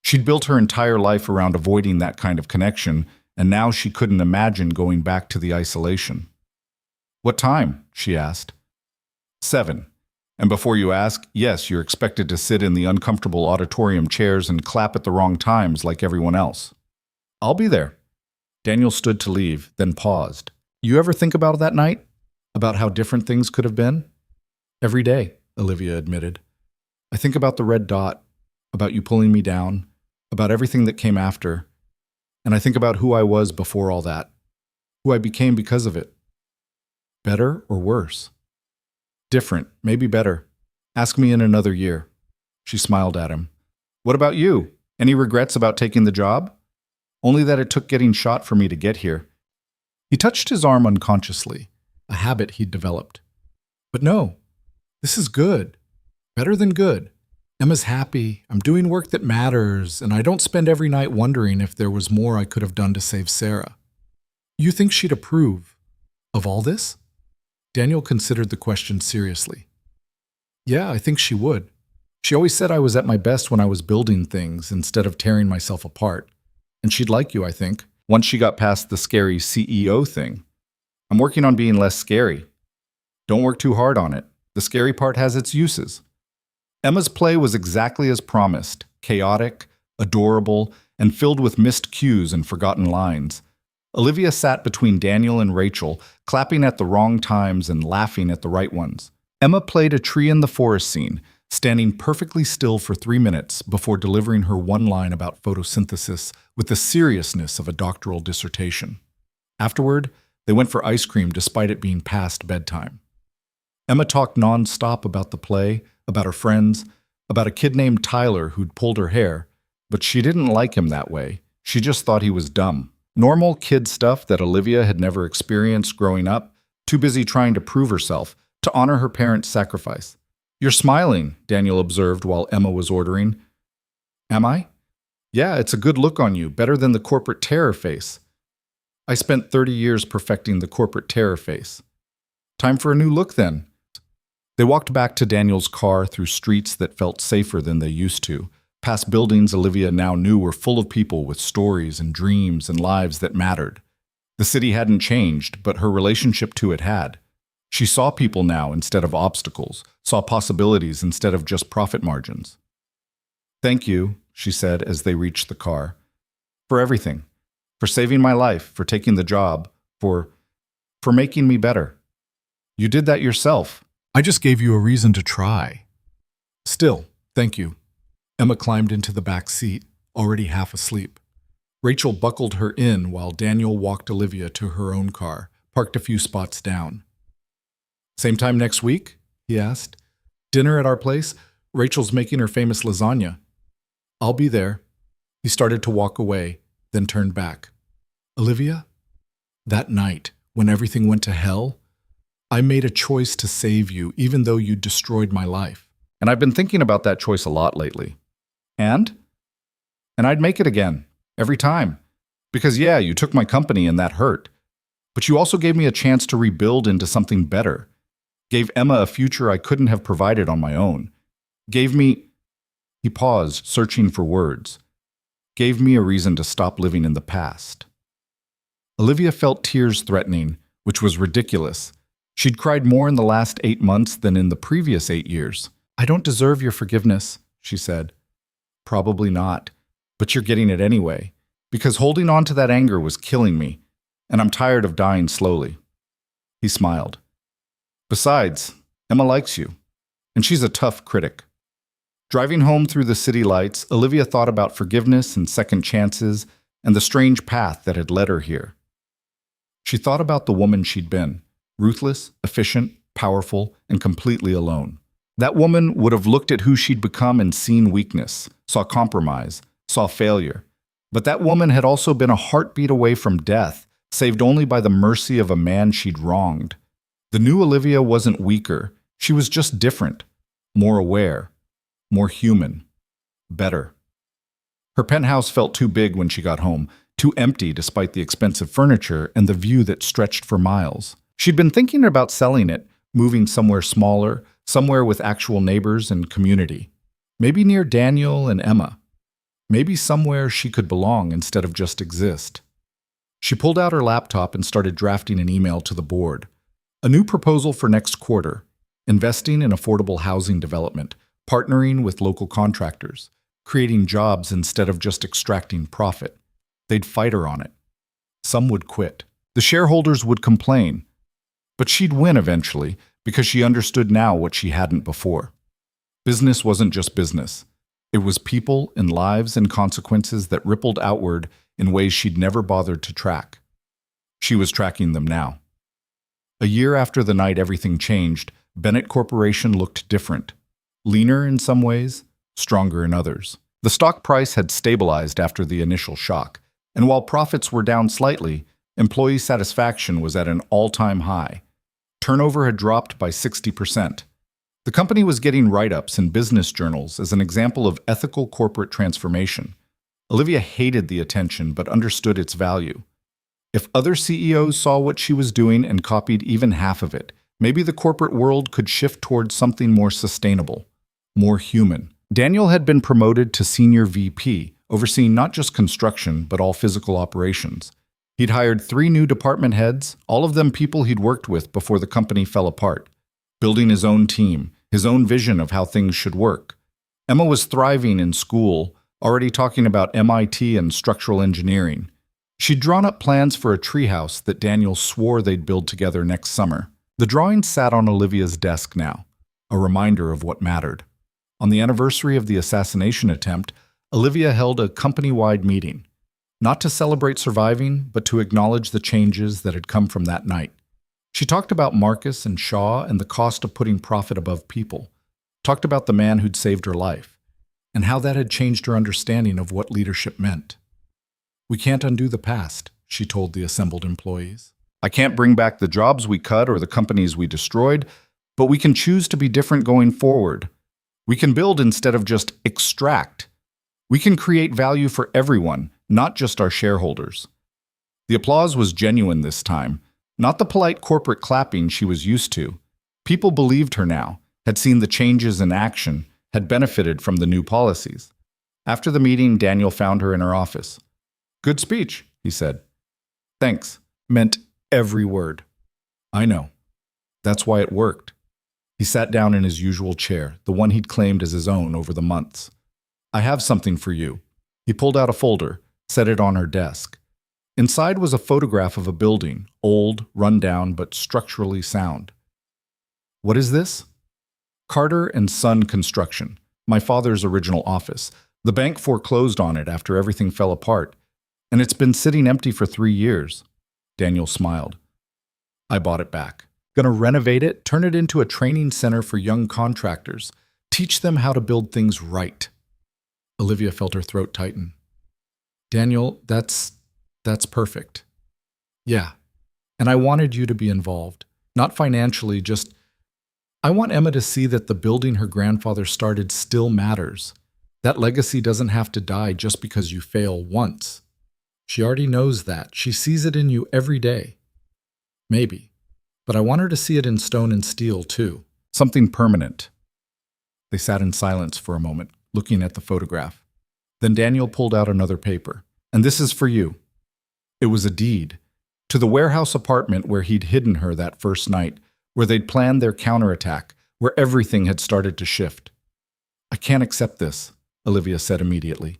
She'd built her entire life around avoiding that kind of connection, and now she couldn't imagine going back to the isolation. "What time?" she asked. 7. And before you ask, yes, you're expected to sit in the uncomfortable auditorium chairs and clap at the wrong times like everyone else. "I'll be there." Daniel stood to leave, then paused. "You ever think about that night? About how different things could have been?" "Every day," Olivia admitted. "I think about the red dot, about you pulling me down, about everything that came after. And I think about who I was before all that, who I became because of it. Better or worse?" "Different, maybe better. Ask me in another year." She smiled at him. "What about you? Any regrets about taking the job?" "Only that it took getting shot for me to get here." He touched his arm unconsciously, a habit he'd developed. "But no, this is good. Better than good. Emma's happy, I'm doing work that matters, and I don't spend every night wondering if there was more I could have done to save Sarah." "You think she'd approve of all this?" Daniel considered the question seriously. "Yeah, I think she would. She always said I was at my best when I was building things instead of tearing myself apart. And she'd like you, I think, once she got past the scary CEO thing. I'm working on being less scary. Don't work too hard on it. The scary part has its uses." Emma's play was exactly as promised, chaotic, adorable, and filled with missed cues and forgotten lines. Olivia sat between Daniel and Rachel, clapping at the wrong times and laughing at the right ones. Emma played a tree in the forest scene, standing perfectly still for 3 minutes before delivering her one line about photosynthesis with the seriousness of a doctoral dissertation. Afterward, they went for ice cream despite it being past bedtime. Emma talked non-stop about the play, about her friends, about a kid named Tyler who'd pulled her hair, but she didn't like him that way. She just thought he was dumb. Normal kid stuff that Olivia had never experienced growing up, too busy trying to prove herself, to honor her parents' sacrifice. You're smiling, Daniel observed while Emma was ordering. Am I? Yeah, it's a good look on you, better than the corporate terror face. I spent 30 years perfecting the corporate terror face. Time for a new look then. They walked back to Daniel's car through streets that felt safer than they used to, past buildings Olivia now knew were full of people with stories and dreams and lives that mattered. The city hadn't changed, but her relationship to it had. She saw people now instead of obstacles, saw possibilities instead of just profit margins. Thank you, she said as they reached the car. For everything. For saving my life, for taking the job, for making me better. You did that yourself. I just gave you a reason to try. Still, thank you. Emma climbed into the back seat, already half asleep. Rachel buckled her in while Daniel walked Olivia to her own car, parked a few spots down. Same time next week? He asked. Dinner at our place? Rachel's making her famous lasagna. I'll be there. He started to walk away, then turned back. Olivia? That night, when everything went to hell, I made a choice to save you, even though you destroyed my life. And I've been thinking about that choice a lot lately. And I'd make it again, every time. Because yeah, you took my company and that hurt. But you also gave me a chance to rebuild into something better. Gave Emma a future I couldn't have provided on my own. Gave me... He paused, searching for words. Gave me a reason to stop living in the past. Olivia felt tears threatening, which was ridiculous. She'd cried more in the last 8 months than in the previous 8 years. I don't deserve your forgiveness, she said. Probably not, but you're getting it anyway, because holding on to that anger was killing me, and I'm tired of dying slowly. He smiled. Besides, Emma likes you, and she's a tough critic. Driving home through the city lights, Olivia thought about forgiveness and second chances and the strange path that had led her here. She thought about the woman she'd been, ruthless, efficient, powerful, and completely alone. That woman would have looked at who she'd become and seen weakness, saw compromise, saw failure. But that woman had also been a heartbeat away from death, saved only by the mercy of a man she'd wronged. The new Olivia wasn't weaker, she was just different, more aware, more human, better. Her penthouse felt too big when she got home, too empty despite the expensive furniture and the view that stretched for miles. She'd been thinking about selling it, moving somewhere smaller, somewhere with actual neighbors and community. Maybe near Daniel and Emma. Maybe somewhere she could belong instead of just exist. She pulled out her laptop and started drafting an email to the board. A new proposal for next quarter, investing in affordable housing development, partnering with local contractors, creating jobs instead of just extracting profit. They'd fight her on it. Some would quit. The shareholders would complain. But she'd win eventually because she understood now what she hadn't before. Business wasn't just business. It was people and lives and consequences that rippled outward in ways she'd never bothered to track. She was tracking them now. A year after the night everything changed, Bennett Corporation looked different. Leaner in some ways, stronger in others. The stock price had stabilized after the initial shock, and while profits were down slightly, employee satisfaction was at an all-time high. Turnover had dropped by 60%. The company was getting write-ups in business journals as an example of ethical corporate transformation. Olivia hated the attention but understood its value. If other CEOs saw what she was doing and copied even half of it, maybe the corporate world could shift towards something more sustainable, more human. Daniel had been promoted to senior VP, overseeing not just construction but all physical operations. He'd hired 3 new department heads, all of them people he'd worked with before the company fell apart, building his own team, his own vision of how things should work. Emma was thriving in school, already talking about MIT and structural engineering. She'd drawn up plans for a treehouse that Daniel swore they'd build together next summer. The drawings sat on Olivia's desk now, a reminder of what mattered. On the anniversary of the assassination attempt, Olivia held a company-wide meeting, not to celebrate surviving, but to acknowledge the changes that had come from that night. She talked about Marcus and Shaw and the cost of putting profit above people, talked about the man who'd saved her life, and how that had changed her understanding of what leadership meant. We can't undo the past, she told the assembled employees. I can't bring back the jobs we cut or the companies we destroyed, But we can choose to be different going forward. We can build instead of just extract. We can create value for everyone, not just our shareholders. The applause was genuine this time, not the polite corporate clapping she was used to. People believed her now, had seen the changes in action, had benefited from the new policies. After the meeting, Daniel found her in her office. "Good speech," he said. "Thanks," meant every word. "I know. That's why it worked." He sat down in his usual chair, the one he'd claimed as his own over the months. "I have something for you." He pulled out a folder, set it on her desk. Inside was a photograph of a building, old, run down, but structurally sound. "What is this?" "Carter and Son Construction, my father's original office. The bank foreclosed on it after everything fell apart, and it's been sitting empty for 3 years. Daniel smiled. "I bought it back. Gonna renovate it, turn it into a training center for young contractors, teach them how to build things right." Olivia felt her throat tighten. "Daniel, that's perfect." "Yeah, and I wanted you to be involved. Not financially, just I want Emma to see that the building her grandfather started still matters. That legacy doesn't have to die just because you fail once. She already knows that. She sees it in you every day. Maybe. But I want her to see it in stone and steel, too. Something permanent." They sat in silence for a moment, looking at the photograph. Then Daniel pulled out another paper. "And this is for you." It was a deed to the warehouse apartment where he'd hidden her that first night, where they'd planned their counterattack, where everything had started to shift. "I can't accept this," Olivia said immediately.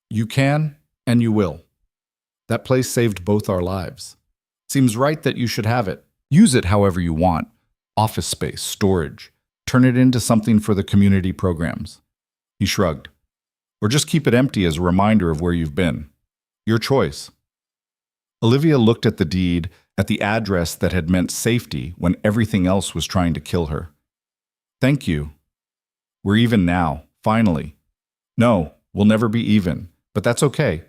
"You can, and you will. That place saved both our lives. Seems right that you should have it. Use it however you want. Office space, storage. Turn it into something for the community programs." He shrugged. "Or just keep it empty as a reminder of where you've been. Your choice." Olivia looked at the deed, at the address that had meant safety when everything else was trying to kill her. "Thank you. We're even now, finally." "No, we'll never be even, but that's okay."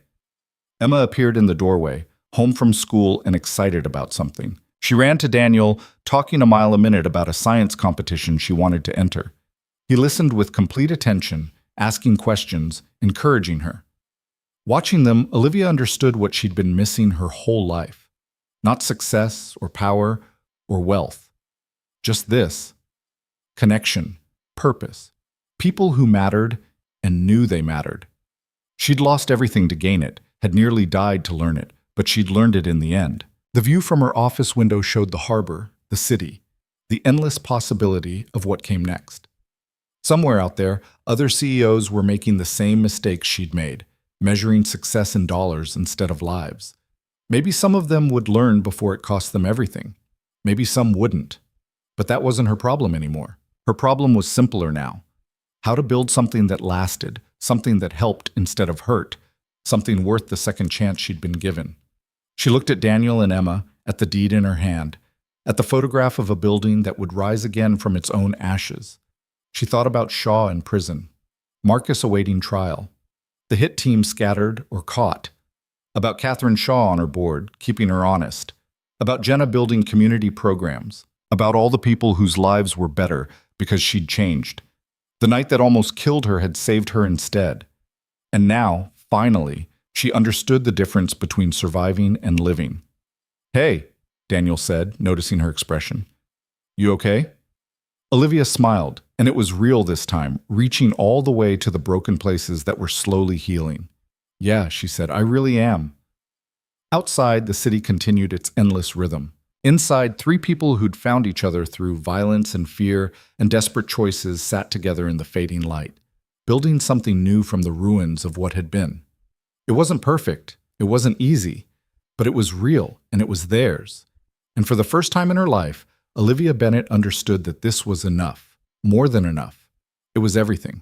Emma appeared in the doorway, home from school and excited about something. She ran to Daniel, talking a mile a minute about a science competition she wanted to enter. He listened with complete attention, asking questions, encouraging her. Watching them, Olivia understood what she'd been missing her whole life. Not success or power or wealth. Just this. Connection, purpose, people who mattered and knew they mattered. She'd lost everything to gain it, had nearly died to learn it, but she'd learned it in the end. The view from her office window showed the harbor, the city, the endless possibility of what came next. Somewhere out there, other CEOs were making the same mistakes she'd made, measuring success in dollars instead of lives. Maybe some of them would learn before it cost them everything. Maybe some wouldn't. But that wasn't her problem anymore. Her problem was simpler now. How to build something that lasted, something that helped instead of hurt, something worth the second chance she'd been given. She looked at Daniel and Emma, at the deed in her hand, at the photograph of a building that would rise again from its own ashes. She thought about Shaw in prison, Marcus awaiting trial, the hit team scattered or caught, about Catherine Shaw on her board, keeping her honest, about Jenna building community programs, about all the people whose lives were better because she'd changed. The night that almost killed her had saved her instead. And now, finally, she understood the difference between surviving and living. "Hey," Daniel said, noticing her expression. "You okay?" Olivia smiled, and it was real this time, reaching all the way to the broken places that were slowly healing. "Yeah," she said, "I really am." Outside, the city continued its endless rhythm. Inside, 3 people who'd found each other through violence and fear and desperate choices sat together in the fading light, building something new from the ruins of what had been. It wasn't perfect, it wasn't easy, but it was real, and it was theirs. And for the first time in her life, Olivia Bennett understood that this was enough, more than enough. It was everything.